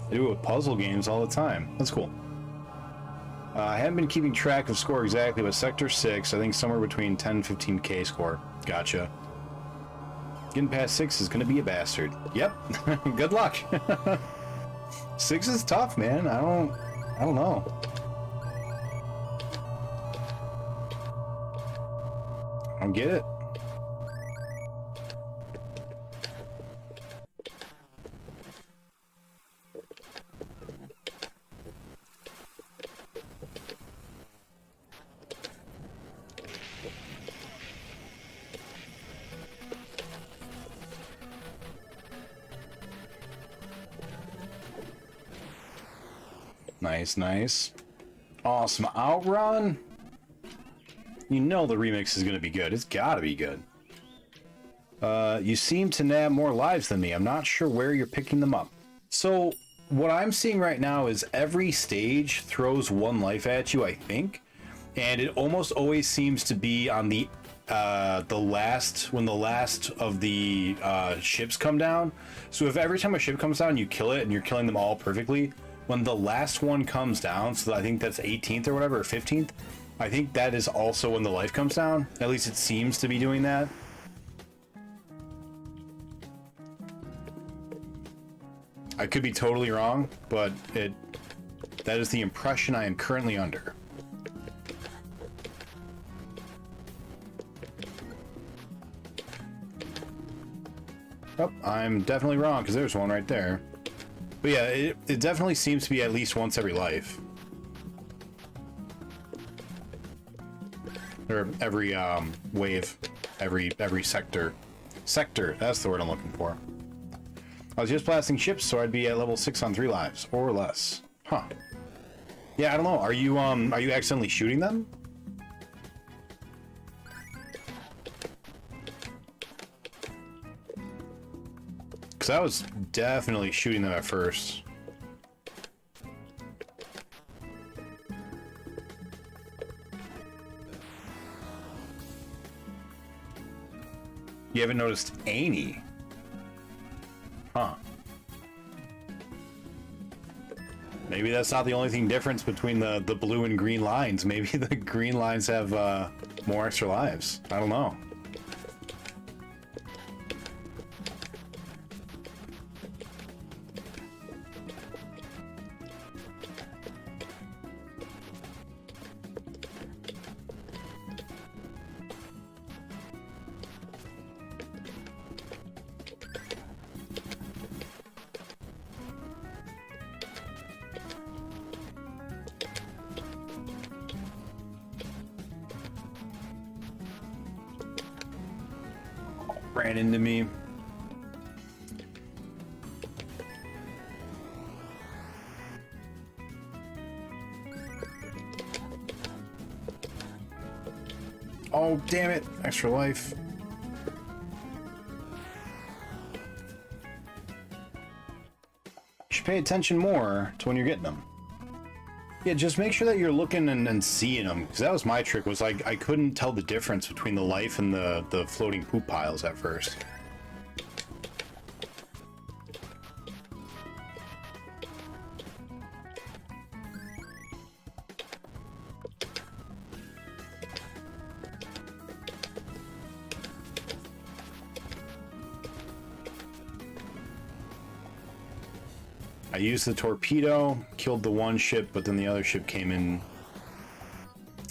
I do it with puzzle games all the time. That's cool. I haven't been keeping track of score exactly, but Sector 6, I think somewhere between 10 and 15k score. Gotcha. Getting past 6 is going to be a bastard. Yep. Good luck. 6 is tough, man. I don't know. I don't get it. Nice, nice. Awesome outrun. You know the remix is going to be good. It's got to be good. You seem to nab more lives than me. I'm not sure where you're picking them up. So what I'm seeing right now is every stage throws 1 life at you, I think. And it almost always seems to be on the last, when the last of the ships come down. So if every time a ship comes down, you kill it and you're killing them all perfectly, when the last one comes down, so I think that's 18th or whatever, or 15th, I think that is also when the life comes down. At least it seems to be doing that. I could be totally wrong, but that is the impression I am currently under. Oh, I'm definitely wrong, because there's one right there. But yeah, it definitely seems to be at least once every life. Or every wave, every sector. Sector, that's the word I'm looking for. I was just blasting ships, so I'd be at level 6 on 3 lives, or less. Huh. Yeah, I don't know. Are you accidentally shooting them? Because I was definitely shooting them at first. You haven't noticed any? Huh. Maybe that's not the only thing difference between the blue and green lines. Maybe the green lines have more extra lives. I don't know. Ran into me. Oh, damn it. Extra life. You should pay attention more to when you're getting them. Yeah, just make sure that you're looking and seeing them, because that was my trick, was I couldn't tell the difference between the life and the floating poop piles at first. I used the torpedo, killed the one ship, but then the other ship came in.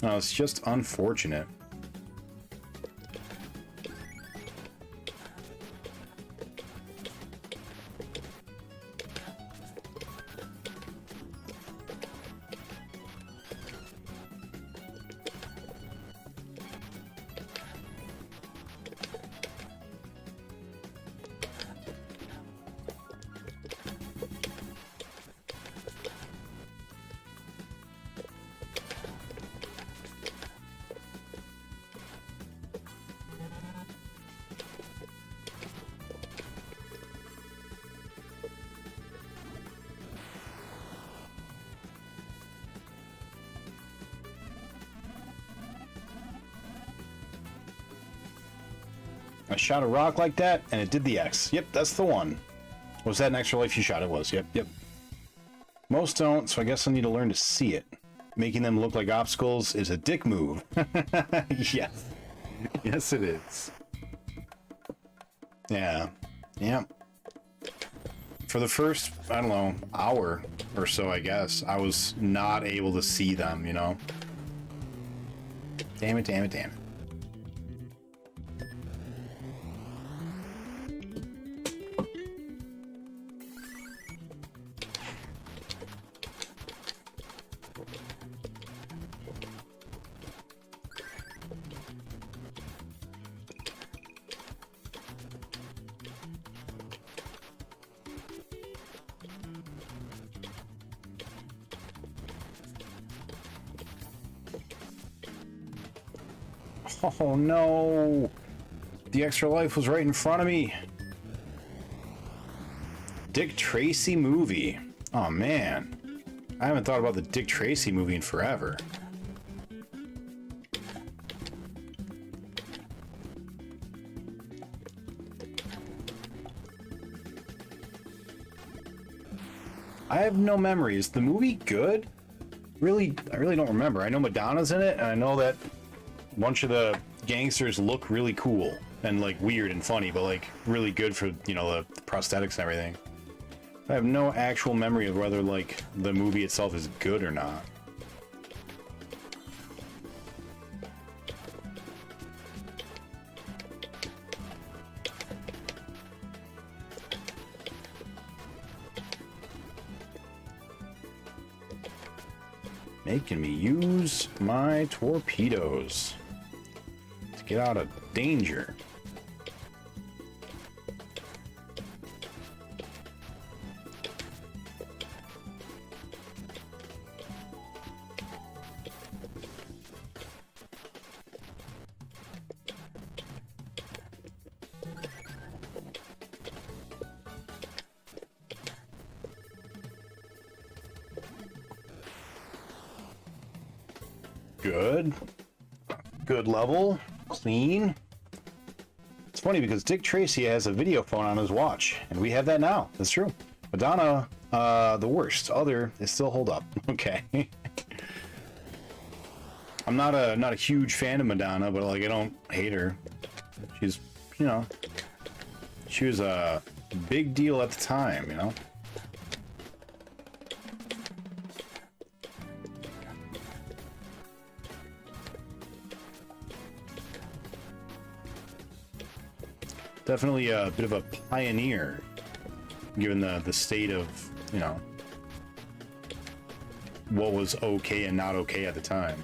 Oh, it's just unfortunate. I shot a rock like that, and it did the X. Yep, that's the one. Was that an extra life you shot? It was. Yep, yep. Most don't, so I guess I need to learn to see it. Making them look like obstacles is a dick move. Yes. Yes, it is. Yeah. Yeah. For the first, I don't know, hour or so, I guess, I was not able to see them, you know? Damn it, damn it, damn it. Oh no! The extra life was right in front of me. Dick Tracy movie. Oh man. I haven't thought about the Dick Tracy movie in forever. I have no memory. Is the movie good? Really, I really don't remember. I know Madonna's in it, and I know that a bunch of the gangsters look really cool and like weird and funny, but like really good for, you know, the prosthetics and everything. I have no actual memory of whether like the movie itself is good or not. Making me use my torpedoes to get out of danger. Good. Good level. Clean. It's funny because Dick Tracy has a video phone on his watch, and we have that now. That's true. Madonna, the worst. Other, they still hold up. Okay. I'm not a huge fan of Madonna, but like I don't hate her. She's, you know, she was a big deal at the time, you know. Definitely a bit of a pioneer, given the state of, you know, what was okay and not okay at the time.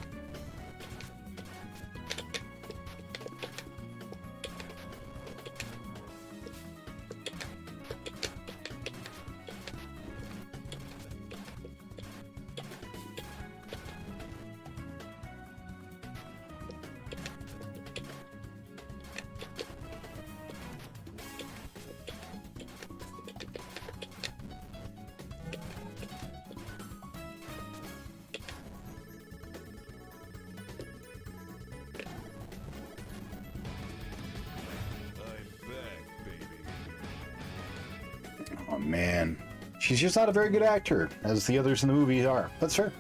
Oh man, she's just not a very good actor, as the others in the movie are. That's fair.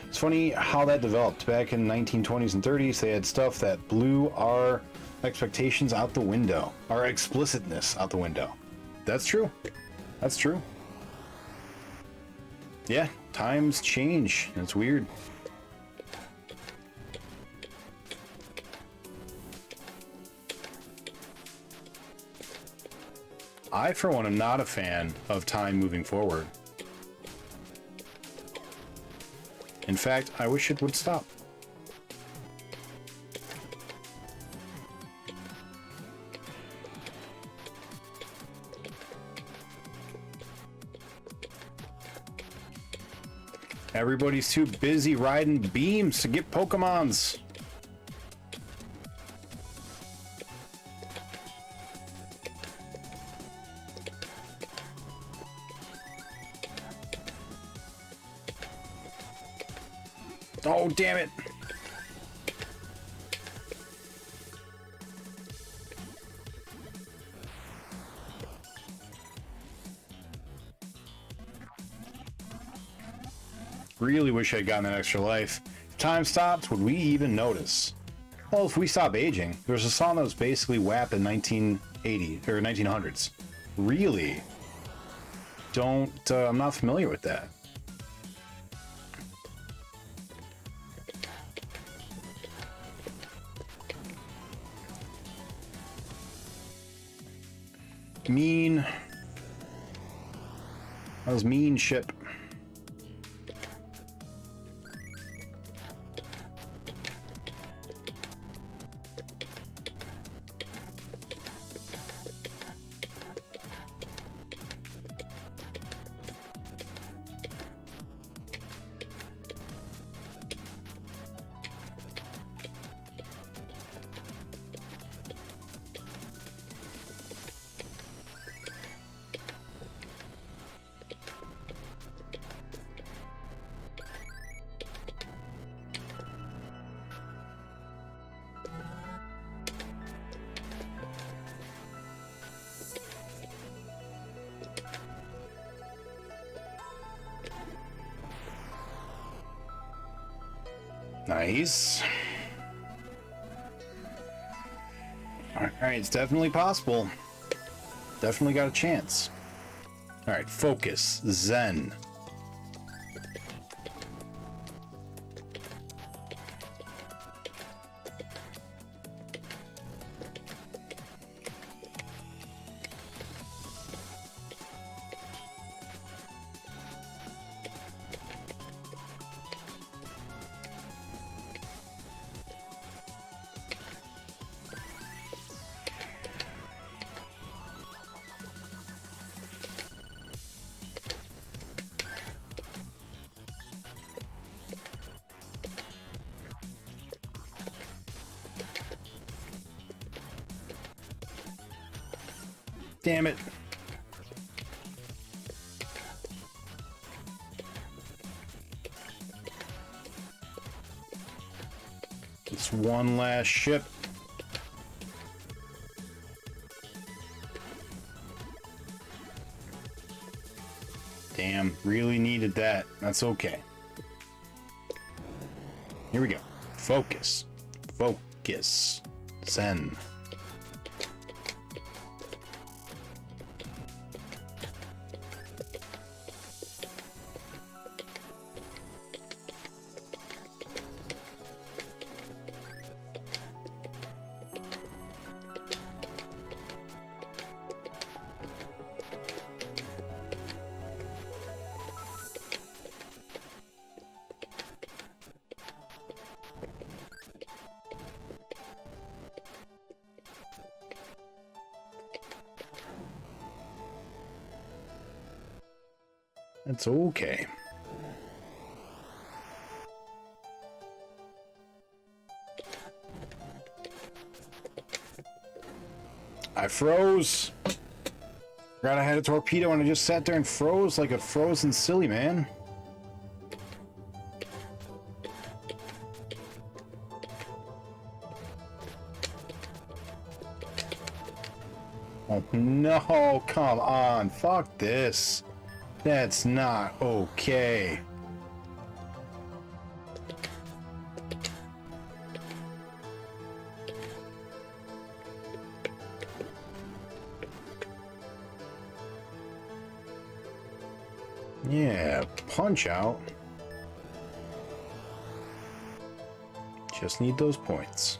It's funny how that developed. Back in 1920s and 30s, they had stuff that blew our expectations out the window, our explicitness out the window. That's true. That's true. Yeah, times change. It's weird. I, for one, am not a fan of time moving forward. In fact, I wish it would stop. Everybody's too busy riding beams to get Pokemons. Oh, damn it. Really wish I'd gotten that extra life. If time stops, would we even notice? Well, if we stop aging, there's a song that was basically WAP in 1980 or 1900s. Really? I'm not familiar with that. Mean. That was mean ship. Nice. Alright, it's definitely possible. Definitely got a chance. Alright, focus. Zen. Damn it. It's one last ship. Damn, really needed that. That's okay. Here we go. Focus. Focus. Zen. It's okay. I froze. Forgot I had a torpedo and I just sat there and froze like a frozen silly man. Oh no, come on, fuck this. That's not okay. Yeah, punch out. Just need those points.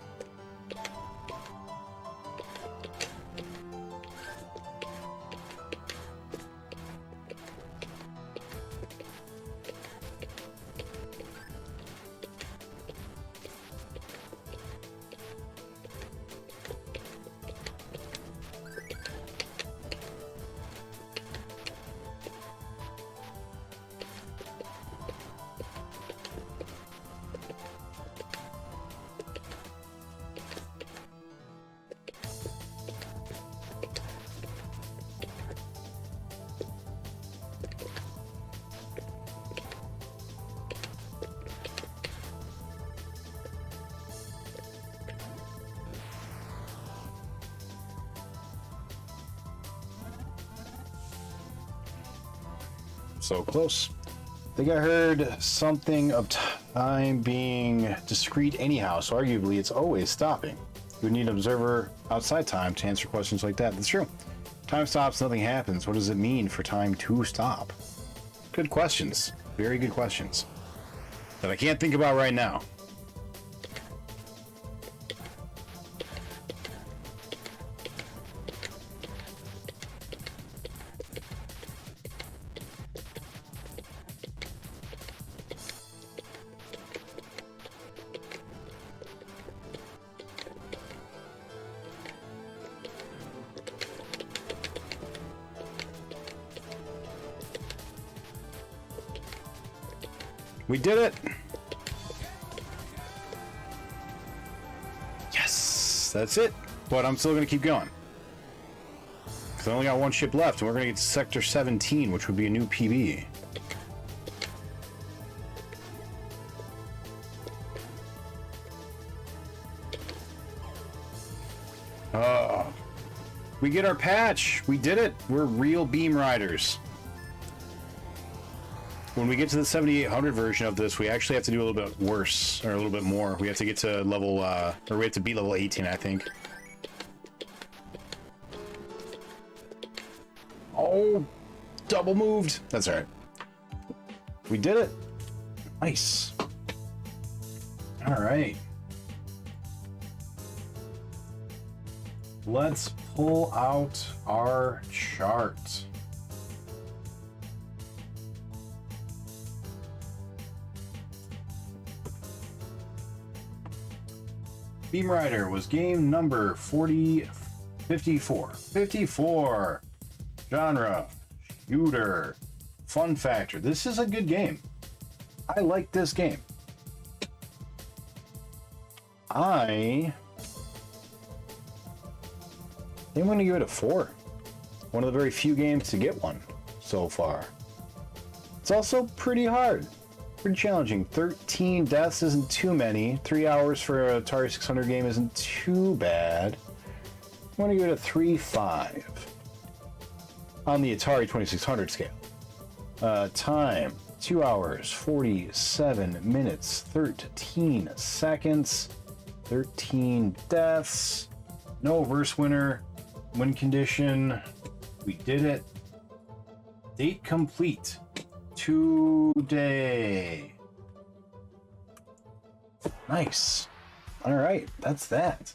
So close. think I heard something of time being discrete anyhow, so arguably it's always stopping. You would need an observer outside time to answer questions like that. That's true. Time stops, nothing happens. What does it mean for time to stop? Good questions. Very good questions. That I can't think about right now. We did it! Yes! That's it! But I'm still gonna keep going. Because I only got one ship left, and we're gonna get to Sector 17, which would be a new PB. Oh. We get our patch! We did it! We're real Beamriders. When we get to the 7800 version of this, we actually have to do a little bit worse, or a little bit more. We have to get to level, or we have to beat level 18, I think. Oh, double moved. That's all right. We did it. Nice. All right. Let's pull out our chart. Beamrider was game number 54. 54. Genre, shooter. Fun factor. This is a good game. I like this game. I think I'm going to give it a 4. One of the very few games to get one so far. It's also pretty hard. Pretty challenging. 13 deaths isn't too many. 3 hours for a Atari 600 game isn't too bad. I'm going to give it a 3.5 on the Atari 2600 scale. Time, 2 hours, 47 minutes, 13 seconds, 13 deaths, no verse winner, win condition, we did it. Date complete. Today. Nice. All right, that's that.